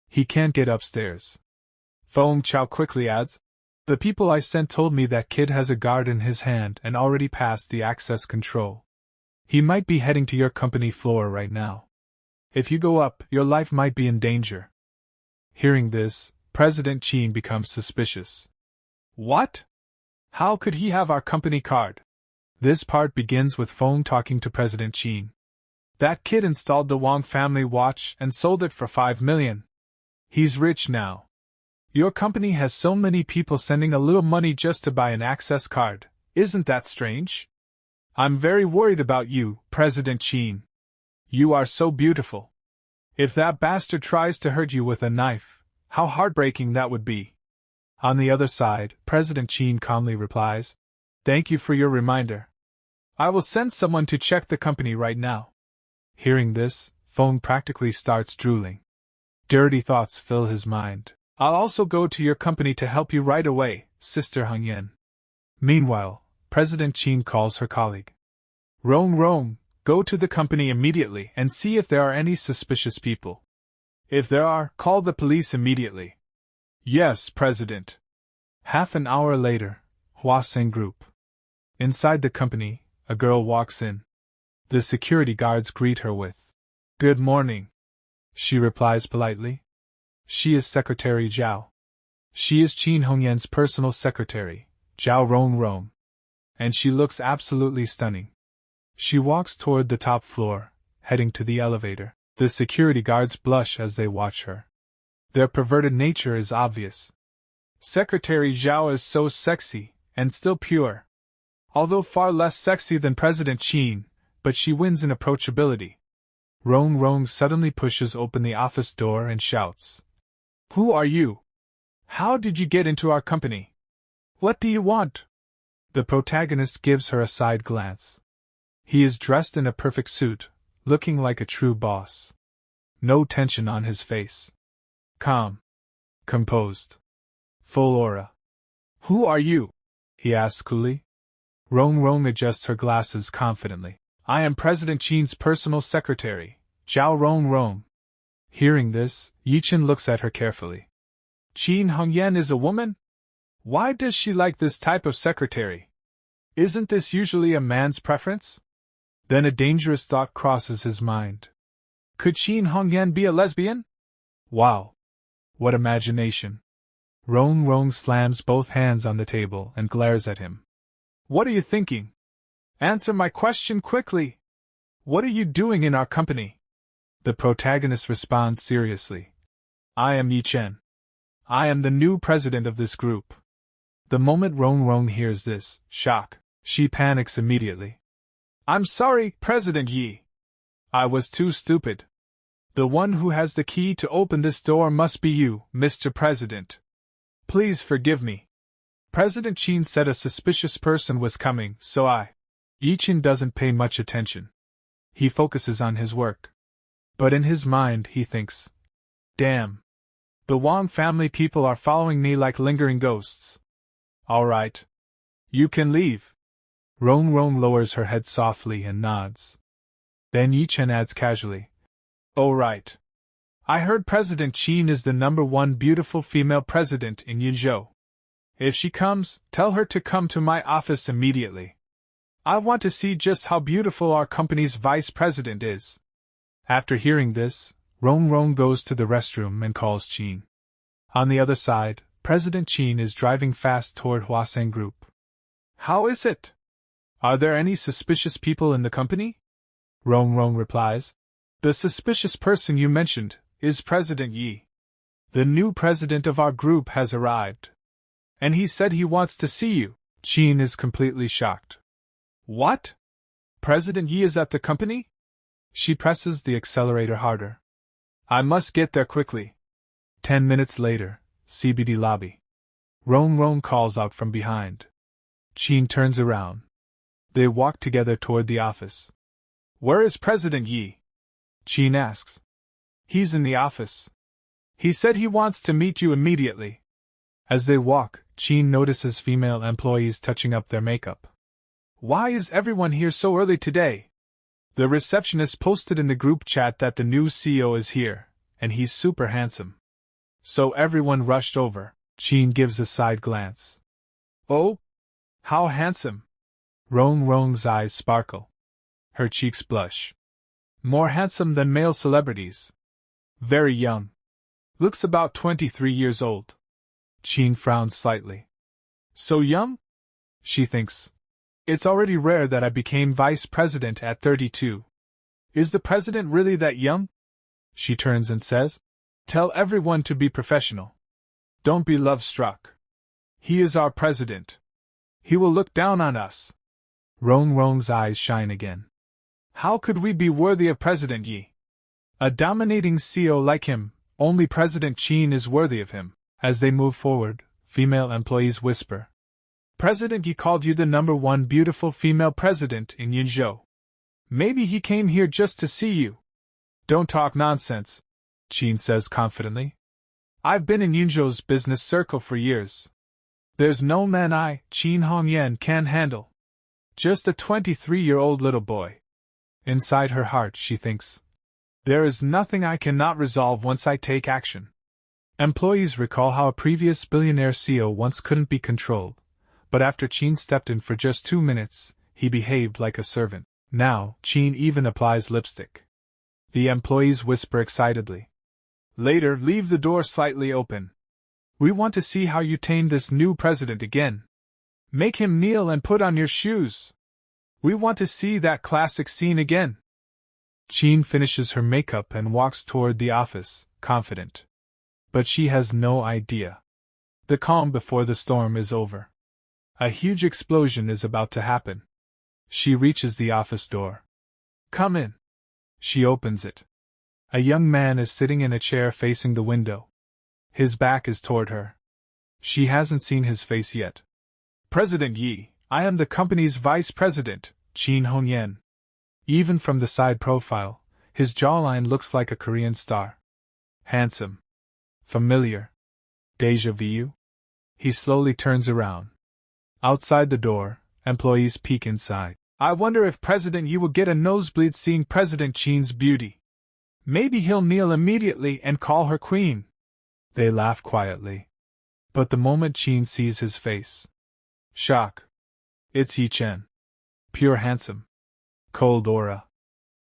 He can't get upstairs. Feng Chao quickly adds, The people I sent told me that kid has a guard in his hand and already passed the access control. He might be heading to your company floor right now. If you go up, your life might be in danger. Hearing this, President Qin becomes suspicious. What? How could he have our company card? This part begins with Feng talking to President Qin. That kid installed the Wang family watch and sold it for 5 million. He's rich now. Your company has so many people sending a little money just to buy an access card. Isn't that strange? I'm very worried about you, President Qin. You are so beautiful. If that bastard tries to hurt you with a knife, how heartbreaking that would be. On the other side, President Qin calmly replies, Thank you for your reminder. I will send someone to check the company right now. Hearing this, Feng practically starts drooling. Dirty thoughts fill his mind. I'll also go to your company to help you right away, Sister Hongyan. Meanwhile, President Qin calls her colleague. Rong, go to the company immediately and see if there are any suspicious people. If there are, call the police immediately. Yes, President. Half an hour later, Huaseng Group. Inside the company, a girl walks in. The security guards greet her with, Good morning. She replies politely. She is Secretary Zhao. She is Qin Hongyan's personal secretary, Zhao Rong. And she looks absolutely stunning. She walks toward the top floor, heading to the elevator. The security guards blush as they watch her. Their perverted nature is obvious. Secretary Zhao is so sexy, and still pure. Although far less sexy than President Qin, but she wins in approachability. Rong suddenly pushes open the office door and shouts, Who are you? How did you get into our company? What do you want? The protagonist gives her a side glance. He is dressed in a perfect suit, looking like a true boss. No tension on his face. Calm. Composed. Full aura. Who are you? He asks coolly. Rong adjusts her glasses confidently. I am President Qin's personal secretary, Zhao Rong. Hearing this, Ye Chen looks at her carefully. Qin Hongyan is a woman? Why does she like this type of secretary? Isn't this usually a man's preference? Then a dangerous thought crosses his mind. Could Qin Hongyan be a lesbian? Wow! What imagination! Rong slams both hands on the table and glares at him. What are you thinking? Answer my question quickly! What are you doing in our company? The protagonist responds seriously. I am Ye Chen. I am the new president of this group. The moment Rong hears this, shock, she panics immediately. I'm sorry, President Yi. I was too stupid. The one who has the key to open this door must be you, Mr. President. Please forgive me. President Qin said a suspicious person was coming, so I Ye Chen doesn't pay much attention. He focuses on his work. But in his mind, he thinks, damn. The Wang family people are following me like lingering ghosts. Alright. You can leave. Rong Rong lowers her head softly and nods. Then Ye Chen adds casually, oh right. I heard President Qin is the #1 beautiful female president in Yizhou. If she comes, tell her to come to my office immediately. I want to see just how beautiful our company's vice president is. After hearing this, Rong Rong goes to the restroom and calls Qin. On the other side, President Qin is driving fast toward Huaseng Group. How is it? Are there any suspicious people in the company? Rong Rong replies. The suspicious person you mentioned is President Yi. The new president of our group has arrived. And he said he wants to see you. Qin is completely shocked. What? President Yi is at the company? She presses the accelerator harder. I must get there quickly. 10 minutes later, CBD lobby. Rong Rong calls out from behind. Qin turns around. They walk together toward the office. Where is President Yi? Qin asks. He's in the office. He said he wants to meet you immediately. As they walk, Qin notices female employees touching up their makeup. Why is everyone here so early today? The receptionist posted in the group chat that the new CEO is here, and he's super handsome. So everyone rushed over. Qin gives a side glance. Oh? How handsome! Rong Rong's eyes sparkle. Her cheeks blush. More handsome than male celebrities. Very young. Looks about 23 years old. Qin frowns slightly. So young? She thinks. It's already rare that I became vice president at 32. Is the president really that young? She turns and says, tell everyone to be professional. Don't be love-struck. He is our president. He will look down on us. Rong Rong's eyes shine again. How could we be worthy of President Yi? A dominating CEO like him, only President Qin is worthy of him. As they move forward, female employees whisper. President Yi called you the #1 beautiful female president in Yizhou. Maybe he came here just to see you. Don't talk nonsense, Qin says confidently. I've been in Yizhou's business circle for years. There's no man I, Qin Hongyan, can handle. Just a 23-year-old little boy. Inside her heart, she thinks. There is nothing I cannot resolve once I take action. Employees recall how a previous billionaire CEO once couldn't be controlled. But after Qin stepped in for just 2 minutes, he behaved like a servant. Now, Qin even applies lipstick. The employees whisper excitedly. Later, leave the door slightly open. We want to see how you tame this new president again. Make him kneel and put on your shoes. We want to see that classic scene again. Qin finishes her makeup and walks toward the office, confident. But she has no idea. The calm before the storm is over. A huge explosion is about to happen. She reaches the office door. Come in. She opens it. A young man is sitting in a chair facing the window. His back is toward her. She hasn't seen his face yet. President Yi, I am the company's vice president, Qin Hongyan. Even from the side profile, his jawline looks like a Korean star. Handsome. Familiar. Deja vu? He slowly turns around. Outside the door, employees peek inside. I wonder if President Yi will get a nosebleed seeing President Qin's beauty. Maybe he'll kneel immediately and call her queen. They laugh quietly. But the moment Qin sees his face. Shock. It's Ye Chen. Pure handsome. Cold aura.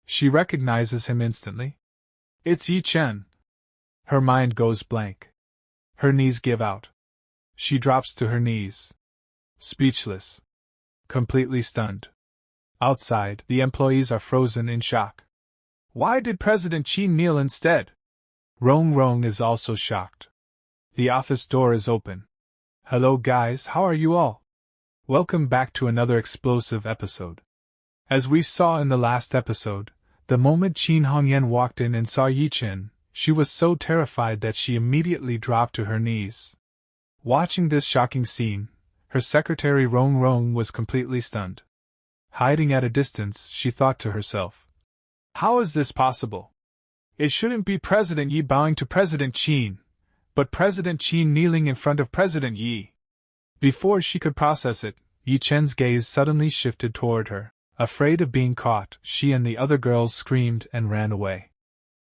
She recognizes him instantly. It's Ye Chen. Her mind goes blank. Her knees give out. She drops to her knees. Speechless. Completely stunned. Outside, the employees are frozen in shock. Why did President Qin kneel instead? Rong Rong is also shocked. The office door is open. Hello guys, how are you all? Welcome back to another explosive episode. As we saw in the last episode, the moment Qin Hongyan walked in and saw Ye Chen, she was so terrified that she immediately dropped to her knees. Watching this shocking scene, her secretary Rong Rong was completely stunned. Hiding at a distance, she thought to herself. How is this possible? It shouldn't be President Ye bowing to President Chen, but President Chen kneeling in front of President Ye. Before she could process it, Ye Chen's gaze suddenly shifted toward her. Afraid of being caught, she and the other girls screamed and ran away.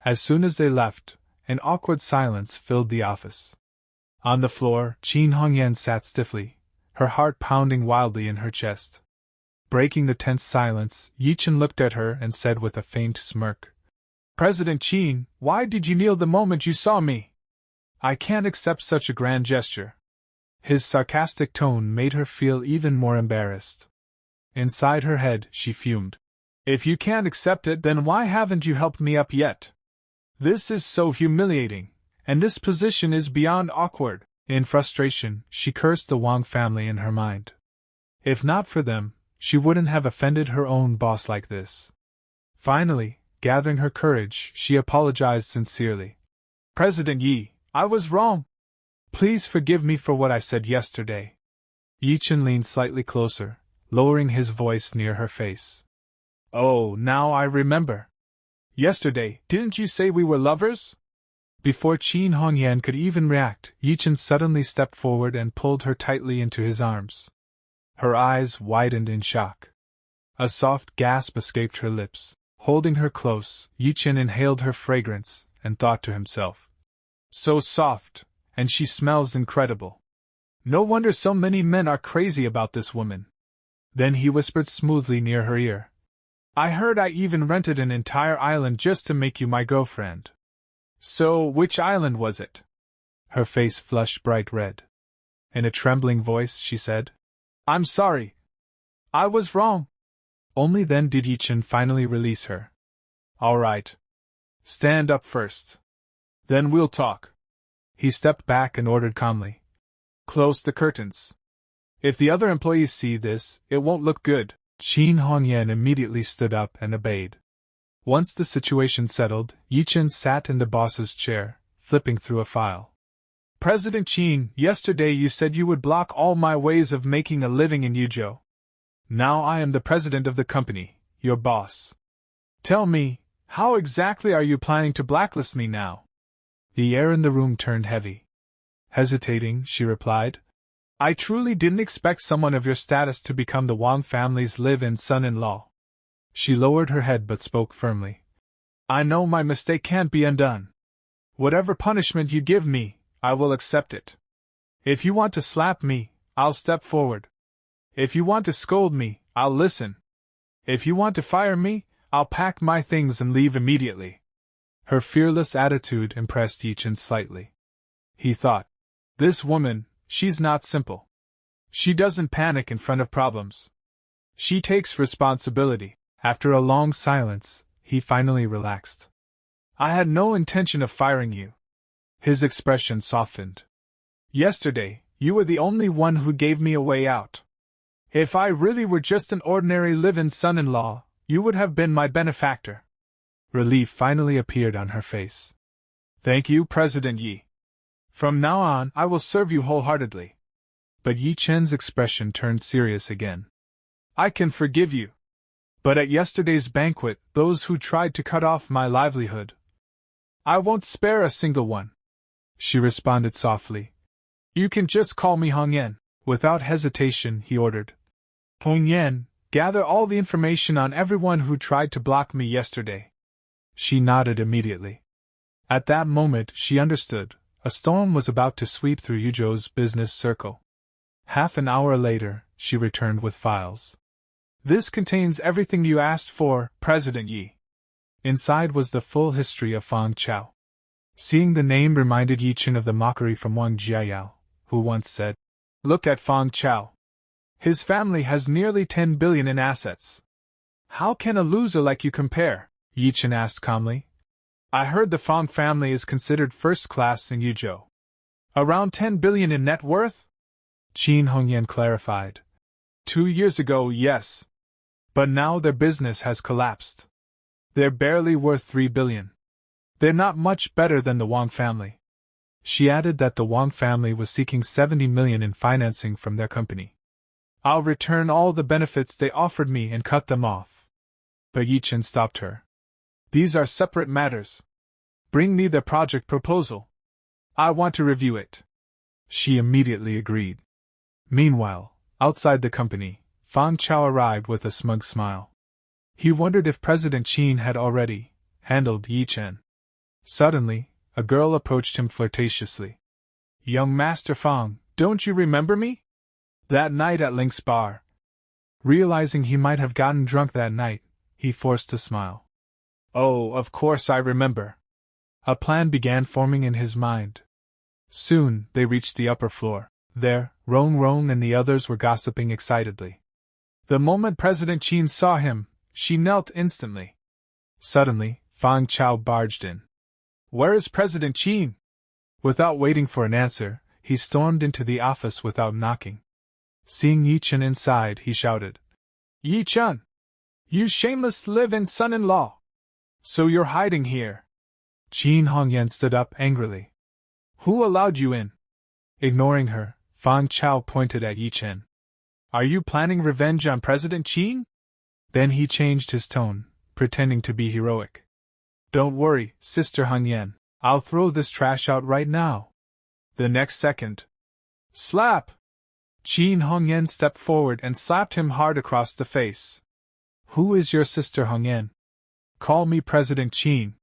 As soon as they left, an awkward silence filled the office. On the floor, Qin Hongyan sat stiffly, her heart pounding wildly in her chest. Breaking the tense silence, Ye Chen looked at her and said with a faint smirk, President Qin, why did you kneel the moment you saw me? I can't accept such a grand gesture. His sarcastic tone made her feel even more embarrassed. Inside her head, she fumed. If you can't accept it, then why haven't you helped me up yet? This is so humiliating, and this position is beyond awkward. In frustration, she cursed the Wang family in her mind. If not for them, she wouldn't have offended her own boss like this. Finally, gathering her courage, she apologized sincerely. President Yi, I was wrong. Please forgive me for what I said yesterday. Ye Chen leaned slightly closer, lowering his voice near her face. Oh, now I remember. Yesterday, didn't you say we were lovers? Before Qin Hongyan could even react, Ye Chen suddenly stepped forward and pulled her tightly into his arms. Her eyes widened in shock. A soft gasp escaped her lips. Holding her close, Ye Chen inhaled her fragrance and thought to himself. So soft, and she smells incredible. No wonder so many men are crazy about this woman. Then he whispered smoothly near her ear. I heard I even rented an entire island just to make you my girlfriend. So, which island was it? Her face flushed bright red. In a trembling voice, she said, I'm sorry. I was wrong. Only then did Ye Chen finally release her. All right. Stand up first. Then we'll talk. He stepped back and ordered calmly. Close the curtains. If the other employees see this, it won't look good. Qin Hongyan immediately stood up and obeyed. Once the situation settled, Ye Chen sat in the boss's chair, flipping through a file. President Qin, yesterday you said you would block all my ways of making a living in Yuzhou. Now I am the president of the company, your boss. Tell me, how exactly are you planning to blacklist me now? The air in the room turned heavy. Hesitating, she replied, I truly didn't expect someone of your status to become the Wang family's live-in son-in-law. She lowered her head but spoke firmly. I know my mistake can't be undone. Whatever punishment you give me, I will accept it. If you want to slap me, I'll step forward. If you want to scold me, I'll listen. If you want to fire me, I'll pack my things and leave immediately. Her fearless attitude impressed Ye Chen slightly. He thought, this woman, she's not simple. She doesn't panic in front of problems. She takes responsibility. After a long silence, he finally relaxed. I had no intention of firing you. His expression softened. Yesterday, you were the only one who gave me a way out. If I really were just an ordinary live-in son-in-law, you would have been my benefactor. Relief finally appeared on her face. Thank you, President Yi. From now on, I will serve you wholeheartedly. But Ye Chen's expression turned serious again. I can forgive you. But at yesterday's banquet, those who tried to cut off my livelihood, I won't spare a single one. She responded softly. You can just call me Hong Yan. Without hesitation, he ordered. Hong Yan, gather all the information on everyone who tried to block me yesterday. She nodded immediately. At that moment, she understood. A storm was about to sweep through Yuzhou's business circle. Half an hour later, she returned with files. This contains everything you asked for, President Yi. Inside was the full history of Fang Chao. Seeing the name reminded Ye Chen of the mockery from Wang Jiayao, who once said, Look at Fang Chao. His family has nearly 10 billion in assets. How can a loser like you compare? Ye Chen asked calmly. I heard the Fang family is considered first class in Yuzhou. Around 10 billion in net worth? Qin Hongyan clarified. 2 years ago, yes. But now their business has collapsed. They're barely worth 3 billion. They're not much better than the Wang family. She added that the Wang family was seeking 70 million in financing from their company. I'll return all the benefits they offered me and cut them off. But Ye Chen stopped her. These are separate matters. Bring me the project proposal. I want to review it. She immediately agreed. Meanwhile, outside the company, Feng Chao arrived with a smug smile. He wondered if President Qin had already handled Ye Chen. Suddenly, a girl approached him flirtatiously. Young Master Feng, don't you remember me? That night at Link's bar. Realizing he might have gotten drunk that night, he forced a smile. Oh, of course I remember. A plan began forming in his mind. Soon, they reached the upper floor. There, Rong Rong and the others were gossiping excitedly. The moment President Qin saw him, she knelt instantly. Suddenly, Feng Chao barged in. Where is President Qin? Without waiting for an answer, he stormed into the office without knocking. Seeing Ye Chen inside, he shouted, Ye Chen! You shameless live-in son-in-law! So you're hiding here? Qin Hongyan stood up angrily. Who allowed you in? Ignoring her, Feng Chao pointed at Ye Chen. Are you planning revenge on President Qin? Then he changed his tone, pretending to be heroic. Don't worry, Sister Hongyan, I'll throw this trash out right now. The next second. Slap! Qin Hongyan stepped forward and slapped him hard across the face. Who is your sister Hongyan? Call me President Qin.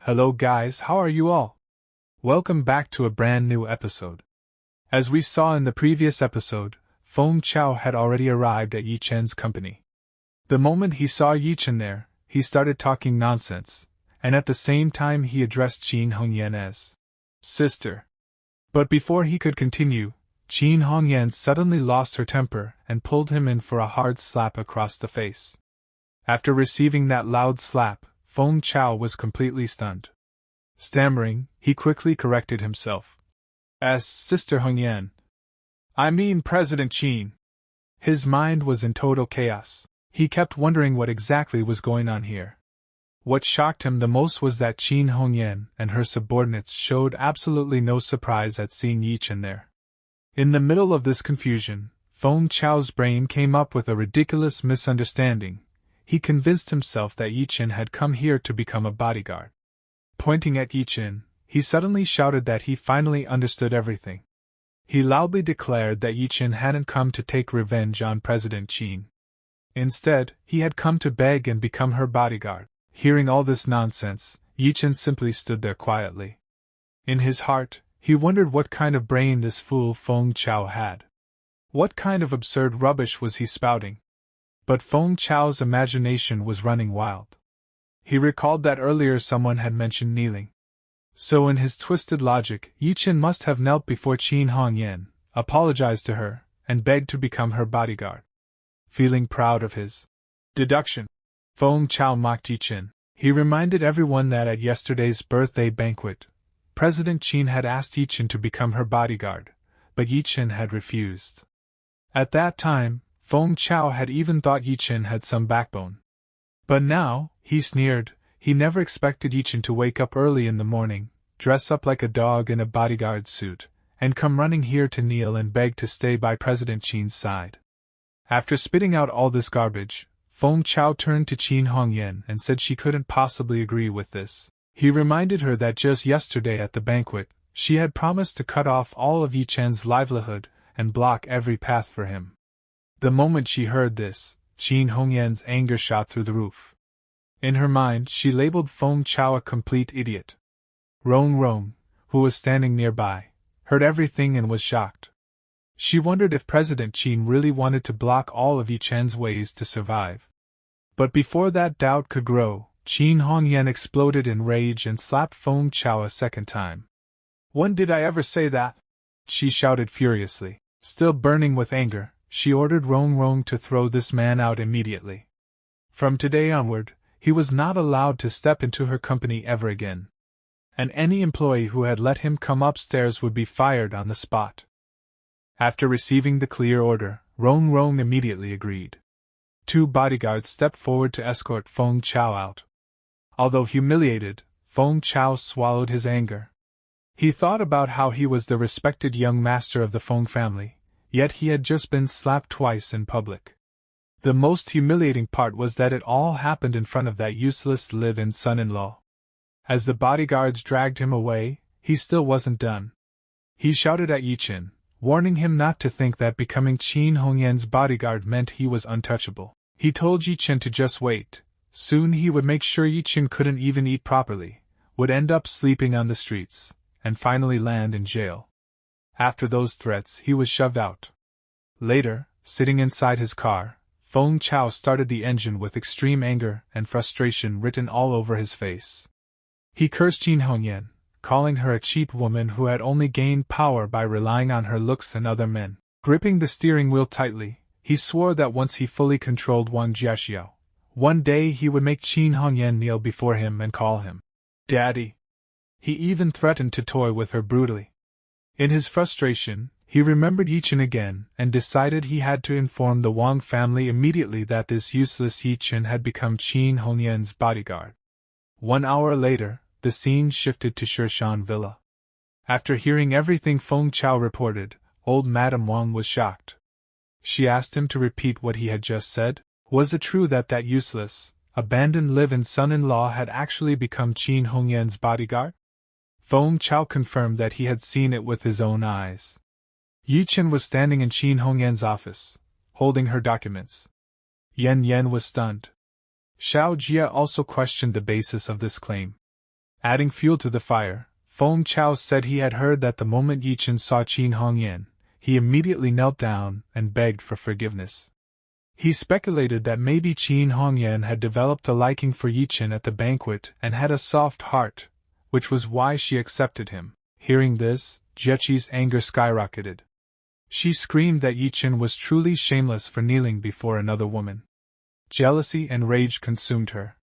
Hello guys, how are you all? Welcome back to a brand new episode. As we saw in the previous episode, Feng Chao had already arrived at Ye Chen's company. The moment he saw Ye Chen there, he started talking nonsense, and at the same time he addressed Qin Hongyan as sister. But before he could continue, Qin Hongyan suddenly lost her temper and pulled him in for a hard slap across the face. After receiving that loud slap, Feng Chao was completely stunned. Stammering, he quickly corrected himself. As Sister Hongyan. I mean President Qin. His mind was in total chaos. He kept wondering what exactly was going on here. What shocked him the most was that Qin Hongyan and her subordinates showed absolutely no surprise at seeing Ye Chen there. In the middle of this confusion, Feng Chao's brain came up with a ridiculous misunderstanding. He convinced himself that Ye Chen had come here to become a bodyguard. Pointing at Ye Chen, he suddenly shouted that he finally understood everything. He loudly declared that Ye Chen hadn't come to take revenge on President Qin. Instead, he had come to beg and become her bodyguard. Hearing all this nonsense, Ye Chen simply stood there quietly. In his heart, he wondered what kind of brain this fool Feng Chao had. What kind of absurd rubbish was he spouting? But Feng Chao's imagination was running wild. He recalled that earlier someone had mentioned kneeling. So in his twisted logic, Ye Chen must have knelt before Qin Hongyan, apologized to her, and begged to become her bodyguard. Feeling proud of his deduction, Feng Chao mocked Ye Chen. He reminded everyone that at yesterday's birthday banquet, President Qin had asked Ye Chen to become her bodyguard, but Ye Chen had refused. At that time, Feng Chao had even thought Ye Chen had some backbone. But now, he sneered, he never expected Ye Chen to wake up early in the morning, dress up like a dog in a bodyguard suit, and come running here to kneel and beg to stay by President Qin's side. After spitting out all this garbage, Feng Chao turned to Qin Hongyan and said she couldn't possibly agree with this. He reminded her that just yesterday at the banquet, she had promised to cut off all of Ye Chen's livelihood and block every path for him. The moment she heard this, Qin Hongyan's anger shot through the roof. In her mind, she labeled Feng Chao a complete idiot. Rong Rong, who was standing nearby, heard everything and was shocked. She wondered if President Qin really wanted to block all of Ye Chen's ways to survive. But before that doubt could grow, Qin Hongyan exploded in rage and slapped Feng Chao a second time. When did I ever say that? She shouted furiously. Still burning with anger, she ordered Rong Rong to throw this man out immediately. From today onward, he was not allowed to step into her company ever again. And any employee who had let him come upstairs would be fired on the spot. After receiving the clear order, Rong Rong immediately agreed. 2 bodyguards stepped forward to escort Feng Chao out. Although humiliated, Feng Chao swallowed his anger. He thought about how he was the respected young master of the Feng family, yet he had just been slapped twice in public. The most humiliating part was that it all happened in front of that useless live-in son-in-law. As the bodyguards dragged him away, he still wasn't done. He shouted at Ye Chen, warning him not to think that becoming Qin Hongyan's bodyguard meant he was untouchable. He told Ye Chen to just wait. Soon he would make sure Ye Chen couldn't even eat properly, would end up sleeping on the streets, and finally land in jail. After those threats, he was shoved out. Later, sitting inside his car, Feng Chao started the engine with extreme anger and frustration written all over his face. He cursed Qin Hongyan, calling her a cheap woman who had only gained power by relying on her looks and other men. Gripping the steering wheel tightly, he swore that once he fully controlled Wang Jiaxiao, one day he would make Qin Hongyan kneel before him and call him Daddy. He even threatened to toy with her brutally. In his frustration, he remembered Ye Chen again and decided he had to inform the Wang family immediately that this useless Ye Chen had become Qin Hongyan's bodyguard. 1 hour later, the scene shifted to Shirshan Villa. After hearing everything Feng Chao reported, old Madame Wang was shocked. She asked him to repeat what he had just said. Was it true that that useless, abandoned live-in son-in-law had actually become Qin Hongyan's bodyguard? Feng Chao confirmed that he had seen it with his own eyes. Ye Chen was standing in Qin Hongyan's office, holding her documents. Yan was stunned. Xiao Jia also questioned the basis of this claim. Adding fuel to the fire, Feng Chao said he had heard that the moment Ye Chen saw Qin Hongyan, he immediately knelt down and begged for forgiveness. He speculated that maybe Qin Hongyan had developed a liking for Ye Chen at the banquet and had a soft heart, which was why she accepted him. Hearing this, Jieqi's anger skyrocketed. She screamed that Ye Chen was truly shameless for kneeling before another woman. Jealousy and rage consumed her.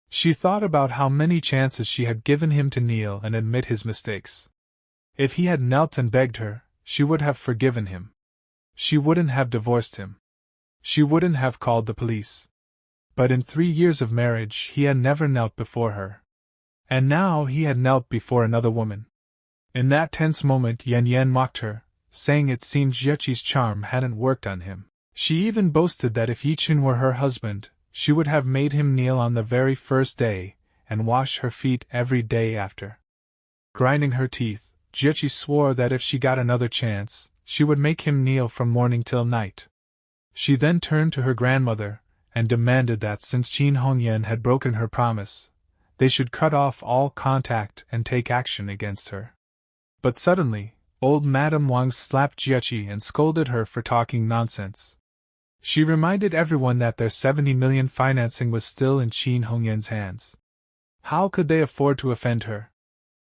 She thought about how many chances she had given him to kneel and admit his mistakes. If he had knelt and begged her, she would have forgiven him. She wouldn't have divorced him. She wouldn't have called the police. But in 3 years of marriage he had never knelt before her. And now he had knelt before another woman. In that tense moment Yan mocked her, saying it seemed Jieqi's charm hadn't worked on him. She even boasted that if Ye Chen were her husband, she would have made him kneel on the very first day, and wash her feet every day after. Grinding her teeth, Jieqi swore that if she got another chance, she would make him kneel from morning till night. She then turned to her grandmother, and demanded that since Qin Hongyan had broken her promise, they should cut off all contact and take action against her. But suddenly, old Madame Wang slapped Jieqi and scolded her for talking nonsense. She reminded everyone that their 70 million financing was still in Qin Hongyan's hands. How could they afford to offend her?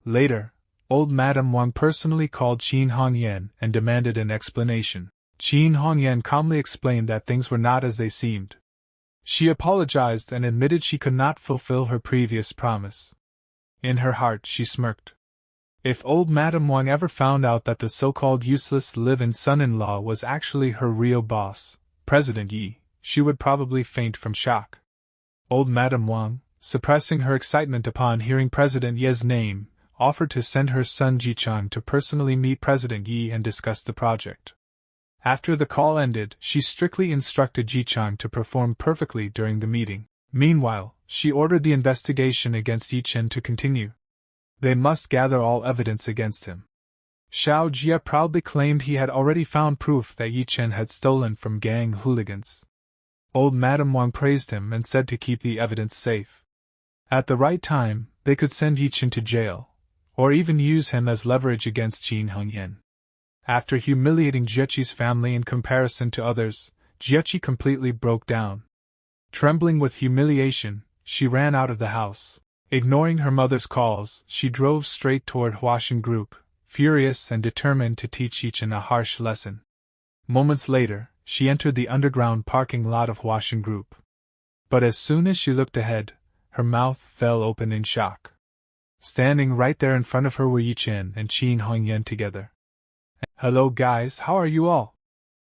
Later, old Madame Wang personally called Qin Hongyan and demanded an explanation. Qin Hongyan calmly explained that things were not as they seemed. She apologized and admitted she could not fulfill her previous promise. In her heart she smirked. If old Madame Wang ever found out that the so-called useless live-in son-in-law was actually her real boss, President Yi, she would probably faint from shock. Old Madame Wang, suppressing her excitement upon hearing President Ye's name, offered to send her son Jichang to personally meet President Yi and discuss the project. After the call ended, she strictly instructed Jichang to perform perfectly during the meeting. Meanwhile, she ordered the investigation against Ye Chen to continue. They must gather all evidence against him. Xiao Jia proudly claimed he had already found proof that Ye Chen had stolen from gang hooligans. Old Madame Wang praised him and said to keep the evidence safe. At the right time, they could send Ye Chen to jail, or even use him as leverage against Qin Hongyan. After humiliating Jieqi's family in comparison to others, Jieqi completely broke down. Trembling with humiliation, she ran out of the house. Ignoring her mother's calls, she drove straight toward Huashan Group, furious and determined to teach Ye Chen a harsh lesson. Moments later, she entered the underground parking lot of Huashan Group. But as soon as she looked ahead, her mouth fell open in shock. Standing right there in front of her were Ye Chen and Qin Hongyan together. Hello guys, how are you all?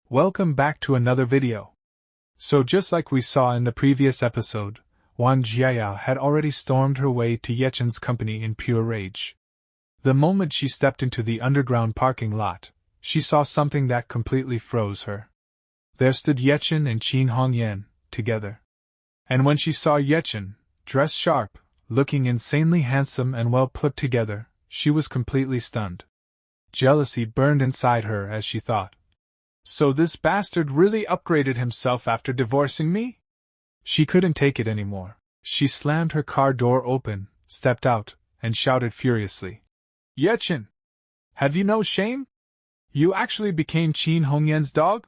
Welcome back to another video. So just like we saw in the previous episode, Wang Jiaya had already stormed her way to Ye Chen's company in pure rage. The moment she stepped into the underground parking lot, she saw something that completely froze her. There stood Ye Chen and Qin Hongyan, together. And when she saw Ye Chen, dressed sharp, looking insanely handsome and well put together, she was completely stunned. Jealousy burned inside her as she thought. So this bastard really upgraded himself after divorcing me? She couldn't take it anymore. She slammed her car door open, stepped out, and shouted furiously. Ye Chen! Have you no shame? You actually became Qin Hongyan's dog?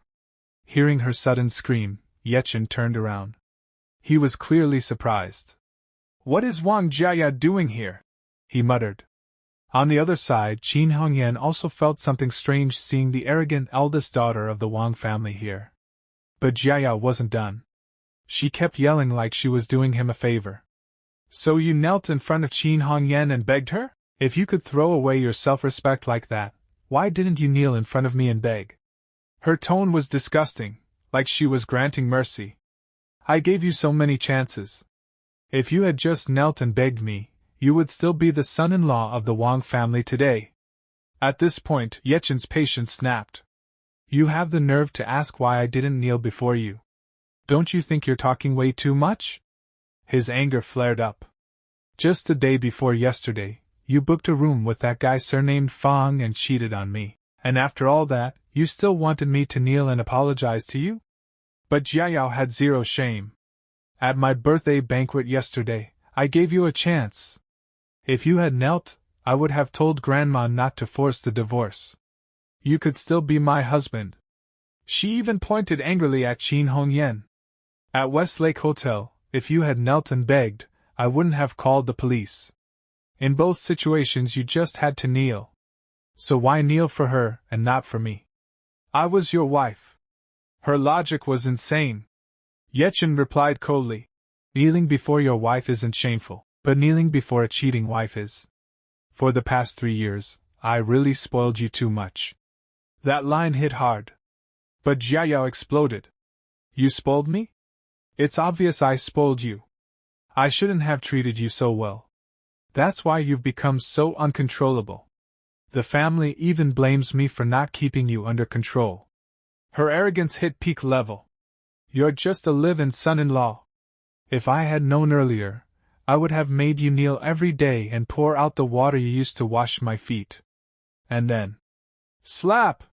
Hearing her sudden scream, Ye Chen turned around. He was clearly surprised. What is Wang Jiaya doing here? He muttered. On the other side, Qin Hongyan also felt something strange seeing the arrogant eldest daughter of the Wang family here. But Jiaya wasn't done. She kept yelling like she was doing him a favor. So you knelt in front of Qin Hongyan and begged her? If you could throw away your self-respect like that, why didn't you kneel in front of me and beg? Her tone was disgusting, like she was granting mercy. I gave you so many chances. If you had just knelt and begged me, you would still be the son-in-law of the Wang family today. At this point, Ye Chen's patience snapped. You have the nerve to ask why I didn't kneel before you. Don't you think you're talking way too much? His anger flared up. Just the day before yesterday, you booked a room with that guy surnamed Fang and cheated on me, and after all that, you still wanted me to kneel and apologize to you? But Jiayao had zero shame. At my birthday banquet yesterday, I gave you a chance. If you had knelt, I would have told Grandma not to force the divorce. You could still be my husband. She even pointed angrily at Qin Hongyan. At Westlake Hotel, if you had knelt and begged, I wouldn't have called the police. In both situations you just had to kneel. So why kneel for her and not for me? I was your wife. Her logic was insane. Ye Chen replied coldly. Kneeling before your wife isn't shameful, but kneeling before a cheating wife is. For the past 3 years, I really spoiled you too much. That line hit hard. But Jiayao exploded. You spoiled me? It's obvious I spoiled you. I shouldn't have treated you so well. That's why you've become so uncontrollable. The family even blames me for not keeping you under control. Her arrogance hit peak level. You're just a live-in son-in-law. If I had known earlier, I would have made you kneel every day and pour out the water you used to wash my feet. And then... slap!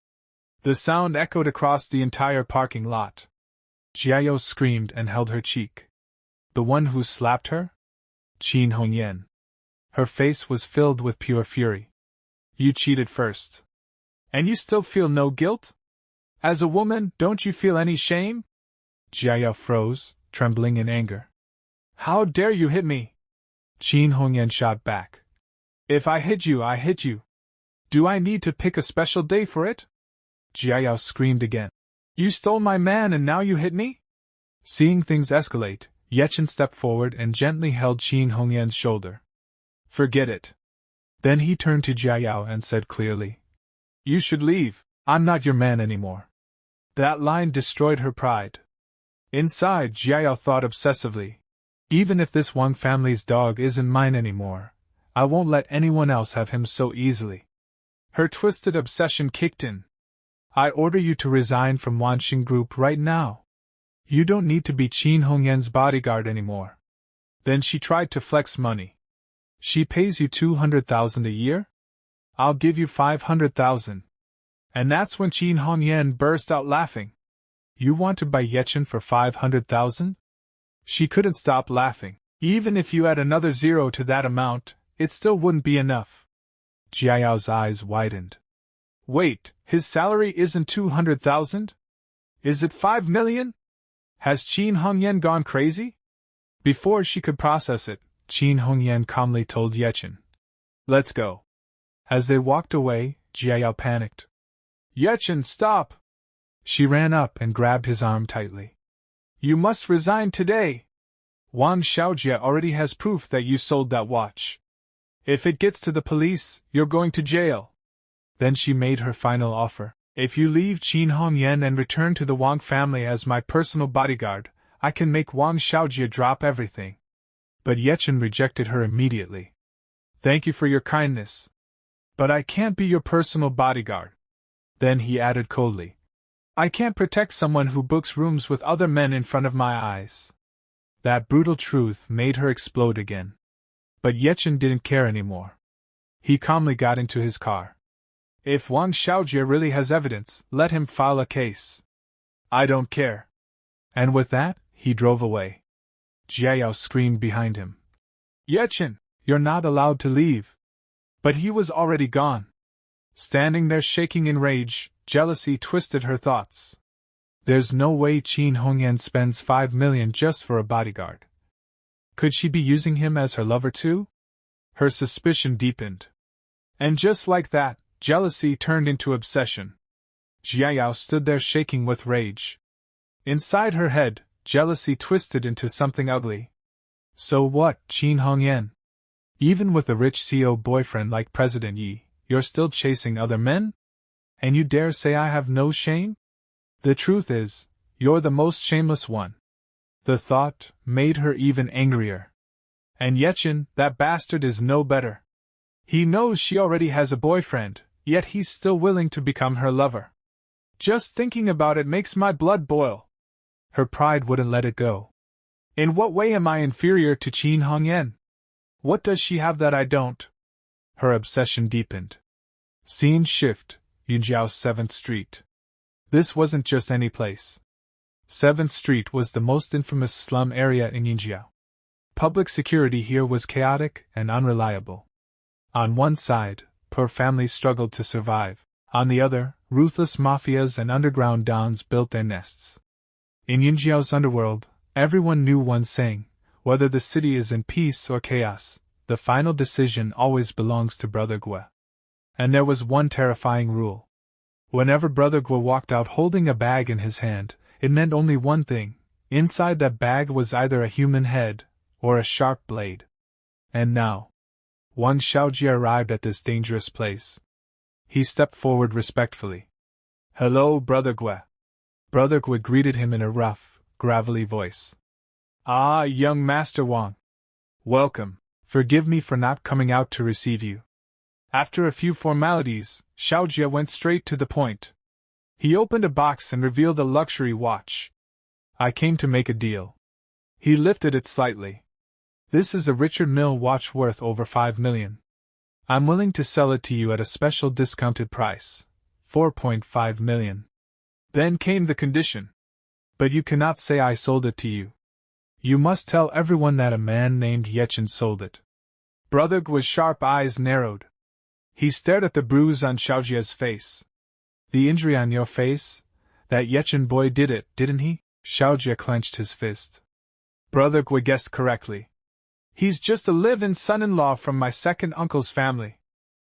The sound echoed across the entire parking lot. Jiayao screamed and held her cheek. The one who slapped her? Qin Hongyan. Her face was filled with pure fury. You cheated first. And you still feel no guilt? As a woman, don't you feel any shame? Jiayao froze, trembling in anger. How dare you hit me? Qin Hongyan shot back. If I hit you, I hit you. Do I need to pick a special day for it? Jiayao screamed again. You stole my man and now you hit me? Seeing things escalate, Ye Chen stepped forward and gently held Qin Hongyan's shoulder. Forget it. Then he turned to Jiayao and said clearly. You should leave. I'm not your man anymore. That line destroyed her pride. Inside, Jiayao thought obsessively. Even if this Wang family's dog isn't mine anymore, I won't let anyone else have him so easily. Her twisted obsession kicked in. I order you to resign from Wanxing Group right now. You don't need to be Qin Hongyan's bodyguard anymore. Then she tried to flex money. She pays you 200,000 a year? I'll give you 500,000. And that's when Qin Hongyan burst out laughing. You want to buy Ye Chen for 500,000? She couldn't stop laughing. Even if you add another zero to that amount, it still wouldn't be enough. Jiayao's eyes widened. Wait, his salary isn't 200,000? Is it 5 million? Has Qin Hongyan gone crazy? Before she could process it, Qin Hongyan calmly told Ye Chen. Let's go. As they walked away, Jiayao panicked. Ye Chen, stop! She ran up and grabbed his arm tightly. You must resign today. Wang Xiaojie already has proof that you sold that watch. If it gets to the police, you're going to jail. Then she made her final offer. If you leave Qin Hongyan and return to the Wang family as my personal bodyguard, I can make Wang Xiaojie drop everything. But Ye Chen rejected her immediately. Thank you for your kindness. But I can't be your personal bodyguard. Then he added coldly, I can't protect someone who books rooms with other men in front of my eyes. That brutal truth made her explode again. But Ye Chen didn't care anymore. He calmly got into his car. If Wang Xiaojie really has evidence, let him file a case. I don't care. And with that, he drove away. Jiao screamed behind him. Ye Chen, you're not allowed to leave. But he was already gone. Standing there shaking in rage, jealousy twisted her thoughts. There's no way Qin Hongyan spends 5 million just for a bodyguard. Could she be using him as her lover too? Her suspicion deepened. And just like that, jealousy turned into obsession. Jiao stood there shaking with rage. Inside her head, jealousy twisted into something ugly. So what, Qin Hongyan? Even with a rich CEO boyfriend like President Yi, you're still chasing other men? And you dare say I have no shame? The truth is, you're the most shameless one. The thought made her even angrier. And Ye Chen, that bastard, is no better. He knows she already has a boyfriend, yet he's still willing to become her lover. Just thinking about it makes my blood boil. Her pride wouldn't let it go. In what way am I inferior to Qin Hongyan? What does she have that I don't? Her obsession deepened. Scene shift, Yunjiao's 7th Street. This wasn't just any place. 7th Street was the most infamous slum area in Yunjiao. Public security here was chaotic and unreliable. On one side, poor families struggled to survive. On the other, ruthless mafias and underground dons built their nests. In Yunjiao's underworld, everyone knew one saying: whether the city is in peace or chaos, the final decision always belongs to Brother Gue. And there was one terrifying rule. Whenever Brother Gue walked out holding a bag in his hand, it meant only one thing: inside that bag was either a human head or a sharp blade. And now, Wang Xiaojie arrived at this dangerous place. He stepped forward respectfully. Hello, Brother Gue. Brother Gue greeted him in a rough, gravelly voice. Ah, young Master Wang. Welcome. Forgive me for not coming out to receive you. After a few formalities, Xiaojie went straight to the point. He opened a box and revealed a luxury watch. I came to make a deal. He lifted it slightly. This is a Richard Mille watch worth over 5 million. I'm willing to sell it to you at a special discounted price, 4.5 million. Then came the condition. But you cannot say I sold it to you. You must tell everyone that a man named Ye Chen sold it. Brother Gue's sharp eyes narrowed. He stared at the bruise on Xiaojie's face. The injury on your face? That Ye Chen boy did it, didn't he? Xiaojie clenched his fist. Brother Gue guessed correctly. He's just a live-in son-in-law from my second uncle's family.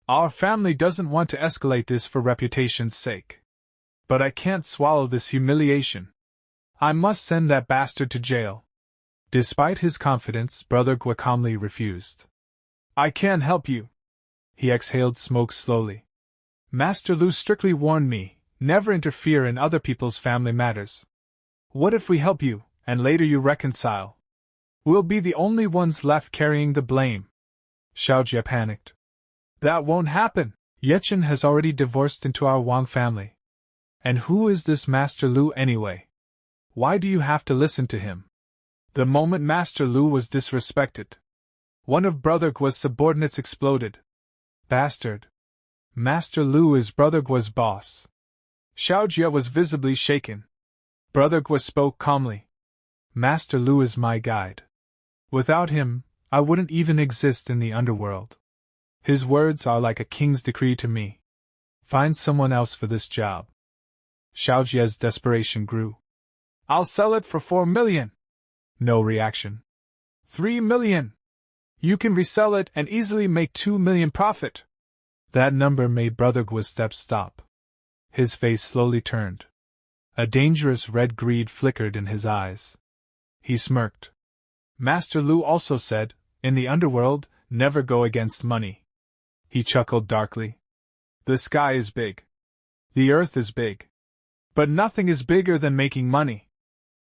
Our family doesn't want to escalate this for reputation's sake. But I can't swallow this humiliation. I must send that bastard to jail. Despite his confidence, Brother Gue calmly refused. I can't help you. He exhaled smoke slowly. Master Lu strictly warned me, never interfere in other people's family matters. What if we help you, and later you reconcile? We'll be the only ones left carrying the blame. Xiaojie panicked. That won't happen. Ye Chen has already divorced into our Wang family. And who is this Master Lu anyway? Why do you have to listen to him? The moment Master Lu was disrespected, one of Brother Gue's subordinates exploded. Bastard. Master Lu is Brother Gue's boss. Xiaojie was visibly shaken. Brother Gue spoke calmly. Master Lu is my guide. Without him, I wouldn't even exist in the underworld. His words are like a king's decree to me. Find someone else for this job. Xiaojie's desperation grew. I'll sell it for 4 million. No reaction. 3 million. You can resell it and easily make 2 million profit. That number made Brother Gue's steps stop. His face slowly turned. A dangerous red greed flickered in his eyes. He smirked. Master Lu also said, in the underworld, never go against money. He chuckled darkly. The sky is big. The earth is big. But nothing is bigger than making money.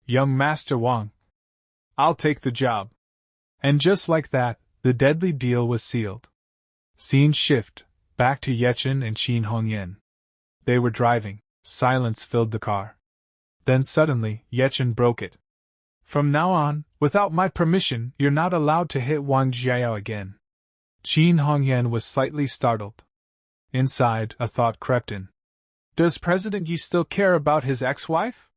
Young Master Wang. I'll take the job. And just like that, the deadly deal was sealed. Scene shift, back to Ye Chen and Qin Hongyan. They were driving. Silence filled the car. Then suddenly, Ye Chen broke it. "From now on, without my permission, you're not allowed to hit Wang Jiao again." Qin Hongyan was slightly startled. Inside, a thought crept in. Does President Yi still care about his ex-wife?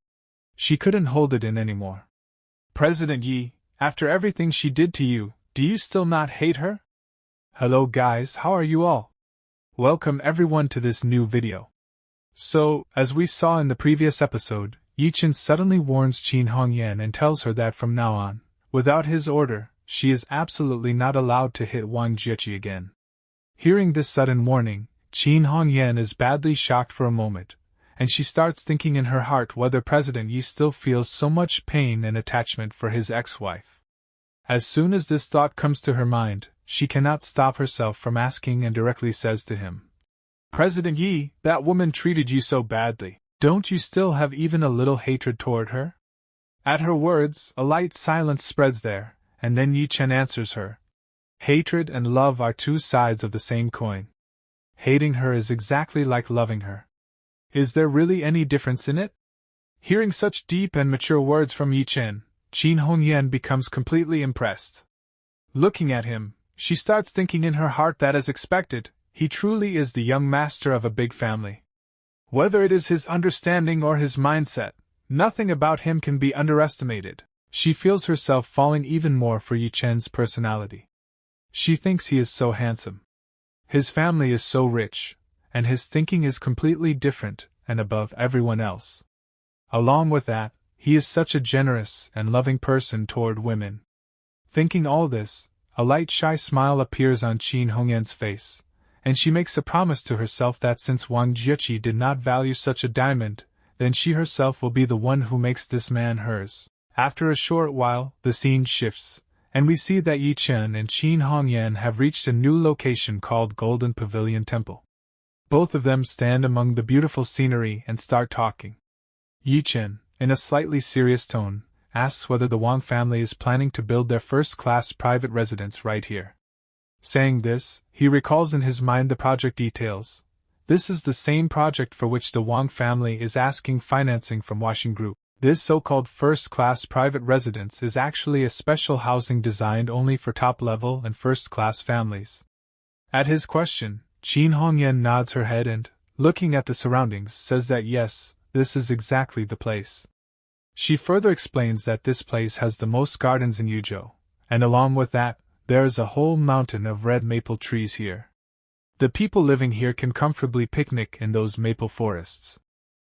She couldn't hold it in anymore. President Yi, after everything she did to you, do you still not hate her? Hello guys, how are you all? Welcome everyone to this new video. So, as we saw in the previous episode, Ye Chen suddenly warns Qin Hongyan and tells her that from now on, without his order, she is absolutely not allowed to hit Wang Jieqi again. Hearing this sudden warning, Qin Hongyan is badly shocked for a moment, and she starts thinking in her heart whether President Yi still feels so much pain and attachment for his ex-wife. As soon as this thought comes to her mind, she cannot stop herself from asking and directly says to him, President Yi, that woman treated you so badly. Don't you still have even a little hatred toward her? At her words, a light silence spreads there, and then Ye Chen answers her. Hatred and love are two sides of the same coin. Hating her is exactly like loving her. Is there really any difference in it? Hearing such deep and mature words from Ye Chen, Qin Hongyan becomes completely impressed. Looking at him, she starts thinking in her heart that as expected, he truly is the young master of a big family. Whether it is his understanding or his mindset, nothing about him can be underestimated. She feels herself falling even more for Ye Chen's personality. She thinks he is so handsome. His family is so rich, and his thinking is completely different and above everyone else. Along with that, he is such a generous and loving person toward women. Thinking all this, a light shy smile appears on Qin Hongyan's face, and she makes a promise to herself that since Wang Jieqi did not value such a diamond, then she herself will be the one who makes this man hers. After a short while, the scene shifts, and we see that Ye Chen and Qin Hongyan have reached a new location called Golden Pavilion Temple. Both of them stand among the beautiful scenery and start talking. Ye Chen, in a slightly serious tone, asks whether the Wang family is planning to build their first-class private residence right here. Saying this, he recalls in his mind the project details. This is the same project for which the Wang family is asking financing from Washing Group. This so-called first-class private residence is actually a special housing designed only for top-level and first-class families. At his question, Qin Hongyan nods her head and, looking at the surroundings, says that yes, this is exactly the place. She further explains that this place has the most gardens in Yuzhou, and along with that, there is a whole mountain of red maple trees here. The people living here can comfortably picnic in those maple forests.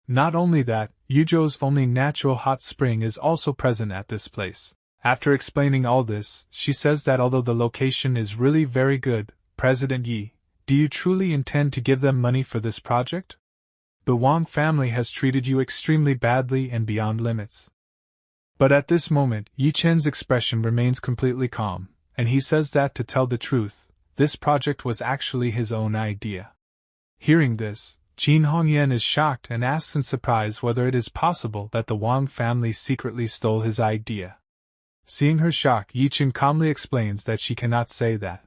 Not only that, Yuzhou's only natural hot spring is also present at this place. After explaining all this, she says that although the location is really very good, President Yi, do you truly intend to give them money for this project? The Wang family has treated you extremely badly and beyond limits. But at this moment, Ye Chen's expression remains completely calm, and he says that to tell the truth, this project was actually his own idea. Hearing this, Qin Hongyan is shocked and asks in surprise whether it is possible that the Wang family secretly stole his idea. Seeing her shock, Ye Chen calmly explains that she cannot say that.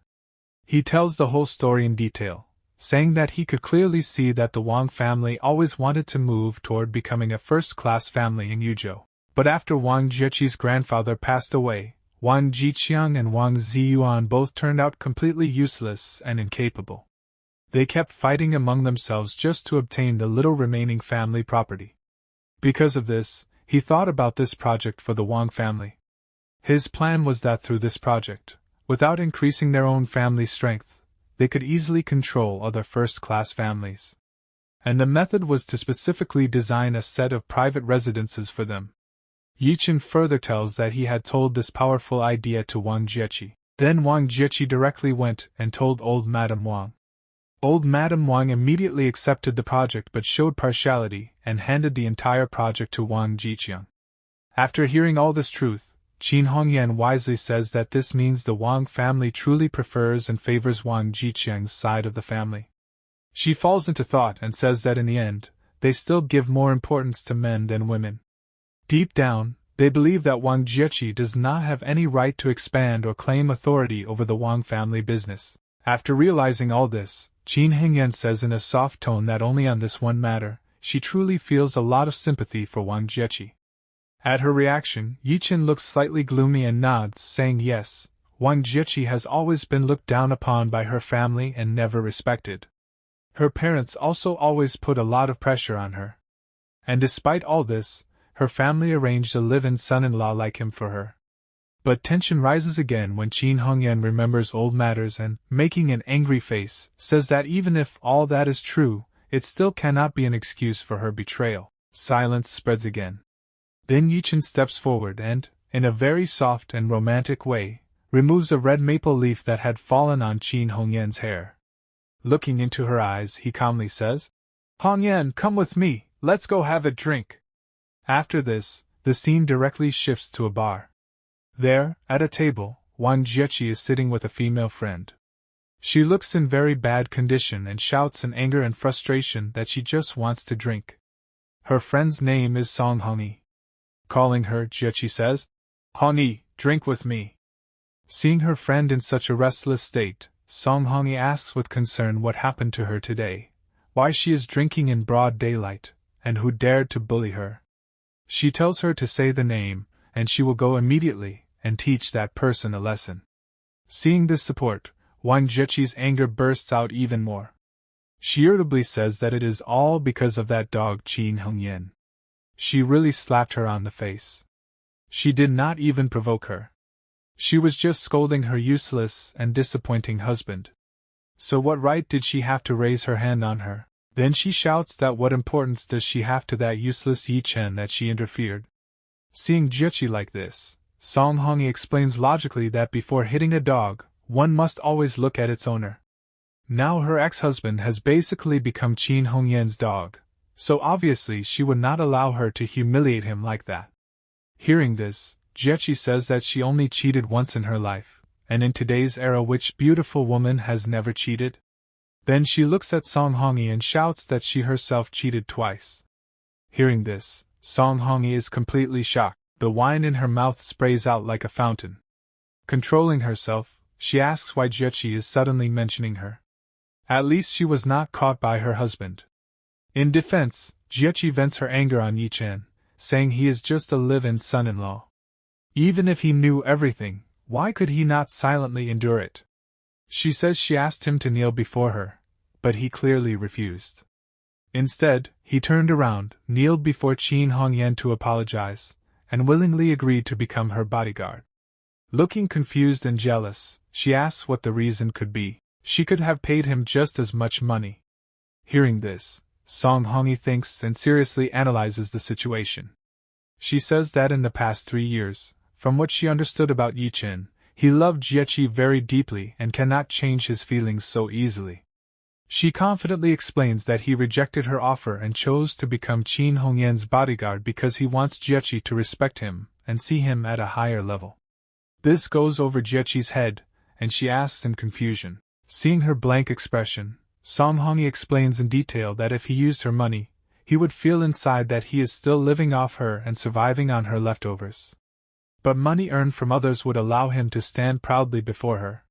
He tells the whole story in detail, saying that he could clearly see that the Wang family always wanted to move toward becoming a first-class family in Yuzhou. But after Wang Jieqi's grandfather passed away, Wang Jiqiang and Wang Ziyuan both turned out completely useless and incapable. They kept fighting among themselves just to obtain the little remaining family property. Because of this, he thought about this project for the Wang family. His plan was that through this project, without increasing their own family strength, they could easily control other first-class families. And the method was to specifically design a set of private residences for them. Ye Chen further tells that he had told this powerful idea to Wang Jieqi. Then Wang Jieqi directly went and told old Madame Wang. Old Madame Wang immediately accepted the project but showed partiality and handed the entire project to Wang Jiqiang. After hearing all this truth, Qin Hongyan wisely says that this means the Wang family truly prefers and favors Wang Jiqiang's side of the family. She falls into thought and says that in the end, they still give more importance to men than women. Deep down, they believe that Wang Jieqi does not have any right to expand or claim authority over the Wang family business. After realizing all this, Qin Hengyan says in a soft tone that only on this one matter, she truly feels a lot of sympathy for Wang Jiechi. At her reaction, Ye Chen looks slightly gloomy and nods, saying yes, Wang Jiechi has always been looked down upon by her family and never respected. Her parents also always put a lot of pressure on her. And despite all this, her family arranged a live-in son-in-law like him for her. But tension rises again when Qin Hengyan remembers old matters and, making an angry face, says that even if all that is true, it still cannot be an excuse for her betrayal. Silence spreads again. Then Ye Chen steps forward and, in a very soft and romantic way, removes a red maple leaf that had fallen on Qin Hengyan's hair. Looking into her eyes, he calmly says, "Hengyan, come with me, let's go have a drink." After this, the scene directly shifts to a bar. There, at a table, Wang Jiechi is sitting with a female friend. She looks in very bad condition and shouts in anger and frustration that she just wants to drink. Her friend's name is Song Hongyi. Calling her, Jiechi says, "Hongyi, drink with me." Seeing her friend in such a restless state, Song Hongyi asks with concern what happened to her today, why she is drinking in broad daylight, and who dared to bully her. She tells her to say the name, and she will go immediately and teach that person a lesson. Seeing this support, Wang Jiechi's anger bursts out even more. She irritably says that it is all because of that dog Qin Hengyan. She really slapped her on the face. She did not even provoke her. She was just scolding her useless and disappointing husband. So what right did she have to raise her hand on her? Then she shouts that what importance does she have to that useless Ye Chen that she interfered. Seeing Jiechi like this, Song Hongyi explains logically that before hitting a dog, one must always look at its owner. Now her ex-husband has basically become Qin Hengyan's dog, so obviously she would not allow her to humiliate him like that. Hearing this, Jiechi says that she only cheated once in her life, and in today's era which beautiful woman has never cheated? Then she looks at Song Hongyi and shouts that she herself cheated twice. Hearing this, Song Hongyi is completely shocked. The wine in her mouth sprays out like a fountain. Controlling herself, she asks why Jiechi is suddenly mentioning her. At least she was not caught by her husband. In defense, Jiechi vents her anger on Ye Chen, saying he is just a live-in son-in-law. Even if he knew everything, why could he not silently endure it? She says she asked him to kneel before her, but he clearly refused. Instead, he turned around, kneeled before Qin Hengyan to apologize, and willingly agreed to become her bodyguard. Looking confused and jealous, she asks what the reason could be. She could have paid him just as much money. Hearing this, Song Hongyi thinks and seriously analyzes the situation. She says that in the past 3 years, from what she understood about Ye Chen, he loved Jiechi very deeply and cannot change his feelings so easily. She confidently explains that he rejected her offer and chose to become Qin Hengyan's bodyguard because he wants Jiechi to respect him and see him at a higher level. This goes over Jiechi's head, and she asks in confusion. Seeing her blank expression, Song Hongyi explains in detail that if he used her money, he would feel inside that he is still living off her and surviving on her leftovers. But money earned from others would allow him to stand proudly before her.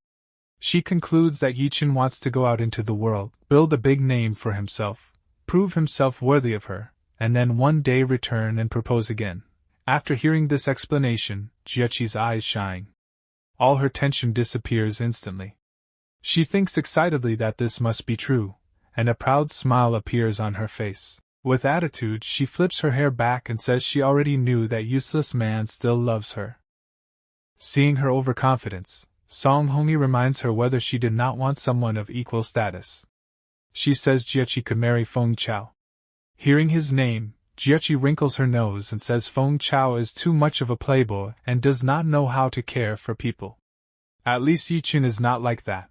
She concludes that Ye Chen wants to go out into the world, build a big name for himself, prove himself worthy of her, and then one day return and propose again. After hearing this explanation, Jiechi's eyes shine. All her tension disappears instantly. She thinks excitedly that this must be true, and a proud smile appears on her face. With attitude, she flips her hair back and says she already knew that useless man still loves her. Seeing her overconfidence, Song Hongyi reminds her whether she did not want someone of equal status. She says Jiechi could marry Feng Chao. Hearing his name, Jiechi wrinkles her nose and says Feng Chao is too much of a playboy and does not know how to care for people. At least Ye Chen is not like that.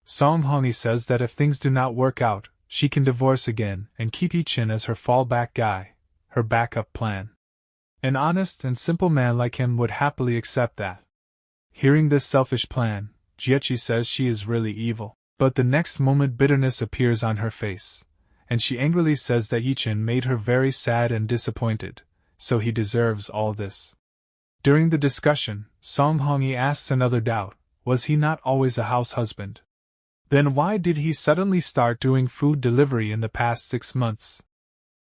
Song Hongyi says that if things do not work out, she can divorce again and keep Ye Chen as her fallback guy, her backup plan. An honest and simple man like him would happily accept that. Hearing this selfish plan, Jiechi says she is really evil, but the next moment bitterness appears on her face, and she angrily says that Ye Chen made her very sad and disappointed, so he deserves all this. During the discussion, Song Hongyi asks another doubt, was he not always a house husband? Then why did he suddenly start doing food delivery in the past 6 months?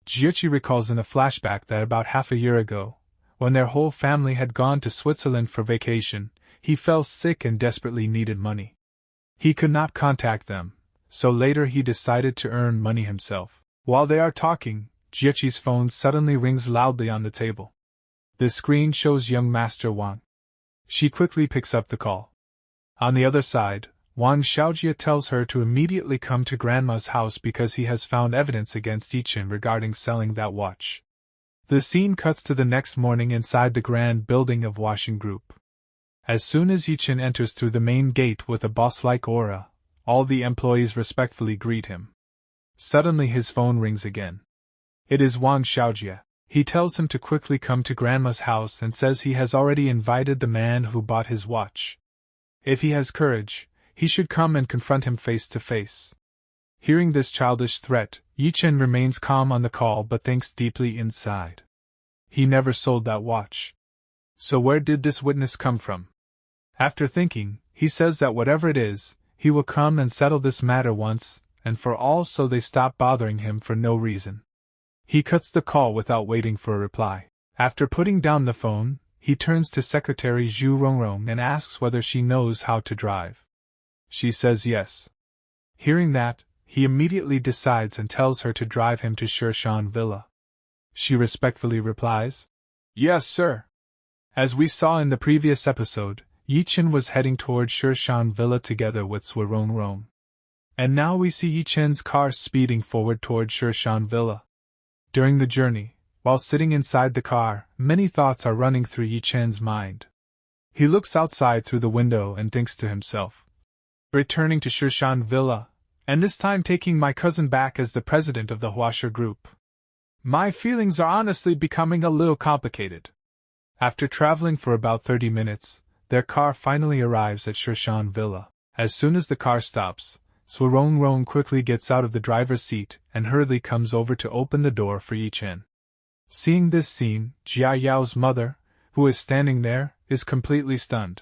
Jiechi recalls in a flashback that about half a year ago, when their whole family had gone to Switzerland for vacation, he fell sick and desperately needed money. He could not contact them, so later he decided to earn money himself. While they are talking, Jiechi's phone suddenly rings loudly on the table. The screen shows young Master Wang. She quickly picks up the call. On the other side, Wang Xiaojie tells her to immediately come to Grandma's house because he has found evidence against Ye Chen regarding selling that watch. The scene cuts to the next morning inside the grand building of Washing Group. As soon as Ye Chen enters through the main gate with a boss-like aura, all the employees respectfully greet him. Suddenly his phone rings again. It is Wang Xiaojie. He tells him to quickly come to Grandma's house and says he has already invited the man who bought his watch. If he has courage, he should come and confront him face to face. Hearing this childish threat, Ye Chen remains calm on the call but thinks deeply inside. He never sold that watch. So where did this witness come from? After thinking, he says that whatever it is, he will come and settle this matter once and for all so they stop bothering him for no reason. He cuts the call without waiting for a reply. After putting down the phone, he turns to Secretary Zhu Rongrong and asks whether she knows how to drive. She says yes. Hearing that, he immediately decides and tells her to drive him to Shirshan Villa. She respectfully replies, "Yes, sir." As we saw in the previous episode, Ye Chen was heading toward Shirshan Villa together with Zhu Rongrong. And now we see Ye Chen's car speeding forward toward Shirshan Villa. During the journey, while sitting inside the car, many thoughts are running through Ye Chen's mind. He looks outside through the window and thinks to himself, returning to Shirshan Villa, and this time taking my cousin back as the president of the Huasher Group. My feelings are honestly becoming a little complicated. After traveling for about 30 minutes, their car finally arrives at Shirshan Villa. As soon as the car stops, Zhu Rongrong quickly gets out of the driver's seat and hurriedly comes over to open the door for Ye Chen. Seeing this scene, Jia Yao's mother, who is standing there, is completely stunned.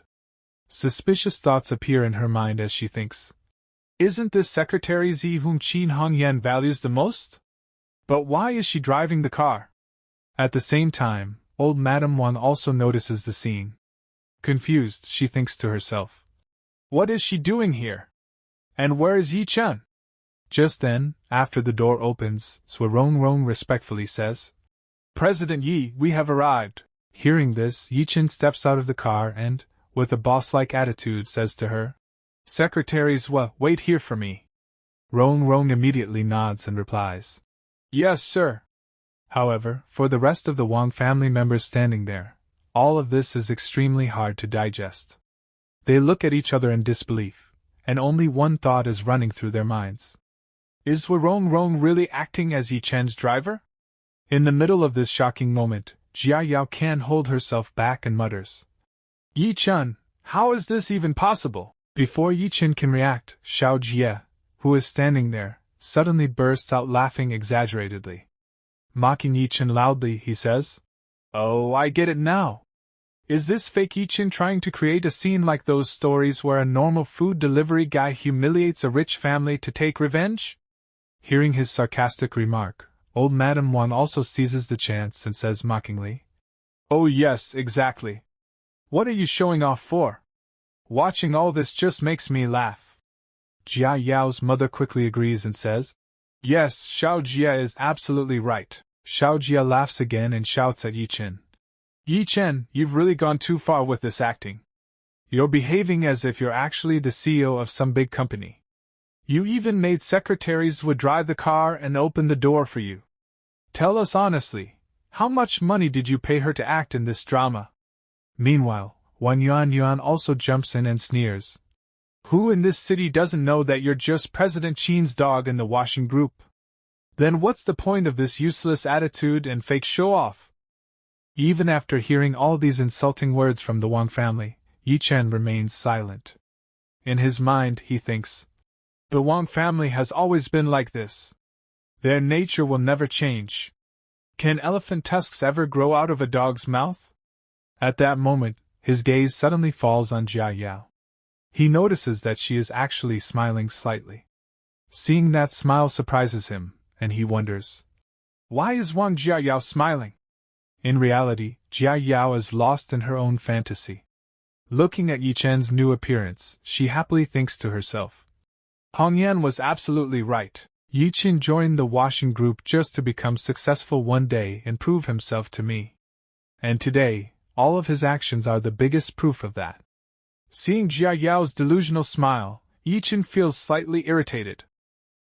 Suspicious thoughts appear in her mind as she thinks, isn't this Secretary Zi whom Qin Hongyan values the most? But why is she driving the car? At the same time, old Madame Wang also notices the scene. Confused, she thinks to herself, what is she doing here? And where is Ye Chen? Just then, after the door opens, Zhu Rongrong respectfully says, President Yi, we have arrived. Hearing this, Ye Chen steps out of the car and, with a boss-like attitude, says to her, Secretary Zhu, wait here for me. Rongrong immediately nods and replies, yes, sir. However, for the rest of the Wang family members standing there, all of this is extremely hard to digest. They look at each other in disbelief, and only one thought is running through their minds. Is Zhu Rongrong really acting as Ye Chen's driver? In the middle of this shocking moment, Jia Yao can't hold herself back and mutters, Ye Chen, how is this even possible? Before Ye Chen can react, Xiao Jie, who is standing there, suddenly bursts out laughing exaggeratedly. Mocking Ye Chen loudly, he says, oh, I get it now. Is this fake Ye Chen trying to create a scene like those stories where a normal food delivery guy humiliates a rich family to take revenge? Hearing his sarcastic remark, old Madame Wang also seizes the chance and says mockingly, oh yes, exactly. What are you showing off for? Watching all this just makes me laugh. Jia Yao's mother quickly agrees and says, yes, Xiao Jia is absolutely right. Xiao Jia laughs again and shouts at Ye Chen, Ye Chen, you've really gone too far with this acting. You're behaving as if you're actually the CEO of some big company. You even made secretaries would drive the car and open the door for you. Tell us honestly, how much money did you pay her to act in this drama? Meanwhile, Wan Yuan also jumps in and sneers. Who in this city doesn't know that you're just President Qin's dog in the Washing Group? Then what's the point of this useless attitude and fake show-off? Even after hearing all these insulting words from the Wang family, Ye Chen remains silent. In his mind, he thinks, the Wang family has always been like this. Their nature will never change. Can elephant tusks ever grow out of a dog's mouth? At that moment, his gaze suddenly falls on Jia Yao. He notices that she is actually smiling slightly. Seeing that smile surprises him, and he wonders, why is Wang Jiayao smiling? In reality, Jiayao is lost in her own fantasy. Looking at Ye Chen's new appearance, she happily thinks to herself, Hongyan was absolutely right. Ye Chen joined the washing group just to become successful one day and prove himself to me. And today, all of his actions are the biggest proof of that. Seeing Jia Yao's delusional smile, Ye Chen feels slightly irritated.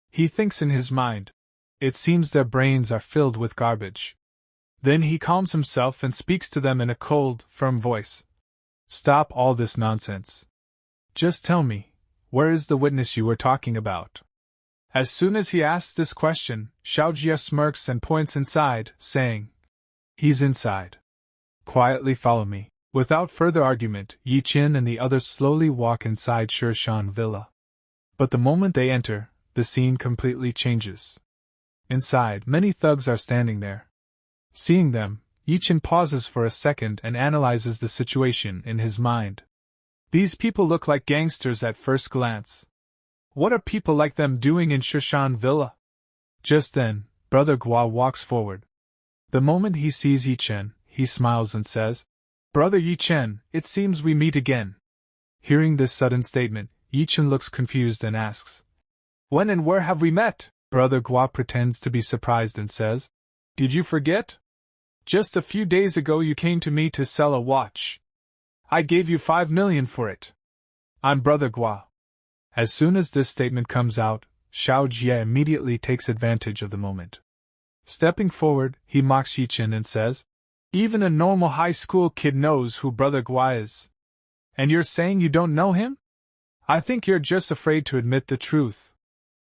He thinks in his mind, it seems their brains are filled with garbage. Then he calms himself and speaks to them in a cold, firm voice. Stop all this nonsense. Just tell me, where is the witness you were talking about? As soon as he asks this question, Xiao Jia smirks and points inside, saying, he's inside. Quietly follow me. Without further argument, Ye Chen and the others slowly walk inside Shan Villa. But the moment they enter, the scene completely changes. Inside, many thugs are standing there. Seeing them, Ye Chen pauses for a second and analyzes the situation in his mind. These people look like gangsters at first glance. What are people like them doing in Shan Villa? Just then, Brother Gua walks forward. The moment he sees Ye Chen, he smiles and says, Brother Ye Chen, it seems we meet again. Hearing this sudden statement, Ye Chen looks confused and asks, when and where have we met? Brother Gua pretends to be surprised and says, did you forget? Just a few days ago you came to me to sell a watch. I gave you 5 million for it. I'm Brother Gua. As soon as this statement comes out, Xiao Jie immediately takes advantage of the moment. Stepping forward, he mocks Ye Chen and says, even a normal high school kid knows who Brother Gua is. And you're saying you don't know him? I think you're just afraid to admit the truth.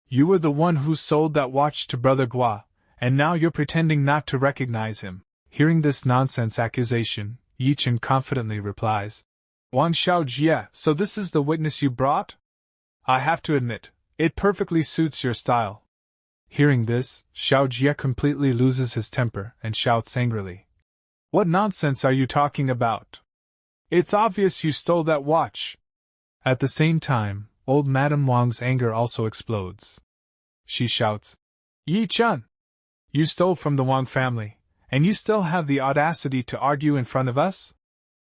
You were the one who sold that watch to Brother Gua, and now you're pretending not to recognize him. Hearing this nonsense accusation, Ye Chen confidently replies, Wang Xiaojie, so this is the witness you brought? I have to admit, it perfectly suits your style. Hearing this, Xiaojie completely loses his temper and shouts angrily, what nonsense are you talking about? It's obvious you stole that watch. At the same time, old Madame Wang's anger also explodes. She shouts, Ye Chen! You stole from the Wang family, and you still have the audacity to argue in front of us?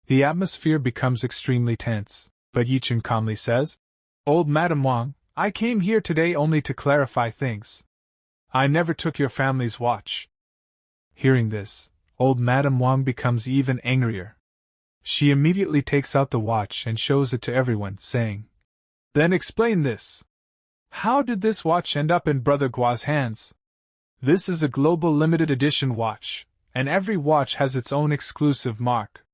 The atmosphere becomes extremely tense, but Ye Chen calmly says, Old Madame Wang, I came here today only to clarify things. I never took your family's watch. Hearing this, old Madame Wang becomes even angrier. She immediately takes out the watch and shows it to everyone, saying, then explain this. How did this watch end up in Brother Gua's hands? This is a global limited edition watch, and every watch has its own exclusive mark.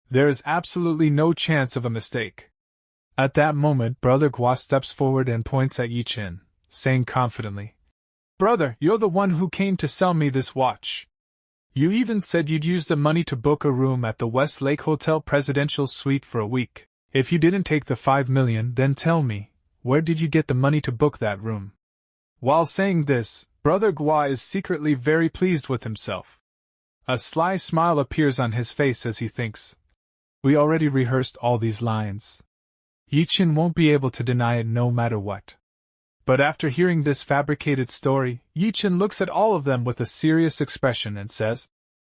There is absolutely no chance of a mistake. At that moment, Brother Gua steps forward and points at Ye Chen, saying confidently, Brother, you're the one who came to sell me this watch. You even said you'd use the money to book a room at the West Lake Hotel Presidential Suite for a week. If you didn't take the 5 million, then tell me, where did you get the money to book that room? While saying this, Brother Gua is secretly very pleased with himself. A sly smile appears on his face as he thinks, we already rehearsed all these lines. Ye Chen won't be able to deny it no matter what. But after hearing this fabricated story, Ye Chen looks at all of them with a serious expression and says,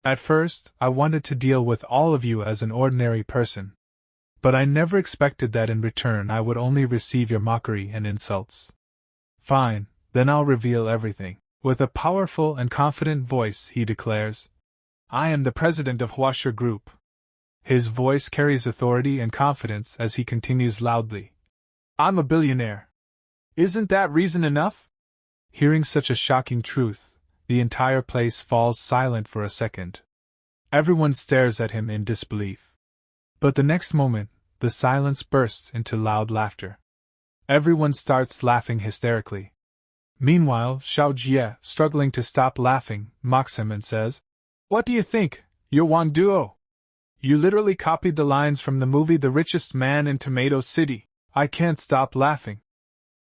at first, I wanted to deal with all of you as an ordinary person. But I never expected that in return I would only receive your mockery and insults. Fine, then I'll reveal everything. With a powerful and confident voice, he declares, I am the president of Huasher Group. His voice carries authority and confidence as he continues loudly, I'm a billionaire. Isn't that reason enough? Hearing such a shocking truth, the entire place falls silent for a second. Everyone stares at him in disbelief. But the next moment, the silence bursts into loud laughter. Everyone starts laughing hysterically. Meanwhile, Xiao Jie, struggling to stop laughing, mocks him and says, what do you think, you're Wang Duo? You literally copied the lines from the movie The Richest Man in Tomato City. I can't stop laughing.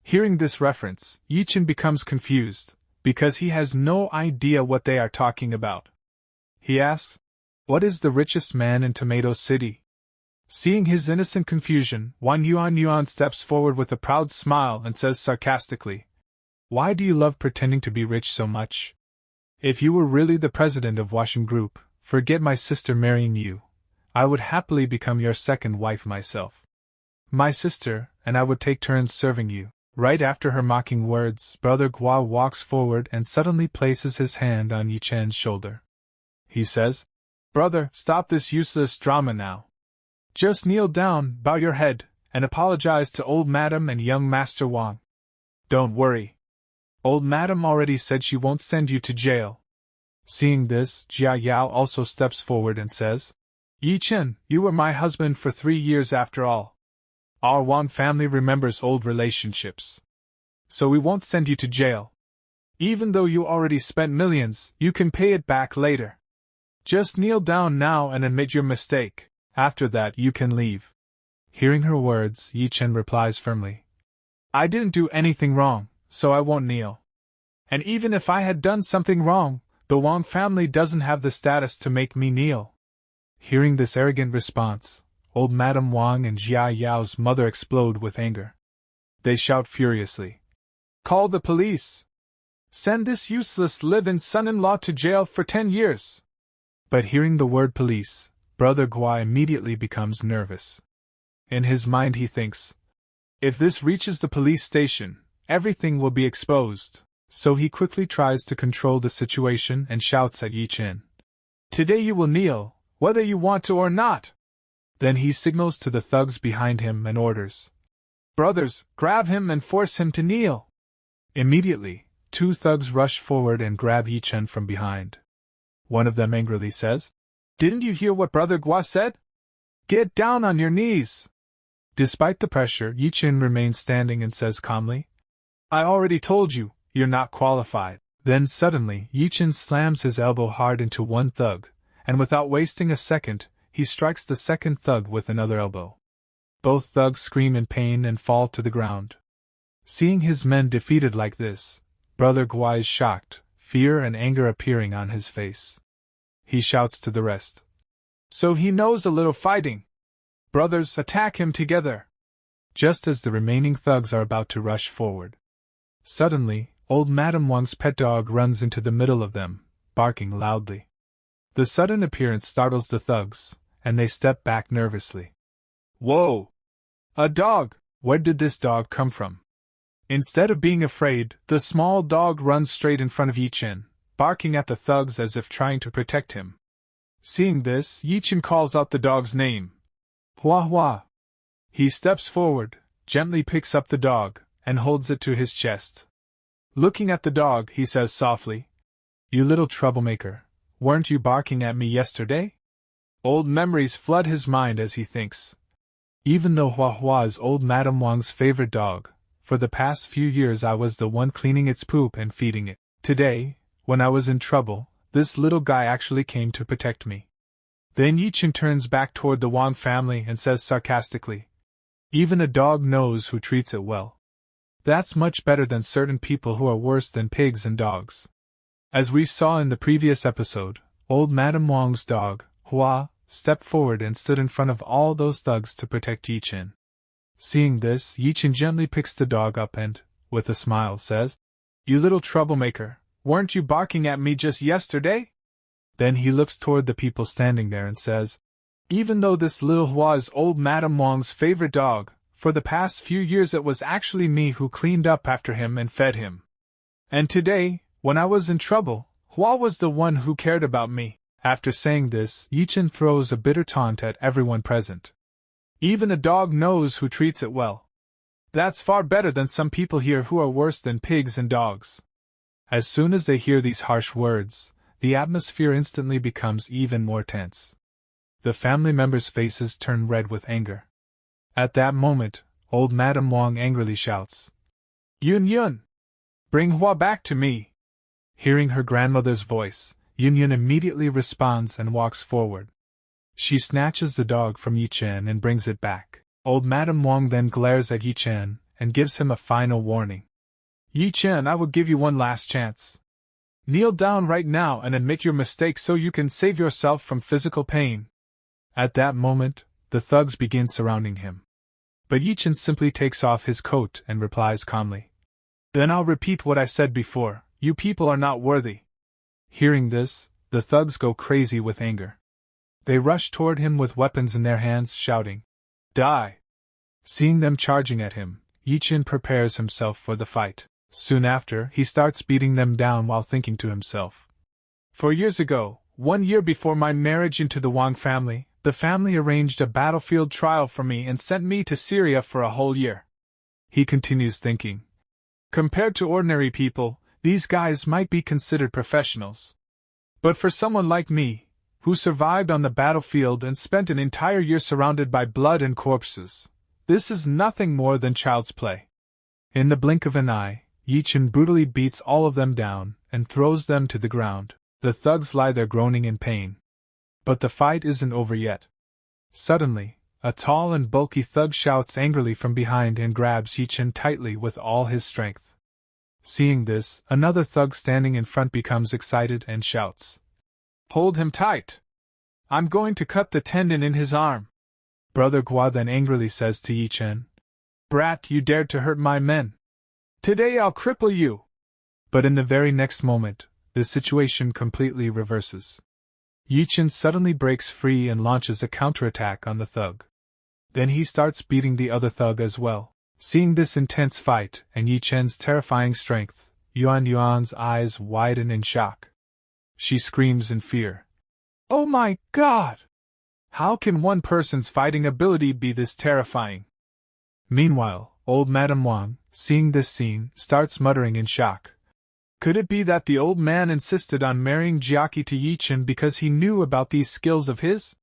Hearing this reference, Ye Chen becomes confused, because he has no idea what they are talking about. He asks, what is The Richest Man in Tomato City? Seeing his innocent confusion, Wang Yuan steps forward with a proud smile and says sarcastically, "Why do you love pretending to be rich so much? If you were really the president of Washington Group, forget my sister marrying you. I would happily become your second wife myself. My sister and I would take turns serving you." Right after her mocking words, Brother Gua walks forward and suddenly places his hand on Ye Chen's shoulder. He says, "Brother, stop this useless drama now. Just kneel down, bow your head, and apologize to old Madam and young Master Wang. Don't worry. Old Madam already said she won't send you to jail." Seeing this, Jia Yao also steps forward and says, "Ye Chen, you were my husband for 3 years after all. Our Wang family remembers old relationships. So we won't send you to jail. Even though you already spent millions, you can pay it back later. Just kneel down now and admit your mistake. After that you can leave." Hearing her words, Ye Chen replies firmly, "I didn't do anything wrong, so I won't kneel. And even if I had done something wrong, the Wang family doesn't have the status to make me kneel." Hearing this arrogant response, old Madam Wang and Jia Yao's mother explode with anger. They shout furiously, "Call the police! Send this useless live-in son-in-law to jail for 10 years! But hearing the word police, Brother Gua immediately becomes nervous. In his mind he thinks, if this reaches the police station, everything will be exposed, so he quickly tries to control the situation and shouts at Ye Chen, "Today you will kneel, whether you want to or not!" Then he signals to the thugs behind him and orders, "Brothers, grab him and force him to kneel!" Immediately, 2 thugs rush forward and grab Ye Chen from behind. One of them angrily says, "Didn't you hear what Brother Gua said? Get down on your knees!" Despite the pressure, Ye Chen remains standing and says calmly, "I already told you, you're not qualified." Then suddenly, Ye Chen slams his elbow hard into one thug, and without wasting a second, he strikes the second thug with another elbow. Both thugs scream in pain and fall to the ground. Seeing his men defeated like this, Brother Gua is shocked, fear and anger appearing on his face. He shouts to the rest, "So he knows a little fighting! Brothers, attack him together!" Just as the remaining thugs are about to rush forward, suddenly, old Madam Wang's pet dog runs into the middle of them, barking loudly. The sudden appearance startles the thugs, and they step back nervously. "Whoa! A dog! Where did this dog come from?" Instead of being afraid, the small dog runs straight in front of Ye Chen, barking at the thugs as if trying to protect him. Seeing this, Ye Chen calls out the dog's name, "Hua Hua." He steps forward, gently picks up the dog, and holds it to his chest. Looking at the dog, he says softly, "You little troublemaker, weren't you barking at me yesterday?" Old memories flood his mind as he thinks. Even though Hua Hua is old Madam Wang's favorite dog, for the past few years I was the one cleaning its poop and feeding it. Today, when I was in trouble, this little guy actually came to protect me. Then Ye Chen turns back toward the Wang family and says sarcastically, "Even a dog knows who treats it well. That's much better than certain people who are worse than pigs and dogs." As we saw in the previous episode, old Madam Wang's dog, Hua, stepped forward and stood in front of all those thugs to protect Ye Chen. Seeing this, Ye Chen gently picks the dog up and, with a smile, says, "You little troublemaker, weren't you barking at me just yesterday?" Then he looks toward the people standing there and says, "Even though this little Hua is old Madam Wang's favorite dog, for the past few years it was actually me who cleaned up after him and fed him. And today, when I was in trouble, Hua was the one who cared about me." After saying this, Ye Chen throws a bitter taunt at everyone present. "Even a dog knows who treats it well. That's far better than some people here who are worse than pigs and dogs." As soon as they hear these harsh words, the atmosphere instantly becomes even more tense. The family members' faces turn red with anger. At that moment, old Madam Wang angrily shouts, "Yun Yun! Bring Hua back to me!" Hearing her grandmother's voice, Yun Yun immediately responds and walks forward. She snatches the dog from Ye Chen and brings it back. Old Madam Wang then glares at Ye Chen and gives him a final warning. "Ye Chen, I will give you one last chance. Kneel down right now and admit your mistake so you can save yourself from physical pain." At that moment, the thugs begin surrounding him. But Ye Chen simply takes off his coat and replies calmly, "Then I'll repeat what I said before, you people are not worthy." Hearing this, the thugs go crazy with anger. They rush toward him with weapons in their hands, shouting, "Die!" Seeing them charging at him, Ye Chen prepares himself for the fight. Soon after, he starts beating them down while thinking to himself, "4 years ago, 1 year before my marriage into the Wang family, the family arranged a battlefield trial for me and sent me to Syria for a whole year." He continues thinking, "Compared to ordinary people, these guys might be considered professionals. But for someone like me, who survived on the battlefield and spent an entire year surrounded by blood and corpses, this is nothing more than child's play." In the blink of an eye, Ye Chen brutally beats all of them down and throws them to the ground. The thugs lie there groaning in pain. But the fight isn't over yet. Suddenly, a tall and bulky thug shouts angrily from behind and grabs Ye Chen tightly with all his strength. Seeing this, another thug standing in front becomes excited and shouts, "Hold him tight! I'm going to cut the tendon in his arm." Brother Gua then angrily says to Ye Chen, "Brat, you dared to hurt my men. Today I'll cripple you." But in the very next moment, the situation completely reverses. Ye Chen suddenly breaks free and launches a counterattack on the thug. Then he starts beating the other thug as well. Seeing this intense fight and Ye Chen's terrifying strength, Yuan's eyes widen in shock. She screams in fear, "Oh my God! How can one person's fighting ability be this terrifying?" Meanwhile, old Madame Wang, seeing this scene, starts muttering in shock. Could it be that the old man insisted on marrying Jiaki to Ye Chen because he knew about these skills of his?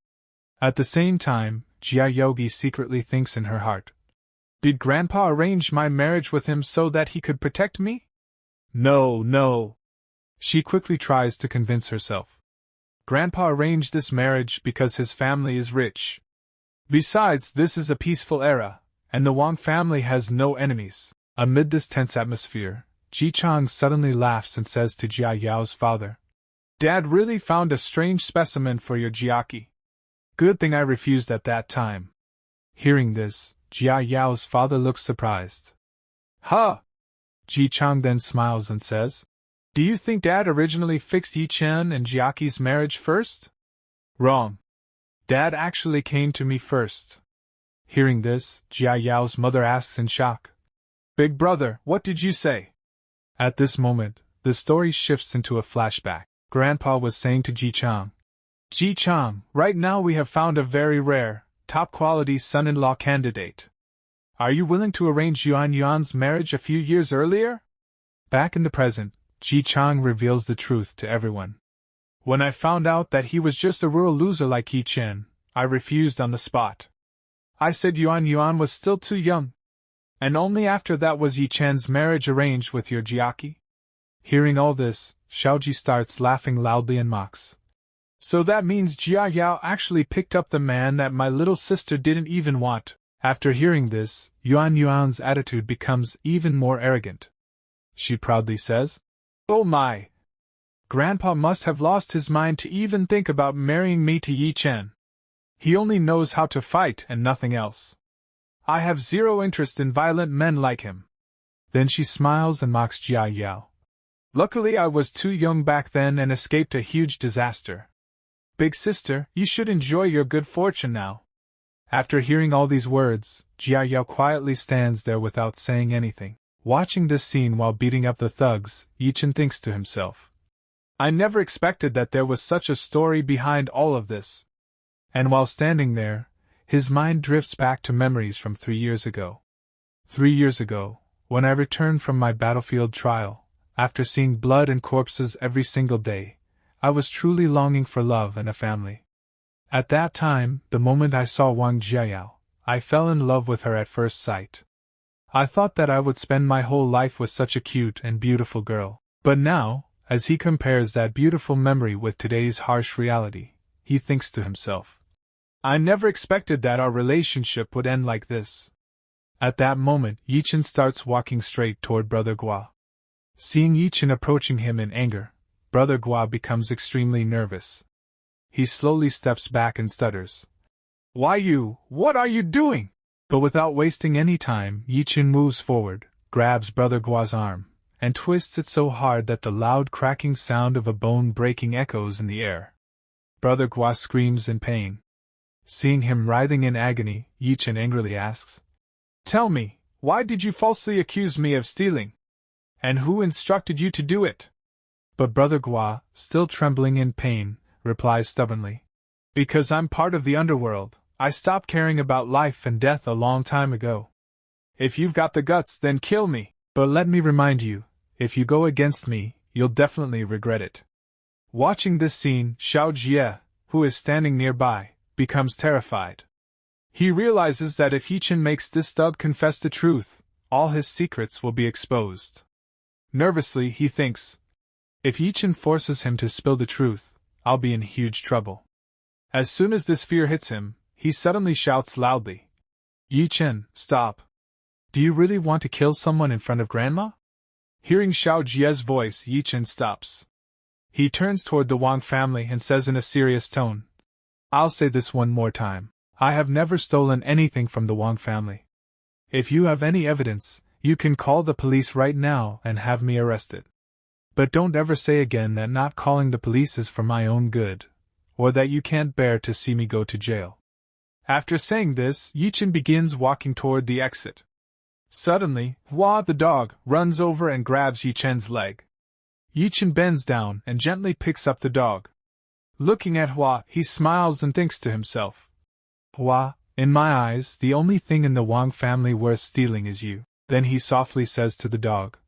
At the same time, Jia Yogi secretly thinks in her heart, "Did Grandpa arrange my marriage with him so that he could protect me? No. She quickly tries to convince herself. Grandpa arranged this marriage because his family is rich. Besides, this is a peaceful era, and the Wang family has no enemies." Amid this tense atmosphere, Ji Chang suddenly laughs and says to Jia Yao's father, "Dad really found a strange specimen for your Jiaki. Good thing I refused at that time." Hearing this, Jia Yao's father looks surprised. "Huh!" Ji Chang then smiles and says, "Do you think Dad originally fixed Ye Chen and Jiaki's marriage first?" "Wrong. Dad actually came to me first." Hearing this, Jia Yao's mother asks in shock, "Big brother, what did you say?" At this moment, the story shifts into a flashback. Grandpa was saying to Ji Chang, "Ji Chang, right now we have found a very rare, top-quality son-in-law candidate. Are you willing to arrange Yuan's marriage a few years earlier?" Back in the present, Ji Chang reveals the truth to everyone. "When I found out that he was just a rural loser like Ye Chen, I refused on the spot. I said Yuan was still too young. And only after that was Ye Chen's marriage arranged with your Jiaki." Hearing all this, Xiaoji starts laughing loudly and mocks. "So that means Jia Yao actually picked up the man that my little sister didn't even want." After hearing this, Yuan's attitude becomes even more arrogant. She proudly says, "Oh my! Grandpa must have lost his mind to even think about marrying me to Ye Chen. He only knows how to fight and nothing else. I have zero interest in violent men like him." Then she smiles and mocks Jia Yao. "Luckily I was too young back then and escaped a huge disaster. Big sister, you should enjoy your good fortune now." After hearing all these words, Jia Yao quietly stands there without saying anything. Watching this scene while beating up the thugs, Ye Chen thinks to himself, "I never expected that there was such a story behind all of this." And while standing there, his mind drifts back to memories from 3 years ago. 3 years ago, when I returned from my battlefield trial, after seeing blood and corpses every single day, I was truly longing for love and a family. At that time, the moment I saw Wang Jiayao, I fell in love with her at first sight. I thought that I would spend my whole life with such a cute and beautiful girl. But now, as he compares that beautiful memory with today's harsh reality, he thinks to himself, "I never expected that our relationship would end like this." At that moment, Ye Chen starts walking straight toward Brother Gua. Seeing Ye Chen approaching him in anger, Brother Gua becomes extremely nervous. He slowly steps back and stutters, Why you? What are you doing? But without wasting any time, Ye Chen moves forward, grabs Brother Gua's arm, and twists it so hard that the loud cracking sound of a bone breaking echoes in the air. Brother Gua screams in pain. Seeing him writhing in agony, Ye Chen angrily asks, "Tell me, why did you falsely accuse me of stealing? And who instructed you to do it?" But Brother Gua, still trembling in pain, replies stubbornly, "Because I'm part of the underworld. I stopped caring about life and death a long time ago. If you've got the guts, then kill me. But let me remind you, if you go against me, you'll definitely regret it." Watching this scene, Xiao Jie, who is standing nearby, becomes terrified. He realizes that if Ye Chen makes this thug confess the truth, all his secrets will be exposed. Nervously, he thinks, if Ye Chen forces him to spill the truth, I'll be in huge trouble. As soon as this fear hits him, he suddenly shouts loudly, "Ye Chen, stop! Do you really want to kill someone in front of Grandma?" Hearing Xiao Jie's voice, Ye Chen stops. He turns toward the Wang family and says in a serious tone, "I'll say this one more time. I have never stolen anything from the Wang family. If you have any evidence, you can call the police right now and have me arrested. But don't ever say again that not calling the police is for my own good, or that you can't bear to see me go to jail." After saying this, Ye Chen begins walking toward the exit. Suddenly, Hua the dog runs over and grabs Ye Chen's leg. Ye Chen bends down and gently picks up the dog. Looking at Hua, he smiles and thinks to himself, "Hua, in my eyes, the only thing in the Wang family worth stealing is you." Then he softly says to the dog,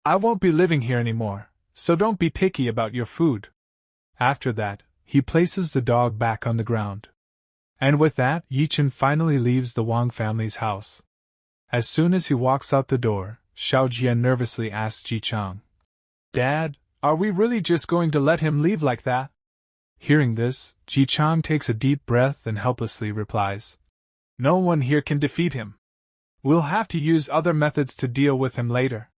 "I won't be living here anymore, so don't be picky about your food." After that, he places the dog back on the ground. And with that, Ye Chen finally leaves the Wang family's house. As soon as he walks out the door, Xiao Jie nervously asks Ji Chang, "Dad, are we really just going to let him leave like that?" Hearing this, Ji Chang takes a deep breath and helplessly replies, "No one here can defeat him. We'll have to use other methods to deal with him later."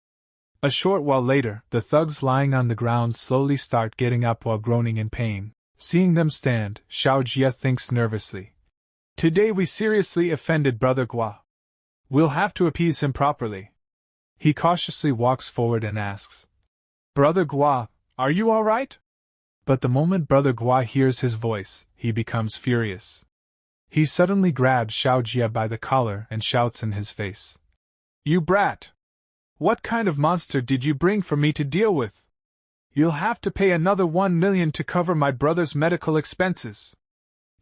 A short while later, the thugs lying on the ground slowly start getting up while groaning in pain. Seeing them stand, Xiao Jie thinks nervously, "Today we seriously offended Brother Gua. We'll have to appease him properly." He cautiously walks forward and asks, "Brother Gua, are you all right?" But the moment Brother Gua hears his voice, he becomes furious. He suddenly grabs Xiao Jie by the collar and shouts in his face, "You brat! What kind of monster did you bring for me to deal with? You'll have to pay another 1 million to cover my brother's medical expenses."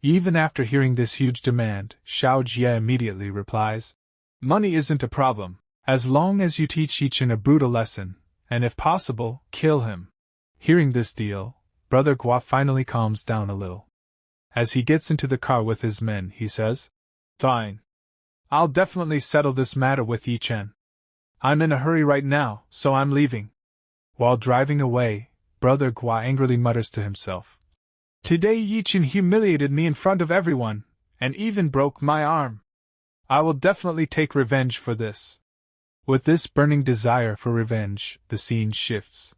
Even after hearing this huge demand, Xiao Jie immediately replies, "Money isn't a problem, as long as you teach Ye Chen a brutal lesson, and if possible, kill him." Hearing this deal, Brother Gua finally calms down a little. As he gets into the car with his men, he says, "Fine. I'll definitely settle this matter with Ye Chen. I'm in a hurry right now, so I'm leaving." While driving away, Brother Gua angrily mutters to himself, "Today Ye Chen humiliated me in front of everyone, and even broke my arm. I will definitely take revenge for this." With this burning desire for revenge, the scene shifts.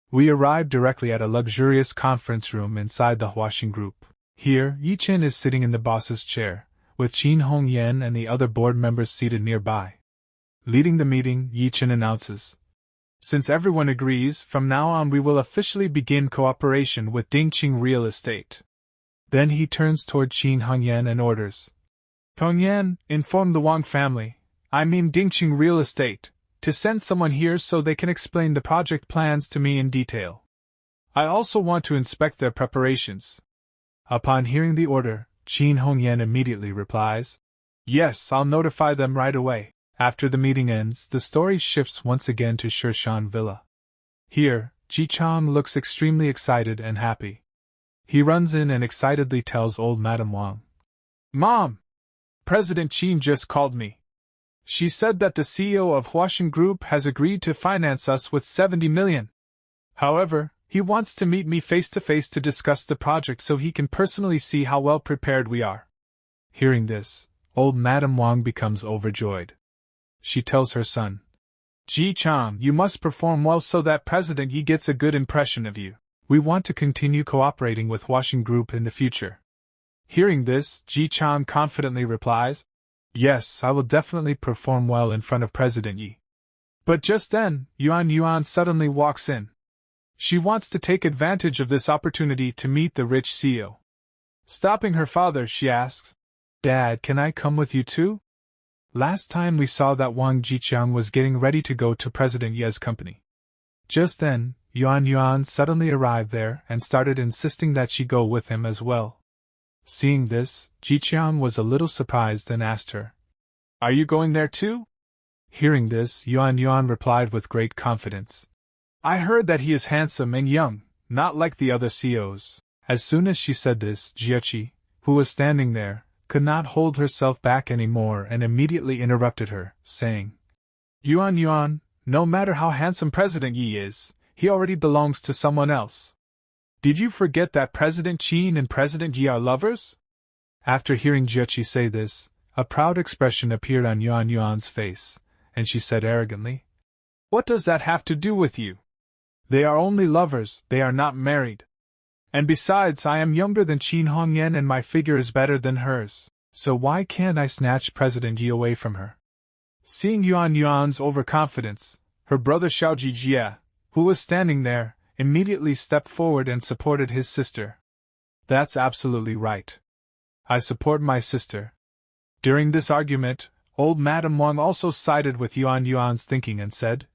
We arrive directly at a luxurious conference room inside the Huaxing Group. Here, Ye Chen is sitting in the boss's chair, with Qin Hongyan and the other board members seated nearby. Leading the meeting, Ye Chen announces, "Since everyone agrees, from now on we will officially begin cooperation with Dingqing Real Estate." Then he turns toward Qin Hongyan and orders, "Hongyan, inform the Wang family, I mean Dingqing Real Estate, to send someone here so they can explain the project plans to me in detail. I also want to inspect their preparations." Upon hearing the order, Qin Hongyan immediately replies, "Yes, I'll notify them right away." After the meeting ends, the story shifts once again to Shirshan Villa. Here, Ji Chang looks extremely excited and happy. He runs in and excitedly tells old Madame Wang, "Mom! President Qin just called me. She said that the CEO of Huaxing Group has agreed to finance us with 70 million. However, he wants to meet me face to face to discuss the project so he can personally see how well prepared we are." Hearing this, old Madame Wang becomes overjoyed. She tells her son, "Ji Chang, you must perform well so that President Yi gets a good impression of you. We want to continue cooperating with Huaxing Group in the future." Hearing this, Ye Chen confidently replies, "Yes, I will definitely perform well in front of President Yi." But just then, Yuan suddenly walks in. She wants to take advantage of this opportunity to meet the rich CEO. Stopping her father, she asks, "Dad, can I come with you too?" Last time we saw that Wang Jiqiang was getting ready to go to President Ye's company. Just then, Yuan suddenly arrived there and started insisting that she go with him as well. Seeing this, Jiqiang was a little surprised and asked her, "Are you going there too?" Hearing this, Yuan replied with great confidence, "I heard that he is handsome and young, not like the other CEOs." As soon as she said this, Jiechi, who was standing there, could not hold herself back anymore and immediately interrupted her, saying, Yuan, no matter how handsome President Yi is, he already belongs to someone else. Did you forget that President Qin and President Yi are lovers?" After hearing Jiechi say this, a proud expression appeared on Yuan's face, and she said arrogantly, "What does that have to do with you? They are only lovers, they are not married. And besides, I am younger than Qin Hongyan and my figure is better than hers, so why can't I snatch President Yi away from her?" Seeing Yuan's overconfidence, her brother Xiao Jijie, who was standing there, immediately stepped forward and supported his sister. "That's absolutely right. I support my sister." During this argument, old Madame Wang also sided with Yuan's thinking and said,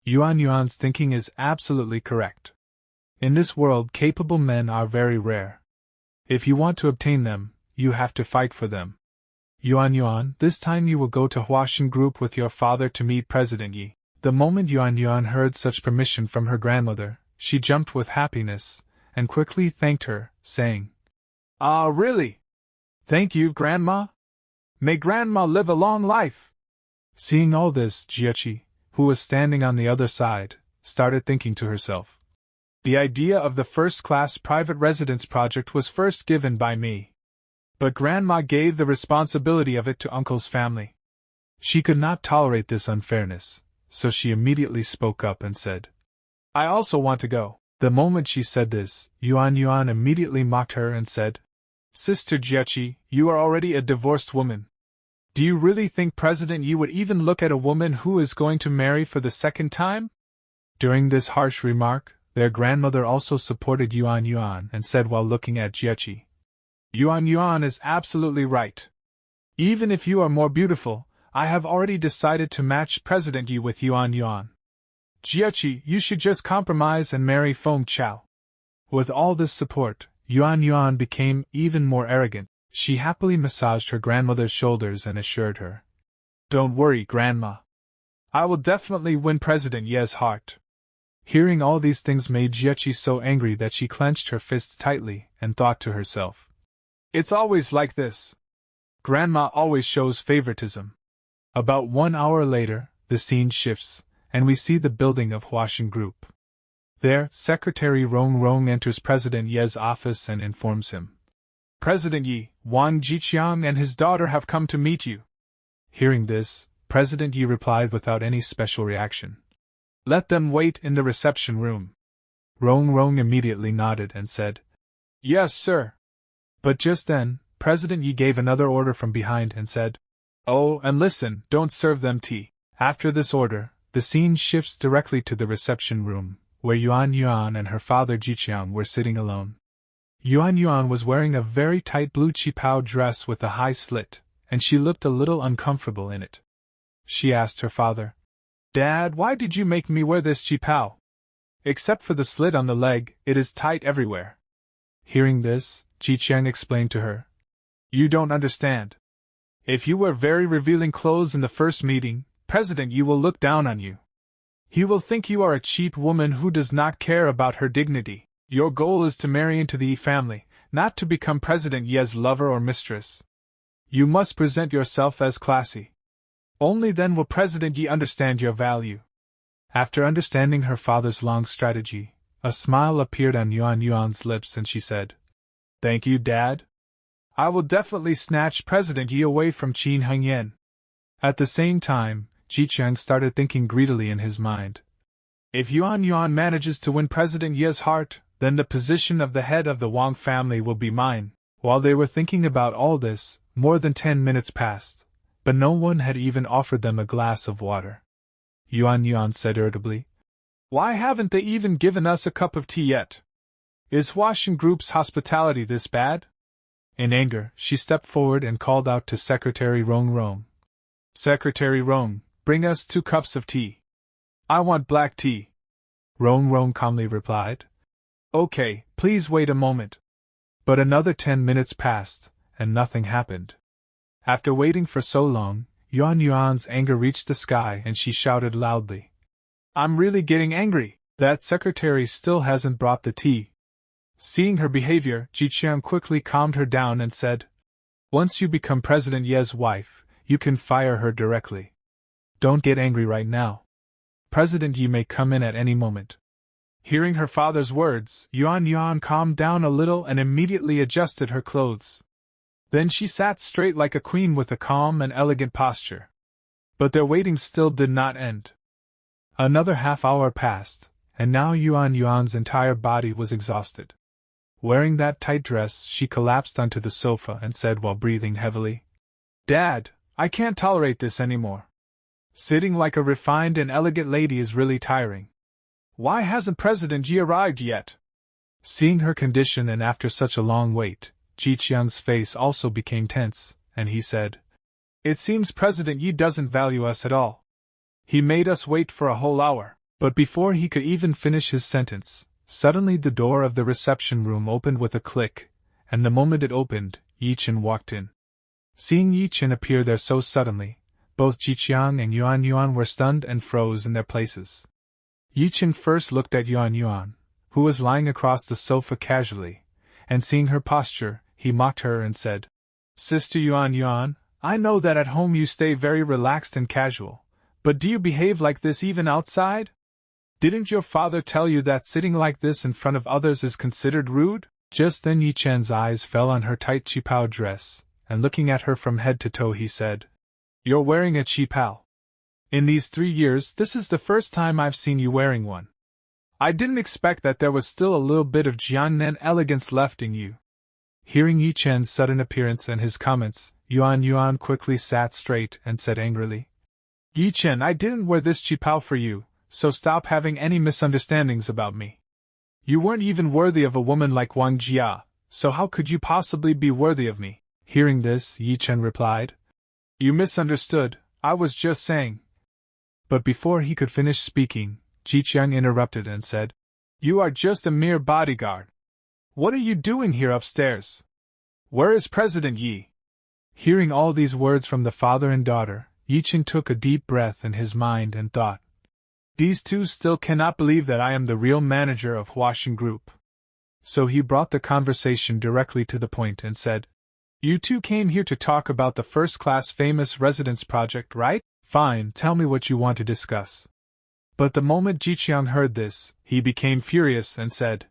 Yuan's thinking is absolutely correct. In this world, capable men are very rare. If you want to obtain them, you have to fight for them. Yuan, this time you will go to Huashan Group with your father to meet President Yi. The moment Yuan heard such permission from her grandmother, she jumped with happiness, and quickly thanked her, saying, "Ah, really? Thank you, Grandma. May Grandma live a long life." Seeing all this, Jiechi, who was standing on the other side, started thinking to herself, "The idea of the first-class private residence project was first given by me. But Grandma gave the responsibility of it to Uncle's family." She could not tolerate this unfairness, so she immediately spoke up and said, "I also want to go." The moment she said this, Yuan immediately mocked her and said, "Sister Jiechi, you are already a divorced woman. Do you really think President Yi would even look at a woman who is going to marry for the second time?" During this harsh remark, their grandmother also supported Yuan and said while looking at Jiechi, Yuan is absolutely right. Even if you are more beautiful, I have already decided to match President Yi with Yuan. Jiechi, you should just compromise and marry Feng Chao." With all this support, Yuan became even more arrogant. She happily massaged her grandmother's shoulders and assured her, "Don't worry, Grandma. I will definitely win President Ye's heart." Hearing all these things made Jiechi so angry that she clenched her fists tightly and thought to herself, "It's always like this. Grandma always shows favoritism." About 1 hour later, the scene shifts, and we see the building of Huashan Group. There, Secretary Rong enters President Ye's office and informs him, "President Yi, Wang Jiqiang and his daughter have come to meet you." Hearing this, President Yi replied without any special reaction, "Let them wait in the reception room." Rong immediately nodded and said, "Yes, sir." But just then, President Yi gave another order from behind and said, "Oh, and listen, don't serve them tea." After this order, the scene shifts directly to the reception room, where Yuan and her father Jiqiang were sitting alone. Yuan was wearing a very tight blue qipao dress with a high slit, and she looked a little uncomfortable in it. She asked her father, "Dad, why did you make me wear this qipao? Except for the slit on the leg, it is tight everywhere." Hearing this, Jiqiang explained to her, "You don't understand. If you wear very revealing clothes in the first meeting, President Yi will look down on you. He will think you are a cheap woman who does not care about her dignity. Your goal is to marry into the Yi family, not to become President Ye's lover or mistress. You must present yourself as classy. Only then will President Yi understand your value." After understanding her father's long strategy, a smile appeared on Yuan's lips and she said, "Thank you, Dad. I will definitely snatch President Yi away from Qin Hongyan." At the same time, Jiqiang started thinking greedily in his mind. If Yuan manages to win President Ye's heart, then the position of the head of the Wang family will be mine. While they were thinking about all this, more than 10 minutes passed, but no one had even offered them a glass of water. Yuan said irritably, "Why haven't they even given us a cup of tea yet? Is Huaxin Group's hospitality this bad?" In anger, she stepped forward and called out to Secretary Rong. "Secretary Rong, bring us 2 cups of tea." "I want black tea," Rong calmly replied. "Okay, please wait a moment." But another 10 minutes passed, and nothing happened. After waiting for so long, Yuan's anger reached the sky and she shouted loudly, "I'm really getting angry! That secretary still hasn't brought the tea." Seeing her behavior, Ye Chen quickly calmed her down and said, "Once you become President Ye's wife, you can fire her directly. Don't get angry right now. President Ye may come in at any moment." Hearing her father's words, Yuan calmed down a little and immediately adjusted her clothes. Then she sat straight like a queen with a calm and elegant posture. But their waiting still did not end. Another half-hour passed, and now Yuan's entire body was exhausted. Wearing that tight dress, she collapsed onto the sofa and said while breathing heavily, "Dad, I can't tolerate this anymore. Sitting like a refined and elegant lady is really tiring. Why hasn't President Yi arrived yet?" Seeing her condition and after such a long wait, Ye Chen's face also became tense, and he said, "It seems President Yi doesn't value us at all. He made us wait for a whole hour." But before he could even finish his sentence, suddenly the door of the reception room opened with a click, and the moment it opened, Ye Chen walked in. Seeing Ye Chen appear there so suddenly, both Ye Chen and Yuan were stunned and froze in their places. Ye Chen first looked at Yuan, who was lying across the sofa casually, and seeing her posture, he mocked her and said, "Sister Yuan, I know that at home you stay very relaxed and casual, but do you behave like this even outside? Didn't your father tell you that sitting like this in front of others is considered rude?" Just then Ye Chen's eyes fell on her tight qipao dress, and looking at her from head to toe he said, "You're wearing a qipao. In these 3 years this is the first time I've seen you wearing one. I didn't expect that there was still a little bit of Jiangnan elegance left in you." Hearing Ye Chen's sudden appearance and his comments, Yuan quickly sat straight and said angrily, "Ye Chen, I didn't wear this qipao for you, so stop having any misunderstandings about me. You weren't even worthy of a woman like Wang Jia, so how could you possibly be worthy of me?" Hearing this, Ye Chen replied, "You misunderstood, I was just saying." But before he could finish speaking, Ye Chen interrupted and said, "You are just a mere bodyguard. What are you doing here upstairs? Where is President Yi?" Hearing all these words from the father and daughter, Ye Chen took a deep breath in his mind and thought, "These two still cannot believe that I am the real manager of Huaxin Group." So he brought the conversation directly to the point and said, "You two came here to talk about the first-class famous residence project, right? Fine, tell me what you want to discuss." But the moment Ye Chen heard this, he became furious and said,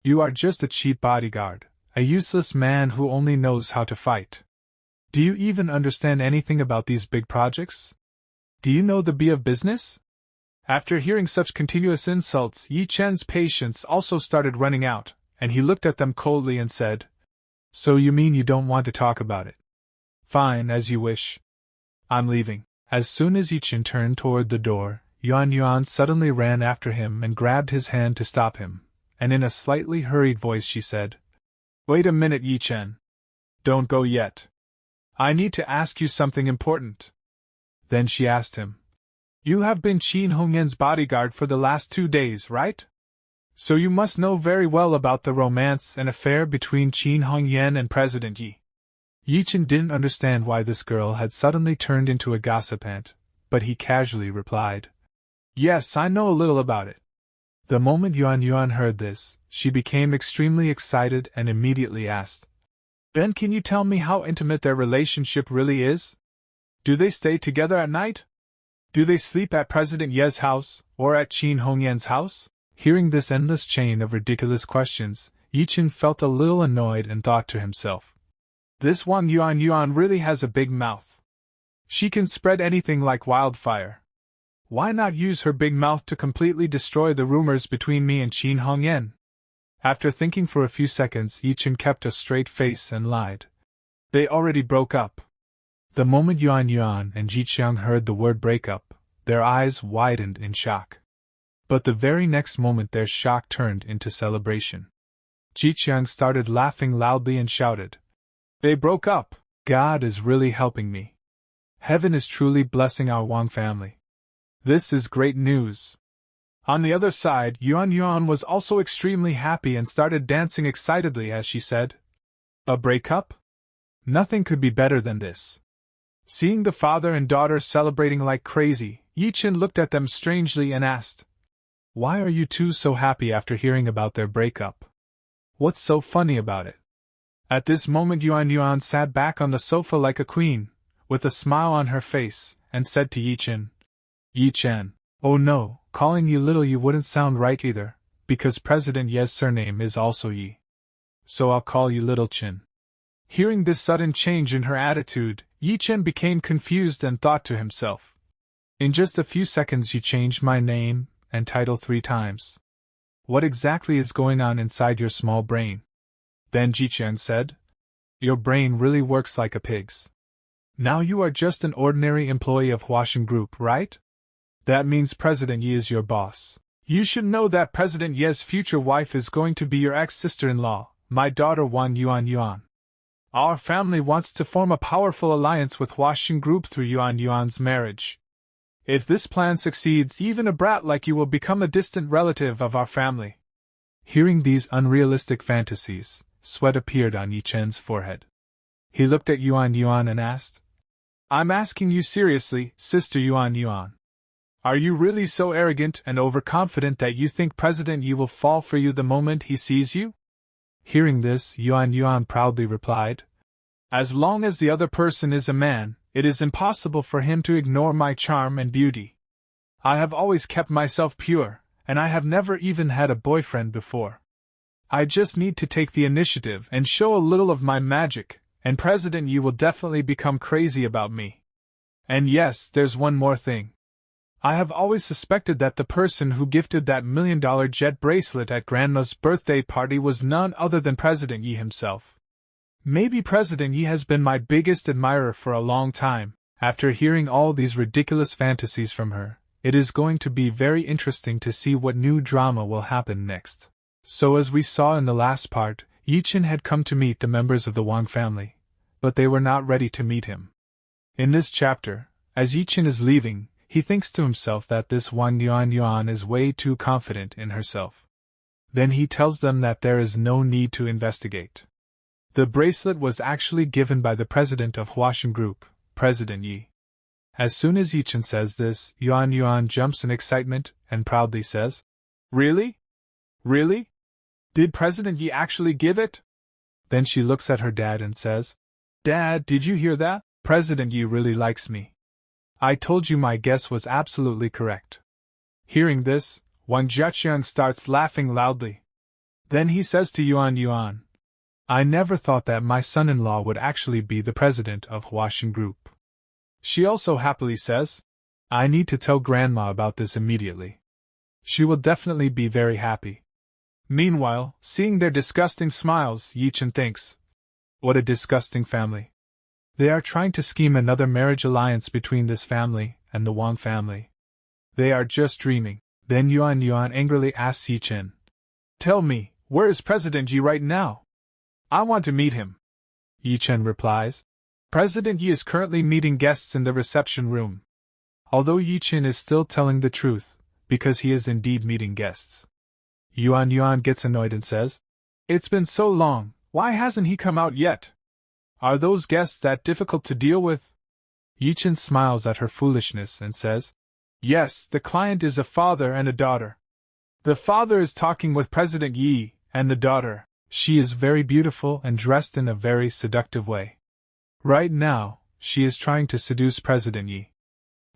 "You are just a cheap bodyguard, a useless man who only knows how to fight. Do you even understand anything about these big projects? Do you know the B of business?" After hearing such continuous insults, Ye Chen's patience also started running out, and he looked at them coldly and said, "So you mean you don't want to talk about it? Fine, as you wish. I'm leaving." As soon as Ye Chen turned toward the door, Yuan suddenly ran after him and grabbed his hand to stop him, and in a slightly hurried voice she said, "Wait a minute, Ye Chen. Don't go yet. I need to ask you something important." Then she asked him, "You have been Qin Hongyan's bodyguard for the last 2 days, right? So you must know very well about the romance and affair between Qin Hongyan and President Yi." Ye Chen didn't understand why this girl had suddenly turned into a gossip ant, but he casually replied, "Yes, I know a little about it." The moment Yuan heard this, she became extremely excited and immediately asked, "Ben, can you tell me how intimate their relationship really is? Do they stay together at night? Do they sleep at President Ye's house, or at Qin Hongyan's house?" Hearing this endless chain of ridiculous questions, Ye Chen felt a little annoyed and thought to himself, "This Wang Yuan really has a big mouth. She can spread anything like wildfire. Why not use her big mouth to completely destroy the rumors between me and Qin Hongyan?" After thinking for a few seconds, Ye Chen kept a straight face and lied. They already broke up. The moment Yuan Yuan and Ji Qiang heard the word breakup, their eyes widened in shock. But the very next moment their shock turned into celebration. Ji Qiang started laughing loudly and shouted, "They broke up! God is really helping me. Heaven is truly blessing our Wang family. This is great news." On the other side, Yuan Yuan was also extremely happy and started dancing excitedly as she said, "A breakup? Nothing could be better than this." Seeing the father and daughter celebrating like crazy, Ye Chen looked at them strangely and asked, "Why are you two so happy after hearing about their breakup? What's so funny about it?" At this moment Yuan Yuan sat back on the sofa like a queen, with a smile on her face, and said to Ye Chen, "Ye Chen, oh no, calling you little you wouldn't sound right either, because President Ye's surname is also Yi. So I'll call you Little Chen." Hearing this sudden change in her attitude, Ye Chen became confused and thought to himself, "In just a few seconds you changed my name and title 3 times. What exactly is going on inside your small brain?" Then Ji Chen said, "Your brain really works like a pig's. Now you are just an ordinary employee of Huashan Group, right? That means President Yi is your boss. You should know that President Ye's future wife is going to be your ex-sister-in-law, my daughter Wan Yuan Yuan. Our family wants to form a powerful alliance with Huashan Group through Yuan Yuan's marriage. If this plan succeeds, even a brat like you will become a distant relative of our family." Hearing these unrealistic fantasies, sweat appeared on Ye Chen's forehead. He looked at Yuan Yuan and asked, "I'm asking you seriously, Sister Yuan Yuan. Are you really so arrogant and overconfident that you think President Yi will fall for you the moment he sees you?" Hearing this, Yuan Yuan proudly replied, "As long as the other person is a man, it is impossible for him to ignore my charm and beauty. I have always kept myself pure, and I have never even had a boyfriend before. I just need to take the initiative and show a little of my magic, and President Yi will definitely become crazy about me. And yes, there's one more thing. I have always suspected that the person who gifted that $1 million jet bracelet at Grandma's birthday party was none other than President Yi himself. Maybe President Yi has been my biggest admirer for a long time." After hearing all these ridiculous fantasies from her, it is going to be very interesting to see what new drama will happen next. So as we saw in the last part, Ye Chen had come to meet the members of the Wang family, but they were not ready to meet him. In this chapter, as Ye Chen is leaving, he thinks to himself that this Wan Yuan Yuan is way too confident in herself. Then he tells them that there is no need to investigate. The bracelet was actually given by the president of Huashan Group, President Yi. As soon as Ye Chen says this, Yuan Yuan jumps in excitement and proudly says, "Really? Really? Did President Yi actually give it?" Then she looks at her dad and says, "Dad, did you hear that? President Yi really likes me. I told you my guess was absolutely correct." Hearing this, Wang Jiaqiang starts laughing loudly. Then he says to Yuan Yuan, "I never thought that my son-in-law would actually be the president of Huashan Group." She also happily says, "I need to tell Grandma about this immediately. She will definitely be very happy." Meanwhile, seeing their disgusting smiles, Ye Chen thinks, "What a disgusting family. They are trying to scheme another marriage alliance between this family and the Wang family. They are just dreaming." Then Yuan Yuan angrily asks Ye Chen, "Tell me, where is President Yi right now? I want to meet him." Ye Chen replies, "President Yi is currently meeting guests in the reception room." Although Ye Chen is still telling the truth, because he is indeed meeting guests. Yuan Yuan gets annoyed and says, "It's been so long, why hasn't he come out yet? Are those guests that difficult to deal with?" Ye Chen smiles at her foolishness and says, "Yes, the client is a father and a daughter. The father is talking with President Yi, and the daughter, she is very beautiful and dressed in a very seductive way. Right now, she is trying to seduce President Yi.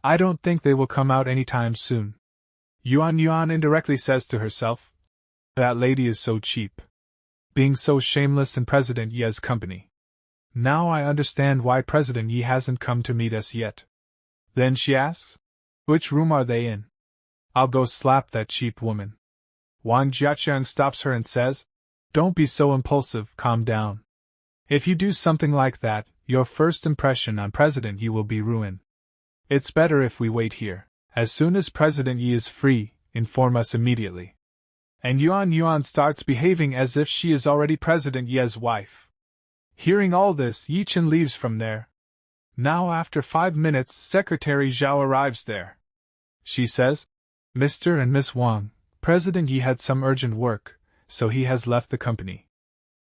I don't think they will come out anytime soon." Yuan Yuan indirectly says to herself, "That lady is so cheap. Being so shameless in President Yi's company. Now I understand why President Yi hasn't come to meet us yet." Then she asks, "Which room are they in? I'll go slap that cheap woman." Wang Jiaqiang stops her and says, Don't be so impulsive, calm down. If you do something like that, your first impression on President Yi will be ruin. It's better if we wait here. As soon as President Yi is free, inform us immediately. And Yuan starts behaving as if she is already President Ye's wife. Hearing all this, Ye Chen leaves from there. Now after 5 minutes, Secretary Zhao arrives there. She says, Mr. and Miss Wang, President Yi had some urgent work, so he has left the company.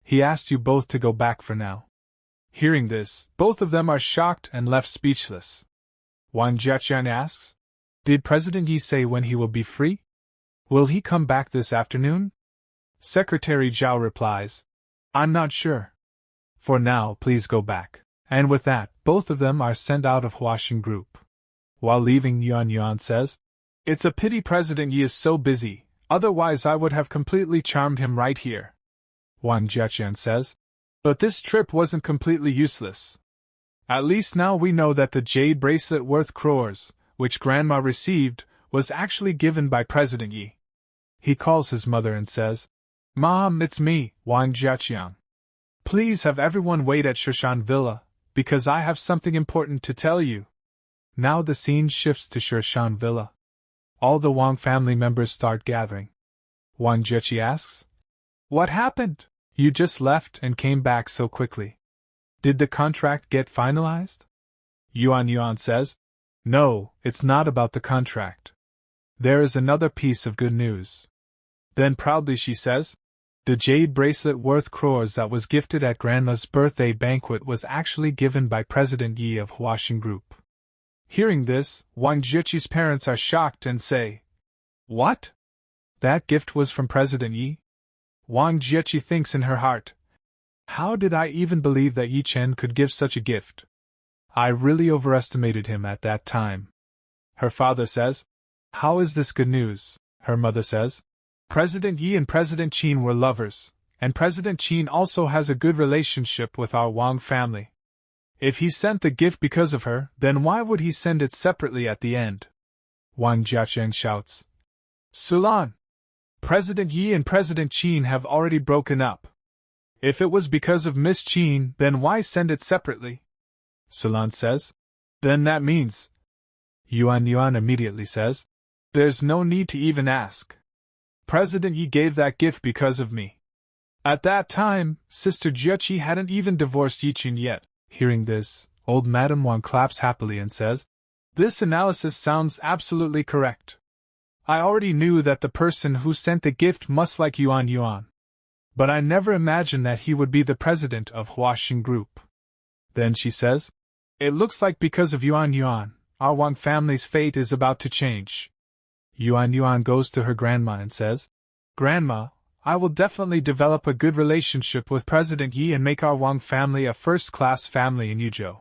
He asked you both to go back for now. Hearing this, both of them are shocked and left speechless. Wang Jiaqian asks, Did President Yi say when he will be free? Will he come back this afternoon? Secretary Zhao replies, I'm not sure. For now, please go back. And with that, both of them are sent out of Huaxin Group. While leaving, Yuan says, It's a pity President Yi is so busy, otherwise I would have completely charmed him right here. Wang Jiaqian says, But this trip wasn't completely useless. At least now we know that the jade bracelet worth crores, which Grandma received, was actually given by President Yi. He calls his mother and says, Mom, it's me, Wang Jiaqian. Please have everyone wait at Shishan Villa, because I have something important to tell you. Now the scene shifts to Shishan Villa. All the Wang family members start gathering. Wang Jieqi asks, What happened? You just left and came back so quickly. Did the contract get finalized? Yuan says, No, it's not about the contract. There is another piece of good news. Then proudly she says, The jade bracelet worth crores that was gifted at Grandma's birthday banquet was actually given by President Yi of Huaxin Group. Hearing this, Wang Jieqi's parents are shocked and say, What? That gift was from President Yi? Wang Jieqi thinks in her heart, How did I even believe that Ye Chen could give such a gift? I really overestimated him at that time. Her father says, How is this good news? Her mother says, President Yi and President Qin were lovers, and President Qin also has a good relationship with our Wang family. If he sent the gift because of her, then why would he send it separately at the end? Wang Jiaqian shouts, Sulan! President Yi and President Qin have already broken up. If it was because of Miss Qin, then why send it separately? Sulan says, Then that means... Yuan immediately says, There's no need to even ask. President Yi gave that gift because of me. At that time, Sister Jieqi hadn't even divorced Ye Chen yet. Hearing this, old Madame Wang claps happily and says, This analysis sounds absolutely correct. I already knew that the person who sent the gift must like Yuan. But I never imagined that he would be the president of Huaxin Group. Then she says, It looks like because of Yuan, our Wang family's fate is about to change. Yuan goes to her grandma and says, Grandma, I will definitely develop a good relationship with President Yi and make our Wang family a first-class family in Yuzhou.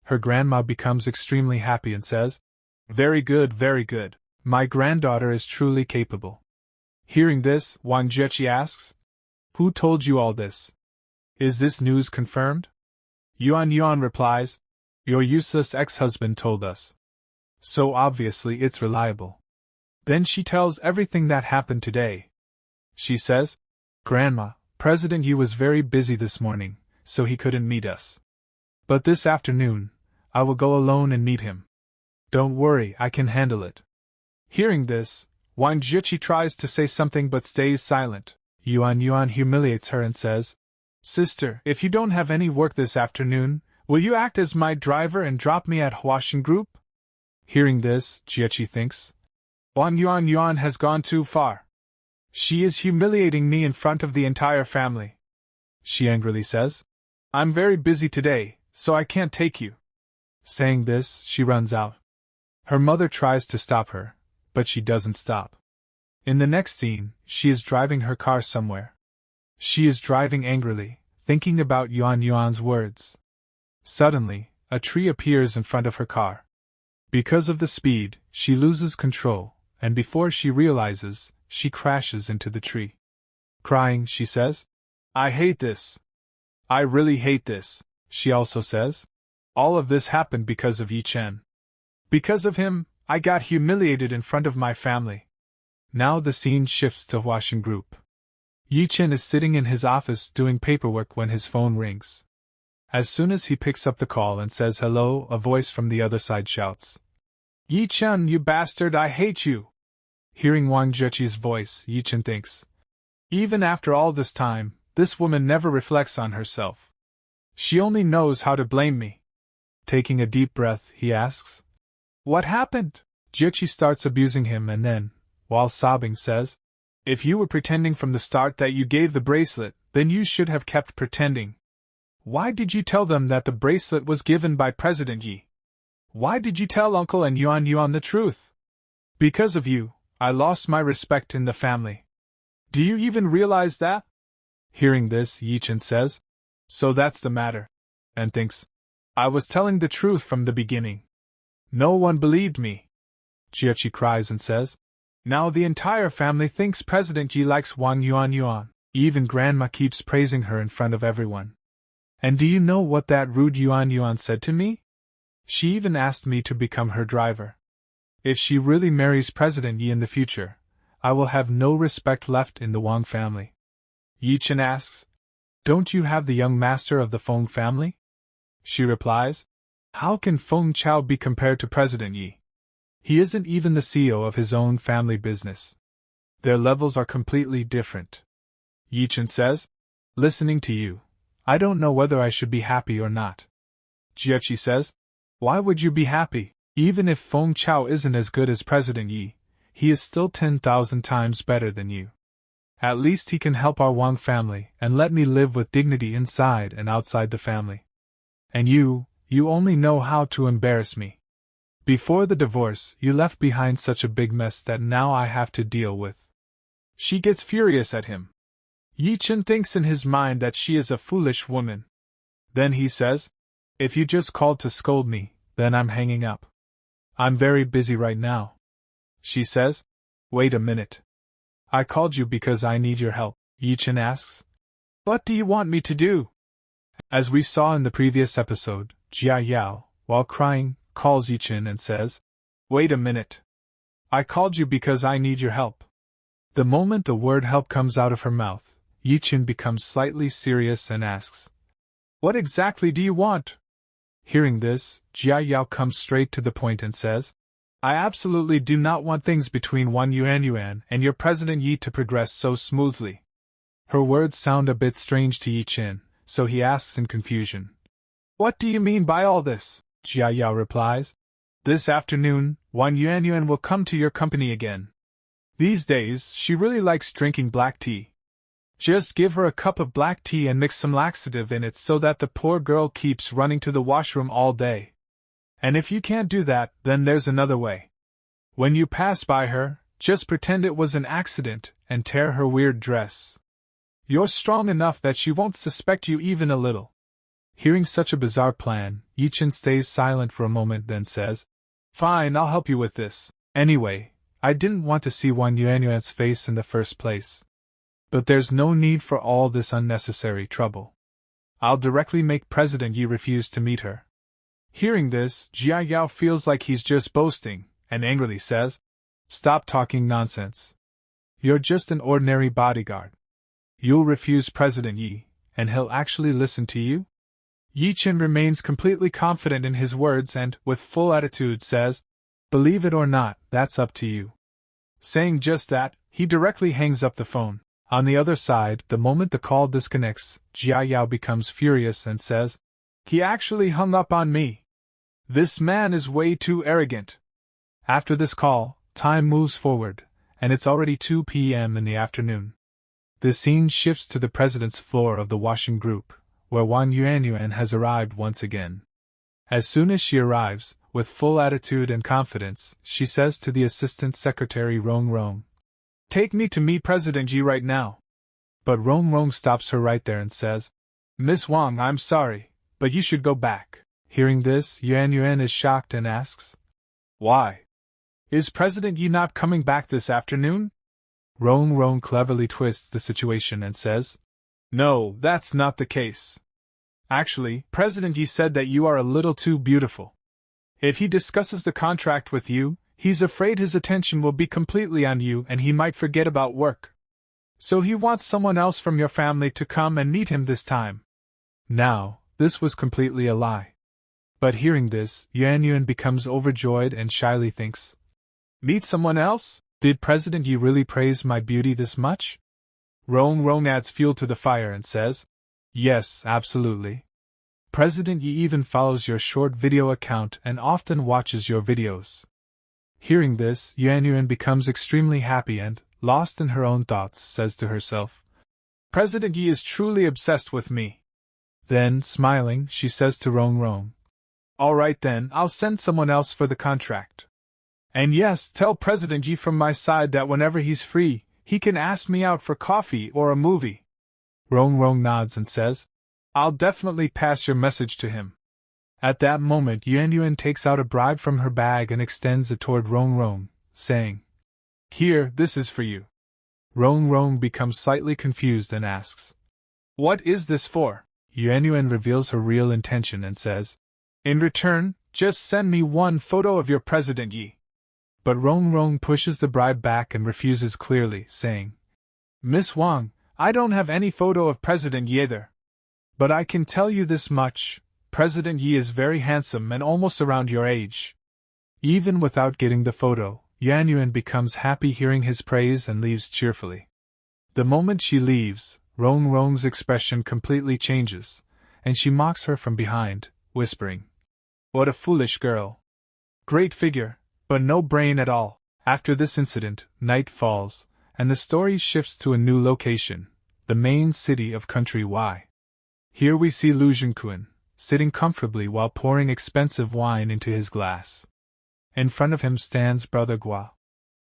Her grandma becomes extremely happy and says, Very good, very good. My granddaughter is truly capable. Hearing this, Wang Jieqi asks, Who told you all this? Is this news confirmed? Yuan replies, Your useless ex-husband told us. So obviously it's reliable. Then she tells everything that happened today. She says, Grandma, President Yi was very busy this morning, so he couldn't meet us. But this afternoon, I will go alone and meet him. Don't worry, I can handle it. Hearing this, Wang Jieqi tries to say something but stays silent. Yuan humiliates her and says, Sister, if you don't have any work this afternoon, will you act as my driver and drop me at Huaxin Group? Hearing this, Jieqi thinks, Wang Yuan has gone too far. She is humiliating me in front of the entire family. She angrily says, I'm very busy today, so I can't take you. Saying this, she runs out. Her mother tries to stop her, but she doesn't stop. In the next scene, she is driving her car somewhere. She is driving angrily, thinking about Yuan's words. Suddenly, a tree appears in front of her car. Because of the speed, she loses control, and before she realizes, she crashes into the tree. Crying, she says, I hate this. I really hate this, she also says. All of this happened because of Ye Chen. Because of him, I got humiliated in front of my family. Now the scene shifts to Huaxin Group. Ye Chen is sitting in his office doing paperwork when his phone rings. As soon as he picks up the call and says hello, a voice from the other side shouts, "Ye Chen, you bastard, I hate you!" Hearing Wang Zheqi's voice, Ye Chen thinks, even after all this time, this woman never reflects on herself. She only knows how to blame me. Taking a deep breath, he asks, "What happened?" Zheqi starts abusing him and then, while sobbing, says, "If you were pretending from the start that you gave the bracelet, then you should have kept pretending. Why did you tell them that the bracelet was given by President Yi? Why did you tell Uncle and Yuan the truth? Because of you, I lost my respect in the family. Do you even realize that?" Hearing this, Ye Chen says, "So that's the matter," and thinks, "I was telling the truth from the beginning. No one believed me." Zheqi cries and says, "Now the entire family thinks President Yi likes Wang Yuan. Even Grandma keeps praising her in front of everyone. And do you know what that rude Yuan said to me? She even asked me to become her driver. If she really marries President Yi in the future, I will have no respect left in the Wang family." Ye Chen asks, "Don't you have the young master of the Feng family?" She replies, "How can Feng Chao be compared to President Yi? He isn't even the CEO of his own family business. Their levels are completely different." Ye Chen says, "Listening to you, I don't know whether I should be happy or not." Zheqi says, "Why would you be happy? Even if Feng Chao isn't as good as President Yi, he is still 10,000 times better than you. At least he can help our Wang family and let me live with dignity inside and outside the family. And you only know how to embarrass me. Before the divorce, you left behind such a big mess that now I have to deal with." She gets furious at him. Ye Chen thinks in his mind that she is a foolish woman. Then he says, "If you just called to scold me, then I'm hanging up. I'm very busy right now." She says, "Wait a minute. I called you because I need your help." Ye Chen asks, "What do you want me to do?" As we saw in the previous episode, Jia Yao, while crying, calls Ye Chen and says, "Wait a minute. I called you because I need your help." The moment the word help comes out of her mouth, Ye Chen becomes slightly serious and asks, "What exactly do you want?" Hearing this, Jia Yao comes straight to the point and says, "I absolutely do not want things between Wang Yuan and your President Yi to progress so smoothly." Her words sound a bit strange to Ye Chen, so he asks in confusion, "What do you mean by all this?" Jia Yao replies, "This afternoon, Wang Yuan will come to your company again. These days, she really likes drinking black tea. Just give her a cup of black tea and mix some laxative in it so that the poor girl keeps running to the washroom all day. And if you can't do that, then there's another way. When you pass by her, just pretend it was an accident and tear her weird dress. You're strong enough that she won't suspect you even a little." Hearing such a bizarre plan, Ye Chen stays silent for a moment, then says, "Fine, I'll help you with this. Anyway, I didn't want to see Wang Yuan's face in the first place. But there's no need for all this unnecessary trouble. I'll directly make President Yi refuse to meet her." Hearing this, Jia Yao feels like he's just boasting, and angrily says, "Stop talking nonsense. You're just an ordinary bodyguard. You'll refuse President Yi, and he'll actually listen to you?" Ye Chen remains completely confident in his words and, with full attitude, says, "Believe it or not, that's up to you." Saying just that, he directly hangs up the phone. On the other side, the moment the call disconnects, Jia Yao becomes furious and says, "He actually hung up on me. This man is way too arrogant." After this call, time moves forward, and it's already 2 p.m. in the afternoon. The scene shifts to the president's floor of the washing group, where Wang Yuan has arrived once again. As soon as she arrives, with full attitude and confidence, she says to the assistant secretary Rong, "Take me to meet President Yi right now." But Rong stops her right there and says, "Miss Wang, I'm sorry, but you should go back." Hearing this, Yuan is shocked and asks, "Why? Is President Yi not coming back this afternoon?" Rong cleverly twists the situation and says, "No, that's not the case. Actually, President Yi said that you are a little too beautiful. If he discusses the contract with you, he's afraid his attention will be completely on you and he might forget about work. So he wants someone else from your family to come and meet him this time. Now, this was completely a lie. But hearing this, Yuan becomes overjoyed and shyly thinks, meet someone else? Did President Yi really praise my beauty this much? Rong adds fuel to the fire and says, yes, absolutely. President Yi even follows your short video account and often watches your videos. Hearing this, Yuan becomes extremely happy and, lost in her own thoughts, says to herself, President Yi is truly obsessed with me. Then, smiling, she says to Rong, all right then, I'll send someone else for the contract. And yes, tell President Yi from my side that whenever he's free, he can ask me out for coffee or a movie. Rong nods and says, I'll definitely pass your message to him. At that moment, Yuan takes out a bribe from her bag and extends it toward Rong, saying, here, this is for you. Rong becomes slightly confused and asks, what is this for? Yuan reveals her real intention and says, in return, just send me one photo of your President Yi. But Rong pushes the bribe back and refuses clearly, saying, Miss Wang, I don't have any photo of President Yi either. But I can tell you this much, President Yi is very handsome and almost around your age. Even without getting the photo, Yuan becomes happy hearing his praise and leaves cheerfully. The moment she leaves, Rong's expression completely changes, and she mocks her from behind, whispering, what a foolish girl. Great figure, but no brain at all. After this incident, night falls, and the story shifts to a new location, the main city of country Y. Here we see Lu Zhenkuan, sitting comfortably while pouring expensive wine into his glass. In front of him stands Brother Gua.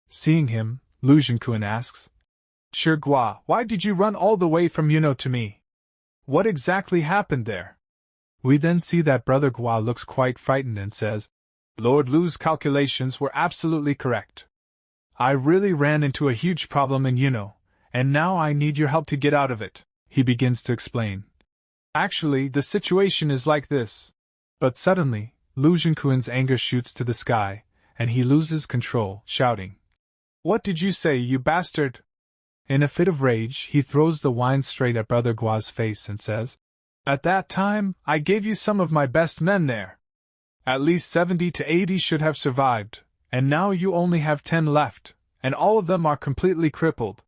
Seeing him, Lu Zhenkuan asks, Sir Gua, why did you run all the way from to me? What exactly happened there? We then see that Brother Gua looks quite frightened and says, Lord Lu's calculations were absolutely correct. I really ran into a huge problem in and now I need your help to get out of it, he begins to explain. Actually, the situation is like this. But suddenly, Lu Zhenkuan's anger shoots to the sky, and he loses control, shouting, What did you say, you bastard? In a fit of rage, he throws the wine straight at Brother Gua's face and says, At that time, I gave you some of my best men there. At least 70 to 80 should have survived, and now you only have 10 left, and all of them are completely crippled.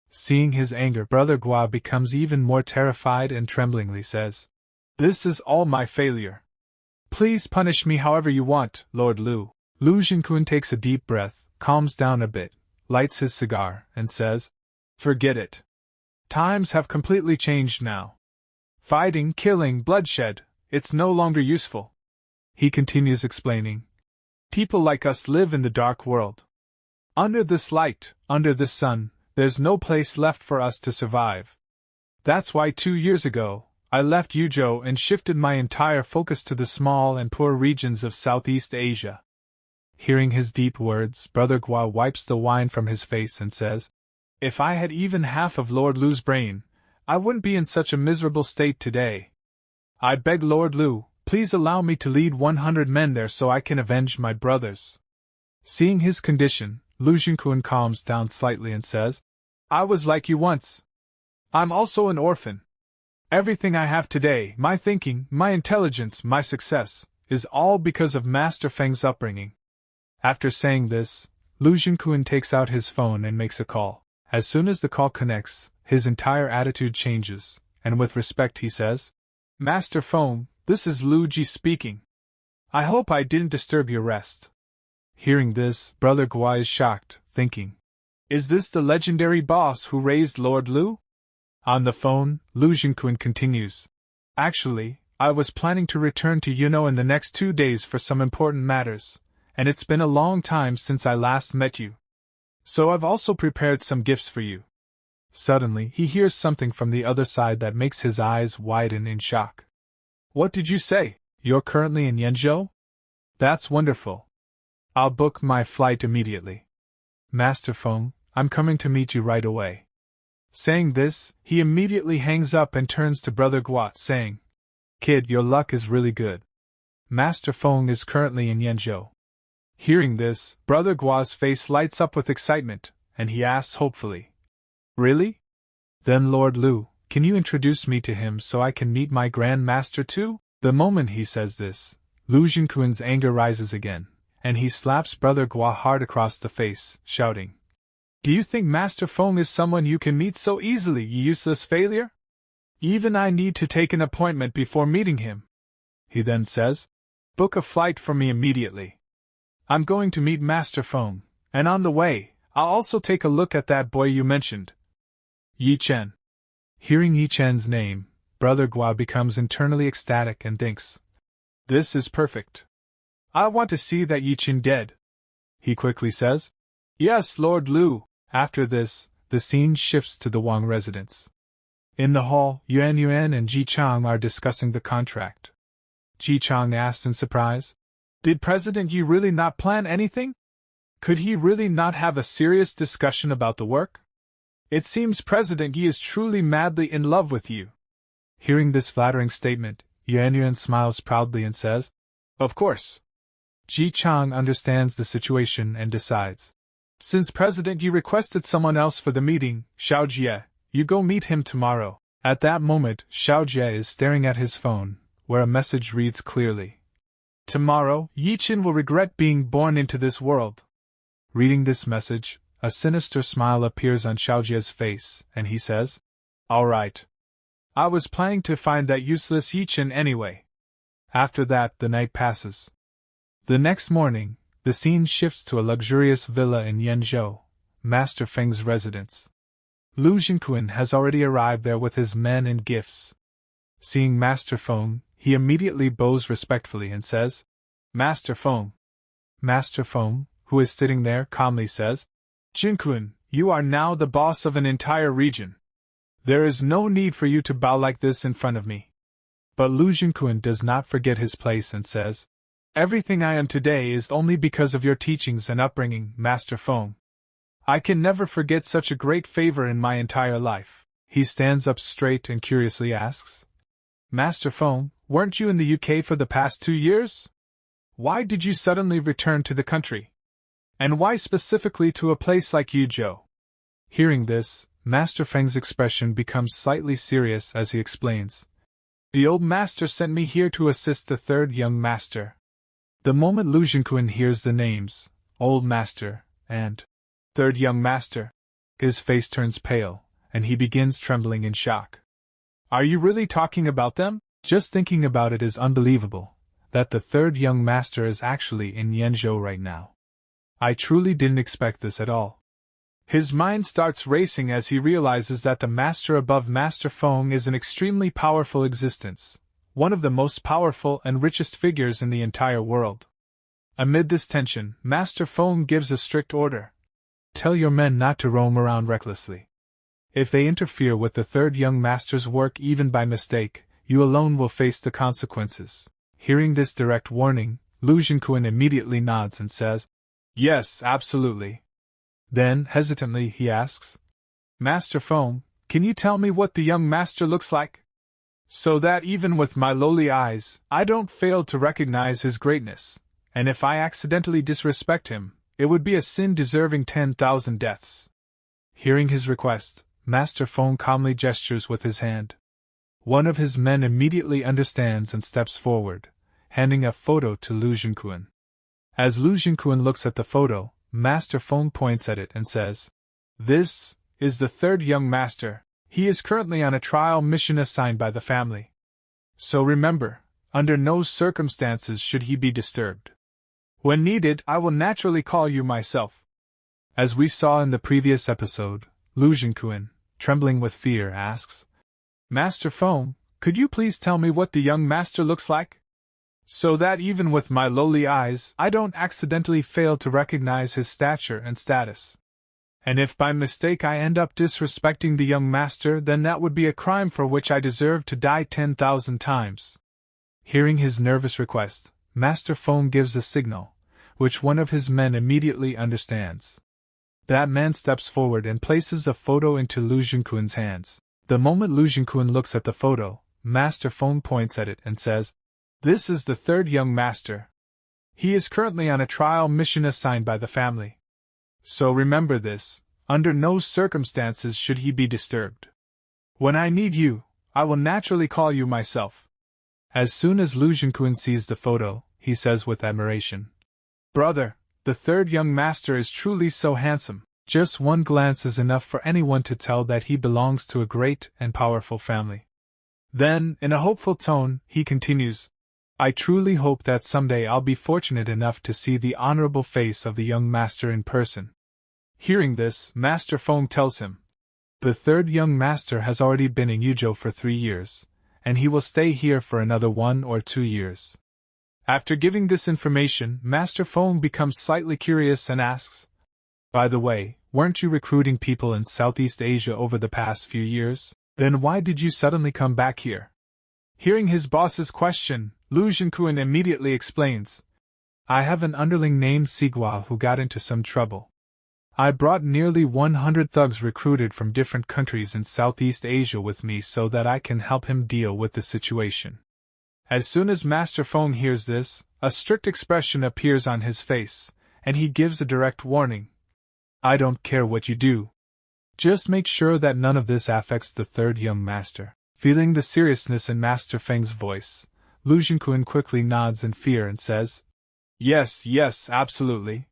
Seeing his anger, Brother Gua becomes even more terrified and tremblingly says, This is all my failure. Please punish me however you want, Lord Lu. Lu Zhenkuan takes a deep breath, calms down a bit, lights his cigar, and says, Forget it. Times have completely changed now. Fighting, killing, bloodshed, it's no longer useful. He continues explaining. People like us live in the dark world. Under this light, under this sun, there's no place left for us to survive. That's why 2 years ago, I left Yuzhou and shifted my entire focus to the small and poor regions of Southeast Asia. Hearing his deep words, Brother Gua wipes the wine from his face and says, If I had even half of Lord Lu's brain, I wouldn't be in such a miserable state today. I beg Lord Lu, please allow me to lead 100 men there so I can avenge my brothers. Seeing his condition, Lu Zhenkuan calms down slightly and says, I was like you once. I'm also an orphan. Everything I have today, my thinking, my intelligence, my success, is all because of Master Feng's upbringing. After saying this, Lu Zhenkuan takes out his phone and makes a call. As soon as the call connects, his entire attitude changes, and with respect he says, Master Feng, this is Lu Ji speaking. I hope I didn't disturb your rest. Hearing this, Brother Gua is shocked, thinking, Is this the legendary boss who raised Lord Lu? On the phone, Lu Zhenkuan continues, Actually, I was planning to return to in the next 2 days for some important matters, and it's been a long time since I last met you. So I've also prepared some gifts for you. Suddenly, he hears something from the other side that makes his eyes widen in shock. What did you say? You're currently in Yenzhou? That's wonderful. I'll book my flight immediately. Master Feng, I'm coming to meet you right away. Saying this, he immediately hangs up and turns to Brother Gua, saying, Kid, your luck is really good. Master Feng is currently in Yenzhou. Hearing this, Brother Gua's face lights up with excitement, and he asks hopefully, Really? Then Lord Lu, can you introduce me to him so I can meet my Grand Master too? The moment he says this, Lu Jinquan's anger rises again, and he slaps Brother Gua hard across the face, shouting, "Do you think Master Feng is someone you can meet so easily, you useless failure? Even I need to take an appointment before meeting him." He then says, "Book a flight for me immediately. I'm going to meet Master Feng, and on the way, I'll also take a look at that boy you mentioned, Ye Chen." Hearing Ye Chen's name, Brother Gua becomes internally ecstatic and thinks, "This is perfect. I want to see that Ye Chen dead." He quickly says, "Yes, Lord Lu." After this, the scene shifts to the Wang residence. In the hall, Yuan and Ji Chang are discussing the contract. Ji Chang asks in surprise, "Did President Yi really not plan anything? Could he really not have a serious discussion about the work? It seems President Yi is truly madly in love with you." Hearing this flattering statement, Yuan smiles proudly and says, "Of course." Ji Chang understands the situation and decides, "Since President Yi requested someone else for the meeting, Xiao Jie, you go meet him tomorrow." At that moment, Xiao Jie is staring at his phone, where a message reads clearly, "Tomorrow, Ye Chen will regret being born into this world." Reading this message, a sinister smile appears on Xiao Jie's face, and he says, "All right. I was planning to find that useless Ye Chen anyway." After that, the night passes. The next morning, the scene shifts to a luxurious villa in Yenzhou, Master Feng's residence. Lu Jinquan has already arrived there with his men and gifts. Seeing Master Feng, he immediately bows respectfully and says, "Master Feng." Master Feng, who is sitting there, calmly says, "Jinquan, you are now the boss of an entire region. There is no need for you to bow like this in front of me." But Lu Jinquan does not forget his place and says, "Everything I am today is only because of your teachings and upbringing, Master Feng. I can never forget such a great favor in my entire life." He stands up straight and curiously asks, "Master Feng, weren't you in the UK for the past 2 years? Why did you suddenly return to the country? And why specifically to a place like Yuzhou?" Hearing this, Master Feng's expression becomes slightly serious as he explains, "The old master sent me here to assist the third young master." The moment Lu Jinquan hears the names, Old Master, and Third Young Master, his face turns pale, and he begins trembling in shock. "Are you really talking about them?" Just thinking about it is unbelievable, that the third young master is actually in Yenzhou right now. I truly didn't expect this at all. His mind starts racing as he realizes that the master above Master Feng is an extremely powerful existence, one of the most powerful and richest figures in the entire world. Amid this tension, Master Feng gives a strict order. "Tell your men not to roam around recklessly. If they interfere with the third young master's work even by mistake, you alone will face the consequences." Hearing this direct warning, Lu Jinquan immediately nods and says, "Yes, absolutely." Then, hesitantly, he asks, "Master Feng, can you tell me what the young master looks like? So that even with my lowly eyes, I don't fail to recognize his greatness, and if I accidentally disrespect him, it would be a sin deserving 10,000 deaths." Hearing his request, Master Feng calmly gestures with his hand. One of his men immediately understands and steps forward, handing a photo to Lu Jinquan. As Lu Jinquan looks at the photo, Master Feng points at it and says, "This is the third young master. He is currently on a trial mission assigned by the family. So remember, under no circumstances should he be disturbed. When needed, I will naturally call you myself." As we saw in the previous episode, Lu Jinquan, trembling with fear, asks, "Master Feng, could you please tell me what the young master looks like? So that even with my lowly eyes, I don't accidentally fail to recognize his stature and status. And if by mistake I end up disrespecting the young master, then that would be a crime for which I deserve to die 10,000 times." Hearing his nervous request, Master Feng gives a signal, which one of his men immediately understands. That man steps forward and places a photo into Lu Jinquan's hands. The moment Lu Jinquan looks at the photo, Master Feng points at it and says, "This is the third young master. He is currently on a trial mission assigned by the family. So remember this, under no circumstances should he be disturbed." When I need you, I will naturally call you myself. As soon as Lu Zhenkuan sees the photo, he says with admiration, Brother, the third young master is truly so handsome. Just one glance is enough for anyone to tell that he belongs to a great and powerful family. Then, in a hopeful tone, he continues, I truly hope that someday I'll be fortunate enough to see the honorable face of the young master in person. Hearing this, Master Feng tells him, the third young master has already been in Yuzhou for 3 years, and he will stay here for another 1 or 2 years. After giving this information, Master Feng becomes slightly curious and asks, By the way, weren't you recruiting people in Southeast Asia over the past few years? Then why did you suddenly come back here? Hearing his boss's question, Lu Zhenkuan immediately explains, I have an underling named Sigua who got into some trouble. I brought nearly 100 thugs recruited from different countries in Southeast Asia with me so that I can help him deal with the situation. As soon as Master Feng hears this, a strict expression appears on his face, and he gives a direct warning. I don't care what you do. Just make sure that none of this affects the third young master. Feeling the seriousness in Master Feng's voice, Lu Zhenkuan quickly nods in fear and says, Yes, absolutely.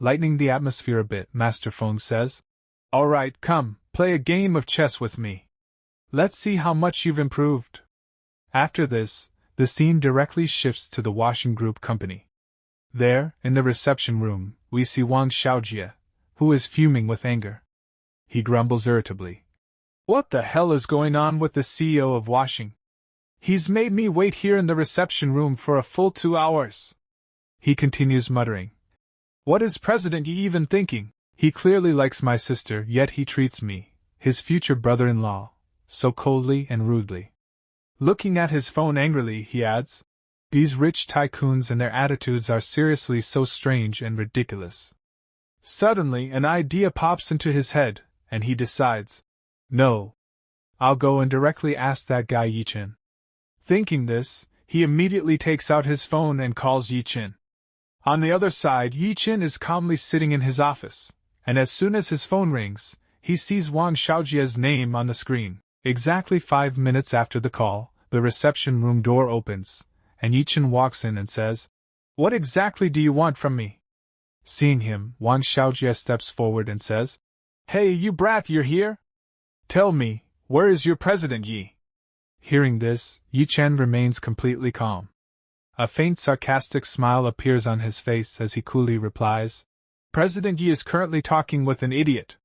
Lightening the atmosphere a bit, Master Feng says, All right, come, play a game of chess with me. Let's see how much you've improved. After this, the scene directly shifts to the washing group company. There, in the reception room, we see Wang Xiaojie, who is fuming with anger. He grumbles irritably. What the hell is going on with the CEO of washing? He's made me wait here in the reception room for a full 2 hours. He continues muttering. What is President Yi even thinking? He clearly likes my sister, yet he treats me, his future brother-in-law, so coldly and rudely. Looking at his phone angrily, he adds, These rich tycoons and their attitudes are seriously so strange and ridiculous. Suddenly, an idea pops into his head, and he decides, No. I'll go and directly ask that guy Ye Chen. Thinking this, he immediately takes out his phone and calls Ye Chen. On the other side, Ye Chen is calmly sitting in his office, and as soon as his phone rings, he sees Wang Xiaojie's name on the screen. Exactly 5 minutes after the call, the reception room door opens, and Ye Chen walks in and says, What exactly do you want from me? Seeing him, Wang Xiaojie steps forward and says, Hey, you brat, you're here? Tell me, where is your President Yi? Hearing this, Ye Chen remains completely calm. A faint sarcastic smile appears on his face as he coolly replies, President Yi is currently talking with an idiot.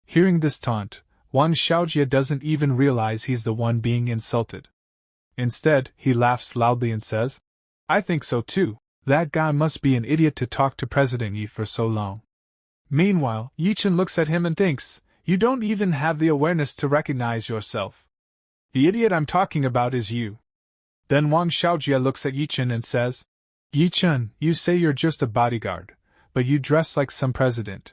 Hearing this taunt, Wang Xiaojie doesn't even realize he's the one being insulted. Instead, he laughs loudly and says, I think so too. That guy must be an idiot to talk to President Yi for so long. Meanwhile, Ye Chen looks at him and thinks, You don't even have the awareness to recognize yourself. The idiot I'm talking about is you. Then Wang Xiaojie looks at Ye Chen and says, Ye Chen, you say you're just a bodyguard, but you dress like some president.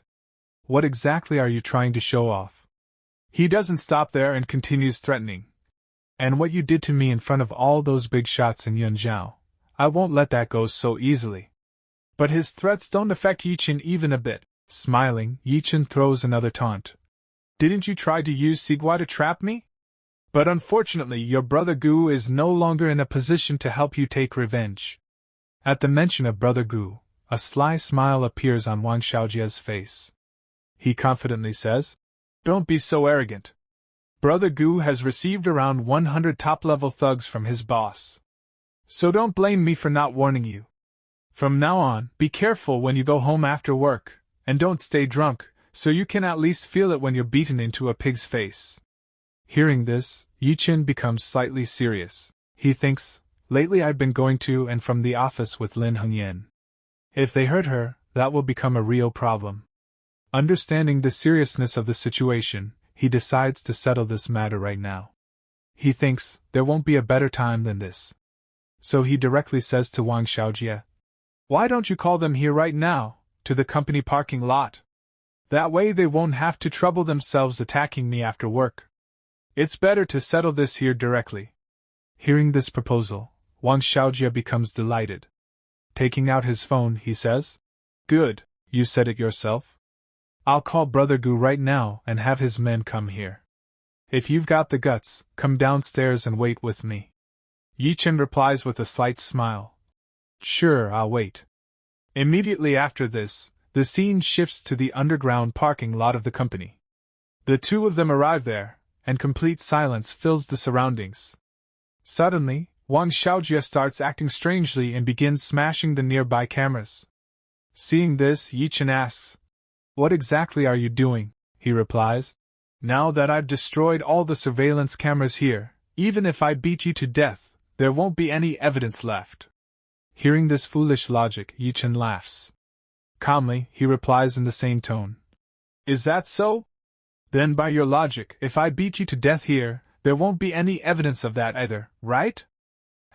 What exactly are you trying to show off? He doesn't stop there and continues threatening. And what you did to me in front of all those big shots in Yunzhou, I won't let that go so easily. But his threats don't affect Ye Chen even a bit. Smiling, Ye Chen throws another taunt. Didn't you try to use Sigua to trap me? But unfortunately your brother Gu is no longer in a position to help you take revenge. At the mention of brother Gu, a sly smile appears on Wang Xiaojie's face. He confidently says, Don't be so arrogant. Brother Gu has received around 100 top-level thugs from his boss. So don't blame me for not warning you. From now on, be careful when you go home after work, and don't stay drunk, so you can at least feel it when you're beaten into a pig's face. Hearing this, Ye Chen becomes slightly serious. He thinks, lately I've been going to and from the office with Lin Hengyan. If they hurt her, that will become a real problem. Understanding the seriousness of the situation, he decides to settle this matter right now. He thinks, there won't be a better time than this. So he directly says to Wang Xiaojie, Why don't you call them here right now, to the company parking lot? That way they won't have to trouble themselves attacking me after work. It's better to settle this here directly. Hearing this proposal, Wang Xiaojie becomes delighted. Taking out his phone, he says, Good, you said it yourself. I'll call Brother Gu right now and have his men come here. If you've got the guts, come downstairs and wait with me. Ye Chen replies with a slight smile. Sure, I'll wait. Immediately after this, the scene shifts to the underground parking lot of the company. The two of them arrive there, and complete silence fills the surroundings. Suddenly, Wang Xiaojie starts acting strangely and begins smashing the nearby cameras. Seeing this, Ye Chen asks, What exactly are you doing? He replies, Now that I've destroyed all the surveillance cameras here, even if I beat you to death, there won't be any evidence left. Hearing this foolish logic, Ye Chen laughs. Calmly, he replies in the same tone. Is that so? Then by your logic, if I beat you to death here, there won't be any evidence of that either, right?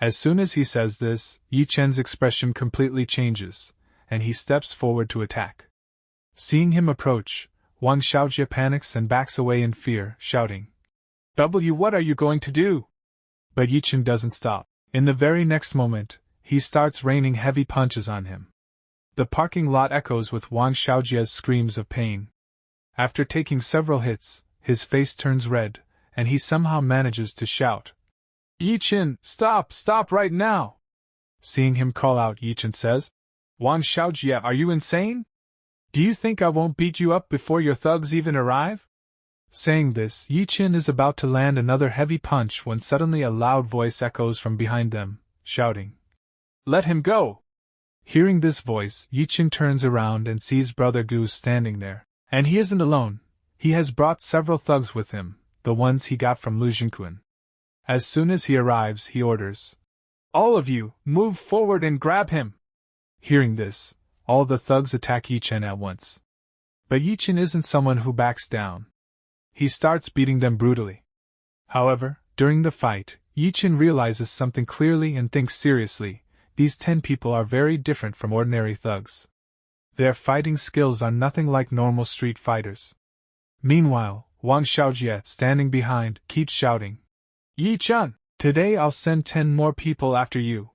As soon as he says this, Ye Chen's expression completely changes, and he steps forward to attack. Seeing him approach, Wang Xiaojie panics and backs away in fear, shouting, What are you going to do? But Ye Chen doesn't stop. In the very next moment, he starts raining heavy punches on him. The parking lot echoes with Wang Xiaojie's screams of pain. After taking several hits, his face turns red, and he somehow manages to shout, Ye Chen, stop right now! Seeing him call out, Ye Chen says, Wang Xiaojie, are you insane? Do you think I won't beat you up before your thugs even arrive? Saying this, Ye Chen is about to land another heavy punch when suddenly a loud voice echoes from behind them, shouting, Let him go! Hearing this voice, Ye Chen turns around and sees Brother Gu standing there. And he isn't alone. He has brought several thugs with him, the ones he got from Lu Jinquan. As soon as he arrives, he orders, All of you, move forward and grab him! Hearing this, all the thugs attack Ye Chen at once. But Ye Chen isn't someone who backs down. He starts beating them brutally. However, during the fight, Ye Chen realizes something clearly and thinks seriously. These 10 people are very different from ordinary thugs. Their fighting skills are nothing like normal street fighters. Meanwhile, Wang Xiaojie, standing behind, keeps shouting, Ye Chen, today I'll send 10 more people after you.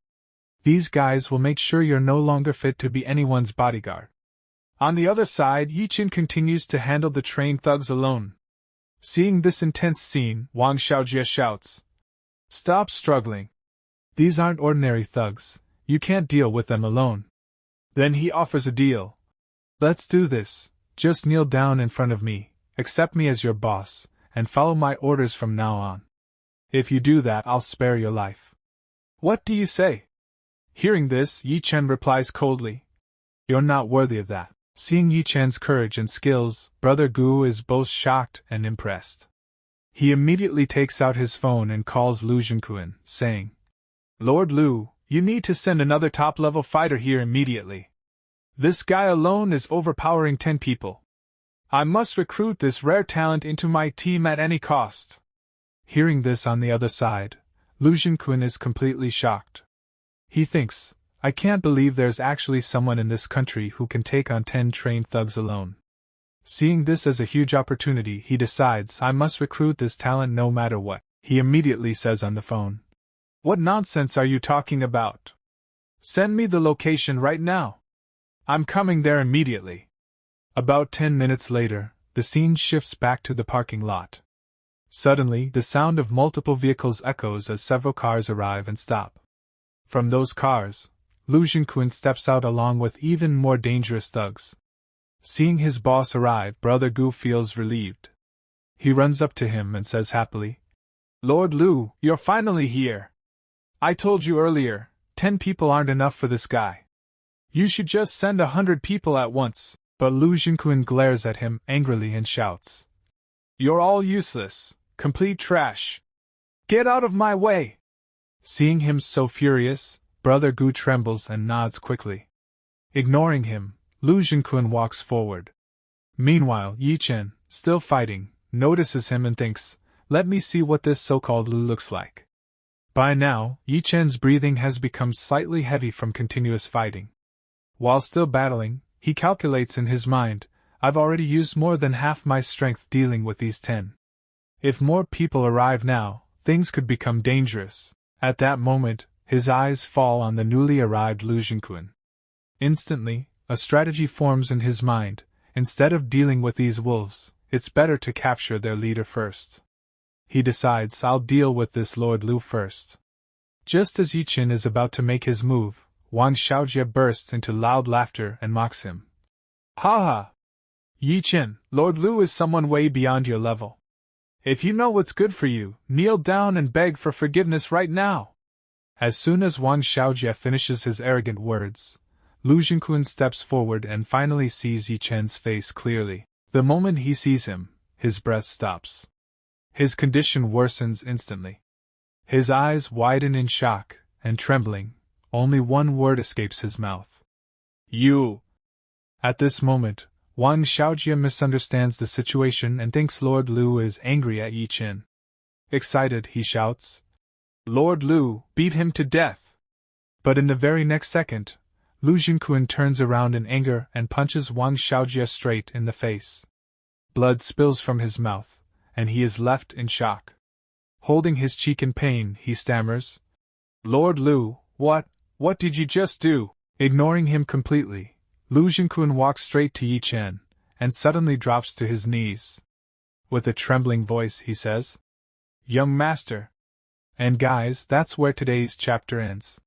These guys will make sure you're no longer fit to be anyone's bodyguard. On the other side, Ye Chen continues to handle the trained thugs alone. Seeing this intense scene, Wang Xiaojie shouts, Stop struggling. These aren't ordinary thugs. You can't deal with them alone. Then he offers a deal. Let's do this. Just kneel down in front of me, accept me as your boss, and follow my orders from now on. If you do that, I'll spare your life. What do you say? Hearing this, Ye Chen replies coldly, You're not worthy of that. Seeing Ye Chen's courage and skills, Brother Gu is both shocked and impressed. He immediately takes out his phone and calls Lu Jinquan, saying, Lord Lu, you need to send another top-level fighter here immediately. This guy alone is overpowering 10 people. I must recruit this rare talent into my team at any cost. Hearing this on the other side, Lu Jinquan is completely shocked. He thinks, I can't believe there's actually someone in this country who can take on 10 trained thugs alone. Seeing this as a huge opportunity, he decides, I must recruit this talent no matter what. He immediately says on the phone, What nonsense are you talking about? Send me the location right now. I'm coming there immediately. About 10 minutes later, the scene shifts back to the parking lot. Suddenly, the sound of multiple vehicles echoes as several cars arrive and stop. From those cars, Lu Jinquan steps out along with even more dangerous thugs. Seeing his boss arrive, Brother Gu feels relieved. He runs up to him and says happily, Lord Lu, you're finally here. I told you earlier, 10 people aren't enough for this guy. You should just send 100 people at once. But Lu Jinquan glares at him angrily and shouts, You're all useless, complete trash. Get out of my way! Seeing him so furious, Brother Gu trembles and nods quickly. Ignoring him, Lu Jinquan walks forward. Meanwhile, Ye Chen, still fighting, notices him and thinks, Let me see what this so-called Lu looks like. By now, Ye Chen's breathing has become slightly heavy from continuous fighting. While still battling, he calculates in his mind, I've already used more than half my strength dealing with these 10. If more people arrive now, things could become dangerous. At that moment, his eyes fall on the newly arrived Lu Jinquan. Instantly, a strategy forms in his mind. Instead of dealing with these wolves, it's better to capture their leader first. He decides, I'll deal with this Lord Lu first. Just as Ye Chen is about to make his move, Wang Xiaojie bursts into loud laughter and mocks him. Ha ha! Ye Chen, Lord Lu is someone way beyond your level. If you know what's good for you, kneel down and beg for forgiveness right now. As soon as Wang Xiaojie finishes his arrogant words, Lu Jinquan steps forward and finally sees Ye Chen's face clearly. The moment he sees him, his breath stops. His condition worsens instantly. His eyes widen in shock, and trembling, only one word escapes his mouth. You! At this moment, Wang Xiaojie misunderstands the situation and thinks Lord Lu is angry at Ye Chen. Excited, he shouts, Lord Lu, beat him to death! But in the very next second, Lu Jinquan turns around in anger and punches Wang Xiaojie straight in the face. Blood spills from his mouth, and he is left in shock. Holding his cheek in pain, he stammers, Lord Lu, what did you just do? Ignoring him completely, Lu Jinquan walks straight to Ye Chen, and suddenly drops to his knees. With a trembling voice, he says, Young master. And guys, that's where today's chapter ends.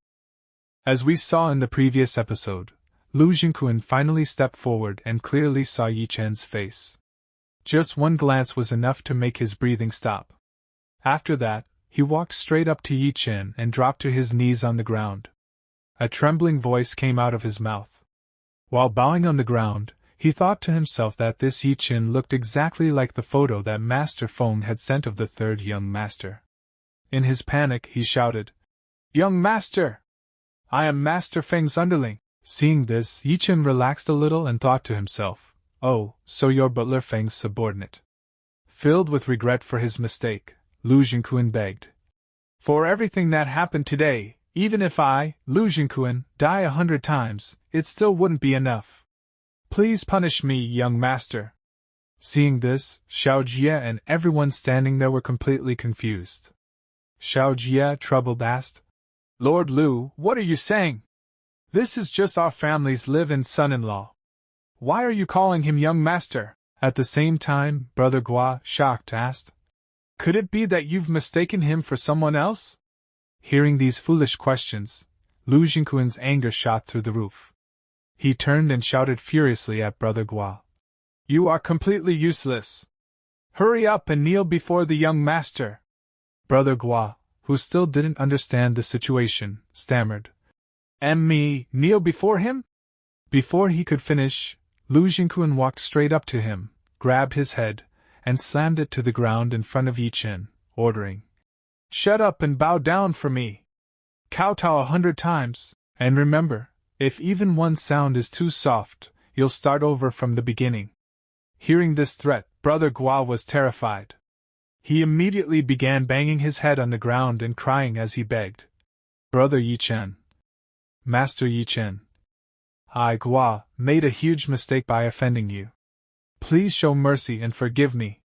As we saw in the previous episode, Lu Jinquan finally stepped forward and clearly saw Ye Chen's face. Just one glance was enough to make his breathing stop. After that, he walked straight up to Ye Chen and dropped to his knees on the ground. A trembling voice came out of his mouth. While bowing on the ground, he thought to himself that this Ye Chen looked exactly like the photo that Master Feng had sent of the third young master. In his panic, he shouted, Young master! I am Master Feng's underling. Seeing this, Ye Chen relaxed a little and thought to himself, Oh, so you're butler Feng's subordinate. Filled with regret for his mistake, Lu Jinquan begged, For everything that happened today, even if I, Lu Jinquan, die 100 times, it still wouldn't be enough. Please punish me, young master. Seeing this, Xiaojie and everyone standing there were completely confused. Xiaojie, troubled, asked, Lord Lu, what are you saying? This is just our family's live-in son-in-law. Why are you calling him young master? At the same time, Brother Gua, shocked, asked, Could it be that you've mistaken him for someone else? Hearing these foolish questions, Lu Jinquan's anger shot through the roof. He turned and shouted furiously at Brother Gua, You are completely useless. Hurry up and kneel before the young master. Brother Gua, who still didn't understand the situation, stammered, Me, kneel before him? Before he could finish, Lu Jinquan walked straight up to him, grabbed his head, and slammed it to the ground in front of Ye Chen, ordering, Shut up and bow down for me. Kowtow 100 times, and remember, if even one sound is too soft, you'll start over from the beginning. Hearing this threat, Brother Gua was terrified. He immediately began banging his head on the ground and crying as he begged, Brother Ye Chen. Master Ye Chen. I, Gua, made a huge mistake by offending you. Please show mercy and forgive me.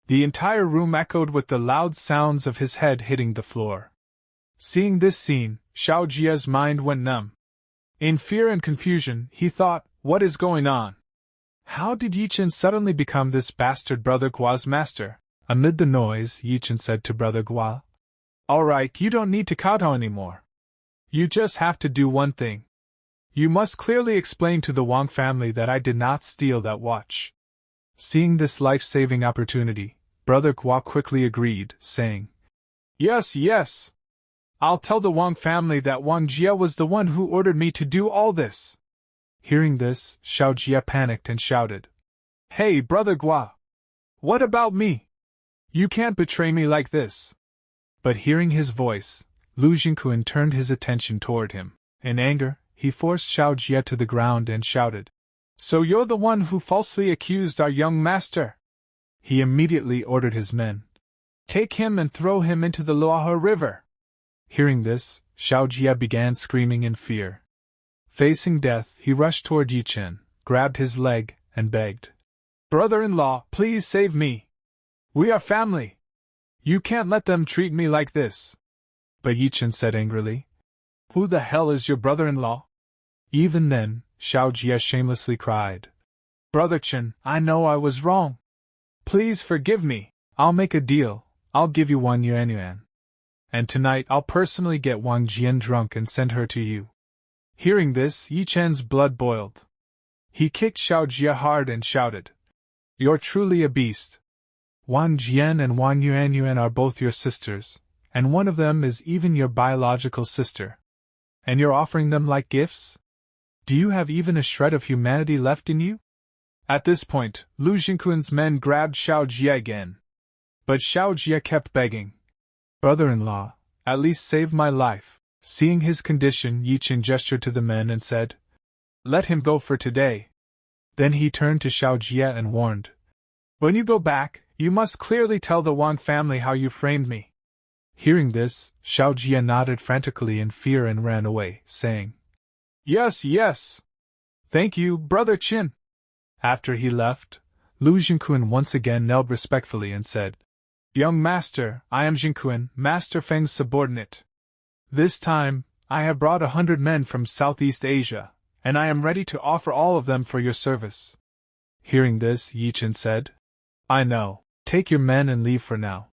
The entire room echoed with the loud sounds of his head hitting the floor. Seeing this scene, Xiaojie's mind went numb. In fear and confusion, he thought, What is going on? How did Ye Chen suddenly become this bastard Brother Gua's master? Amid the noise, Ye Chen said to Brother Gua, Alright, you don't need to kowtow anymore. You just have to do one thing. You must clearly explain to the Wang family that I did not steal that watch. Seeing this life-saving opportunity, Brother Gua quickly agreed, saying, Yes. I'll tell the Wang family that Wang Jia was the one who ordered me to do all this. Hearing this, Xiaojie panicked and shouted, Hey, Brother Gua! What about me? You can't betray me like this. But hearing his voice, Lu Jinquan turned his attention toward him. In anger, he forced Xiaojie to the ground and shouted, So you're the one who falsely accused our young master? He immediately ordered his men, Take him and throw him into the Luohe River. Hearing this, Xiaojie began screaming in fear. Facing death, he rushed toward Ye Chen, grabbed his leg, and begged, Brother-in-law, please save me. We are family. You can't let them treat me like this. But Ye Chen said angrily, Who the hell is your brother-in-law? Even then, Xiaojie shamelessly cried, Brother Chen, I know I was wrong. Please forgive me. I'll make a deal. I'll give you Wang Yuanyuan. And tonight I'll personally get Wang Jian drunk and send her to you. Hearing this, Ye Chen's blood boiled. He kicked Xiao Jia hard and shouted, "You're truly a beast. Wang Jian and Wang Yuanyuan are both your sisters, and one of them is even your biological sister. And you're offering them like gifts? Do you have even a shred of humanity left in you?" At this point, Lu Jingquan's men grabbed Xiao Jia again. But Xiao Jia kept begging, "Brother-in-law, at least save my life." Seeing his condition, Ye Chen gestured to the men and said, "Let him go for today." Then he turned to Xiao Jia and warned, "When you go back, you must clearly tell the Wang family how you framed me." Hearing this, Xiao Jia nodded frantically in fear and ran away, saying, "Yes, yes. Thank you, Brother Qin." After he left, Lu Jingquan once again knelt respectfully and said, "Young master, I am Jingquan, Master Feng's subordinate. This time, I have brought 100 men from Southeast Asia, and I am ready to offer all of them for your service." Hearing this, Ye Chen said, "I know, take your men and leave for now."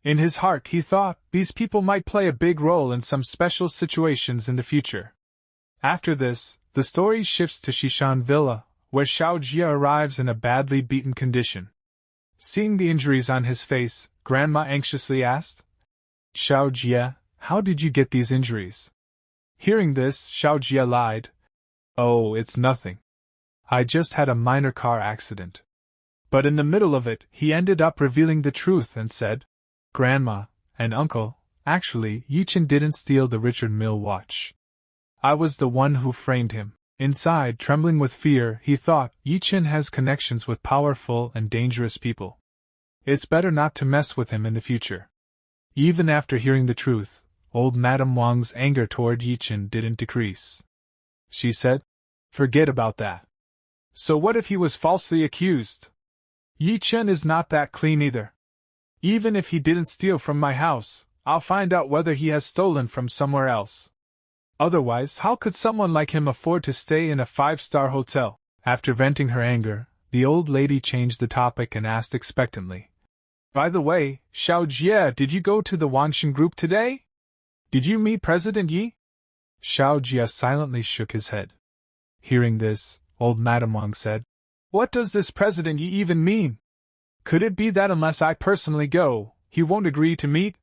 In his heart he thought these people might play a big role in some special situations in the future. After this, the story shifts to Shishan Villa, where Xiao Jia arrives in a badly beaten condition. Seeing the injuries on his face, Grandma anxiously asked, "Xiao Jia, how did you get these injuries?" Hearing this, Xiao Jia lied, "Oh, it's nothing. I just had a minor car accident." But in the middle of it, he ended up revealing the truth and said, "Grandma and Uncle, actually, Ye Chen didn't steal the Richard Mille watch. I was the one who framed him." Inside, trembling with fear, he thought, Ye Chen has connections with powerful and dangerous people. It's better not to mess with him in the future. Even after hearing the truth, old Madame Wang's anger toward Ye Chen didn't decrease. She said, "Forget about that. So what if he was falsely accused? Ye Chen is not that clean either. Even if he didn't steal from my house, I'll find out whether he has stolen from somewhere else. Otherwise, how could someone like him afford to stay in a 5-star hotel?" After venting her anger, the old lady changed the topic and asked expectantly, "By the way, Xiao Jia, did you go to the Wanshan group today? Did you meet President Yi?" Xiao Jia silently shook his head. Hearing this, old Madame Wang said, "What does this President Yi even mean? Could it be that unless I personally go, he won't agree to meet?"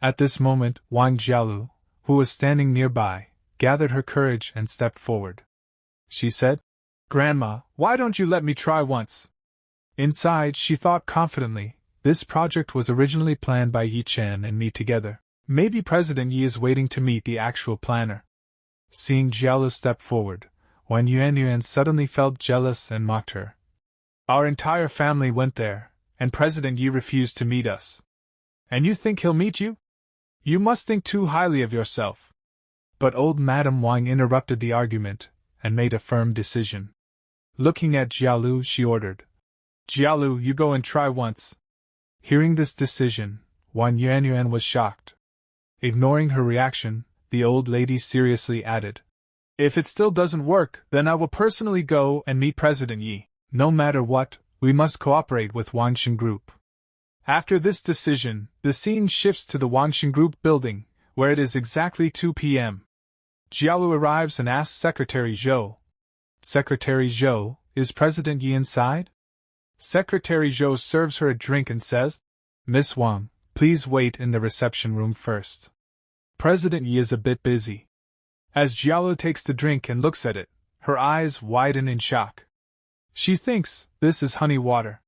At this moment, Wang Jialu, who was standing nearby, gathered her courage and stepped forward. She said, "Grandma, why don't you let me try once?" Inside, she thought confidently, this project was originally planned by Ye Chen and me together. Maybe President Yi is waiting to meet the actual planner. Seeing Jialu step forward, Wang Yuanyuan suddenly felt jealous and mocked her. "Our entire family went there, and President Yi refused to meet us. And you think he'll meet you? You must think too highly of yourself." But old Madame Wang interrupted the argument and made a firm decision. Looking at Jialu, she ordered, "Jialu, you go and try once." Hearing this decision, Wang Yuanyuan was shocked. Ignoring her reaction, the old lady seriously added, "If it still doesn't work, then I will personally go and meet President Yi. No matter what, we must cooperate with Wangshan Group." After this decision, the scene shifts to the Wangshan Group building, where it is exactly 2 p.m. Jialu arrives and asks Secretary Zhou, "Secretary Zhou, is President Yi inside?" Secretary Zhou serves her a drink and says, "Miss Wang, please wait in the reception room first. President Yi is a bit busy." As Jialu takes the drink and looks at it, her eyes widen in shock. She thinks this is honey water.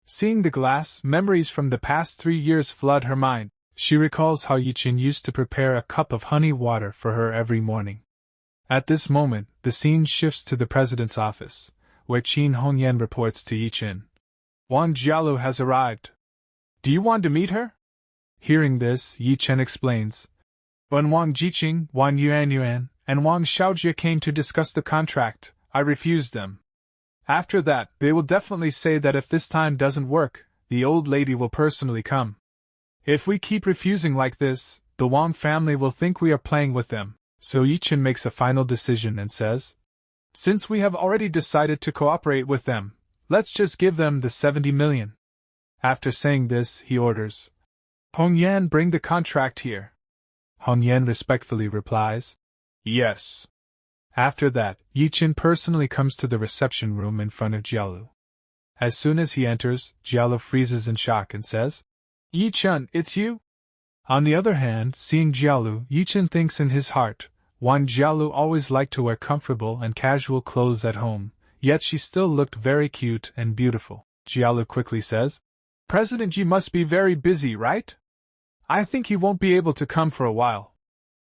Seeing the glass, memories from the past 3 years flood her mind. She recalls how Ye Chen used to prepare a cup of honey water for her every morning. At this moment, the scene shifts to the president's office, where Qin Hongyan reports to Ye Chen, "Wang Jialu has arrived. Do you want to meet her?" Hearing this, Ye Chen explains, "When Wang Jiqing, Wang Yuanyuan, and Wang Xiaojia came to discuss the contract, I refused them. After that, they will definitely say that if this time doesn't work, the old lady will personally come. If we keep refusing like this, the Wang family will think we are playing with them." So Ye Chen makes a final decision and says, "Since we have already decided to cooperate with them, let's just give them the 70 million. After saying this, he orders, Hong Yan, bring the contract here. Hong Yan respectfully replies, yes. After that, Ye Chen personally comes to the reception room in front of Jialu. As soon as he enters, Jialu freezes in shock and says, Ye Chen, it's you? On the other hand, seeing Jialu, Ye Chen thinks in his heart, one, Jialu always liked to wear comfortable and casual clothes at home, yet she still looked very cute and beautiful. Jialu quickly says, President Yi must be very busy, right? I think he won't be able to come for a while.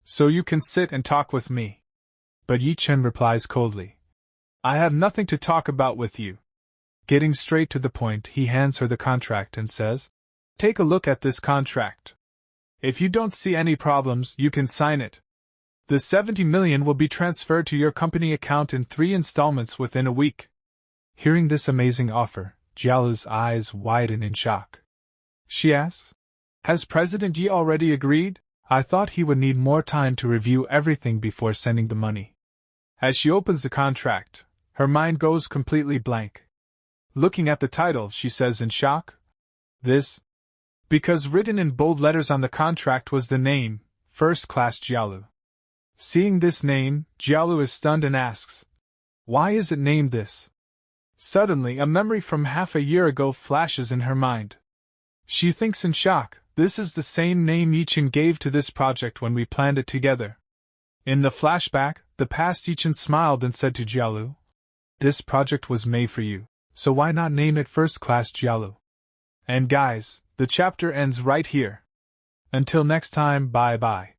So you can sit and talk with me. But Ye Chen replies coldly, I have nothing to talk about with you. Getting straight to the point, he hands her the contract and says, Take a look at this contract. If you don't see any problems, you can sign it. The 70 million will be transferred to your company account in 3 installments within a week. Hearing this amazing offer, Jialu's eyes widen in shock. She asks, Has President Yi already agreed? I thought he would need more time to review everything before sending the money. As she opens the contract, her mind goes completely blank. Looking at the title, she says in shock, This? Because written in bold letters on the contract was the name, First Class Jialu. Seeing this name, Jialu is stunned and asks, Why is it named this? Suddenly, a memory from half a year ago flashes in her mind. She thinks in shock, this is the same name Ye Chen gave to this project when we planned it together. In the flashback, the past Ye Chen smiled and said to Jialu, This project was made for you, so why not name it First Class Jialu? And guys, the chapter ends right here. Until next time, bye bye.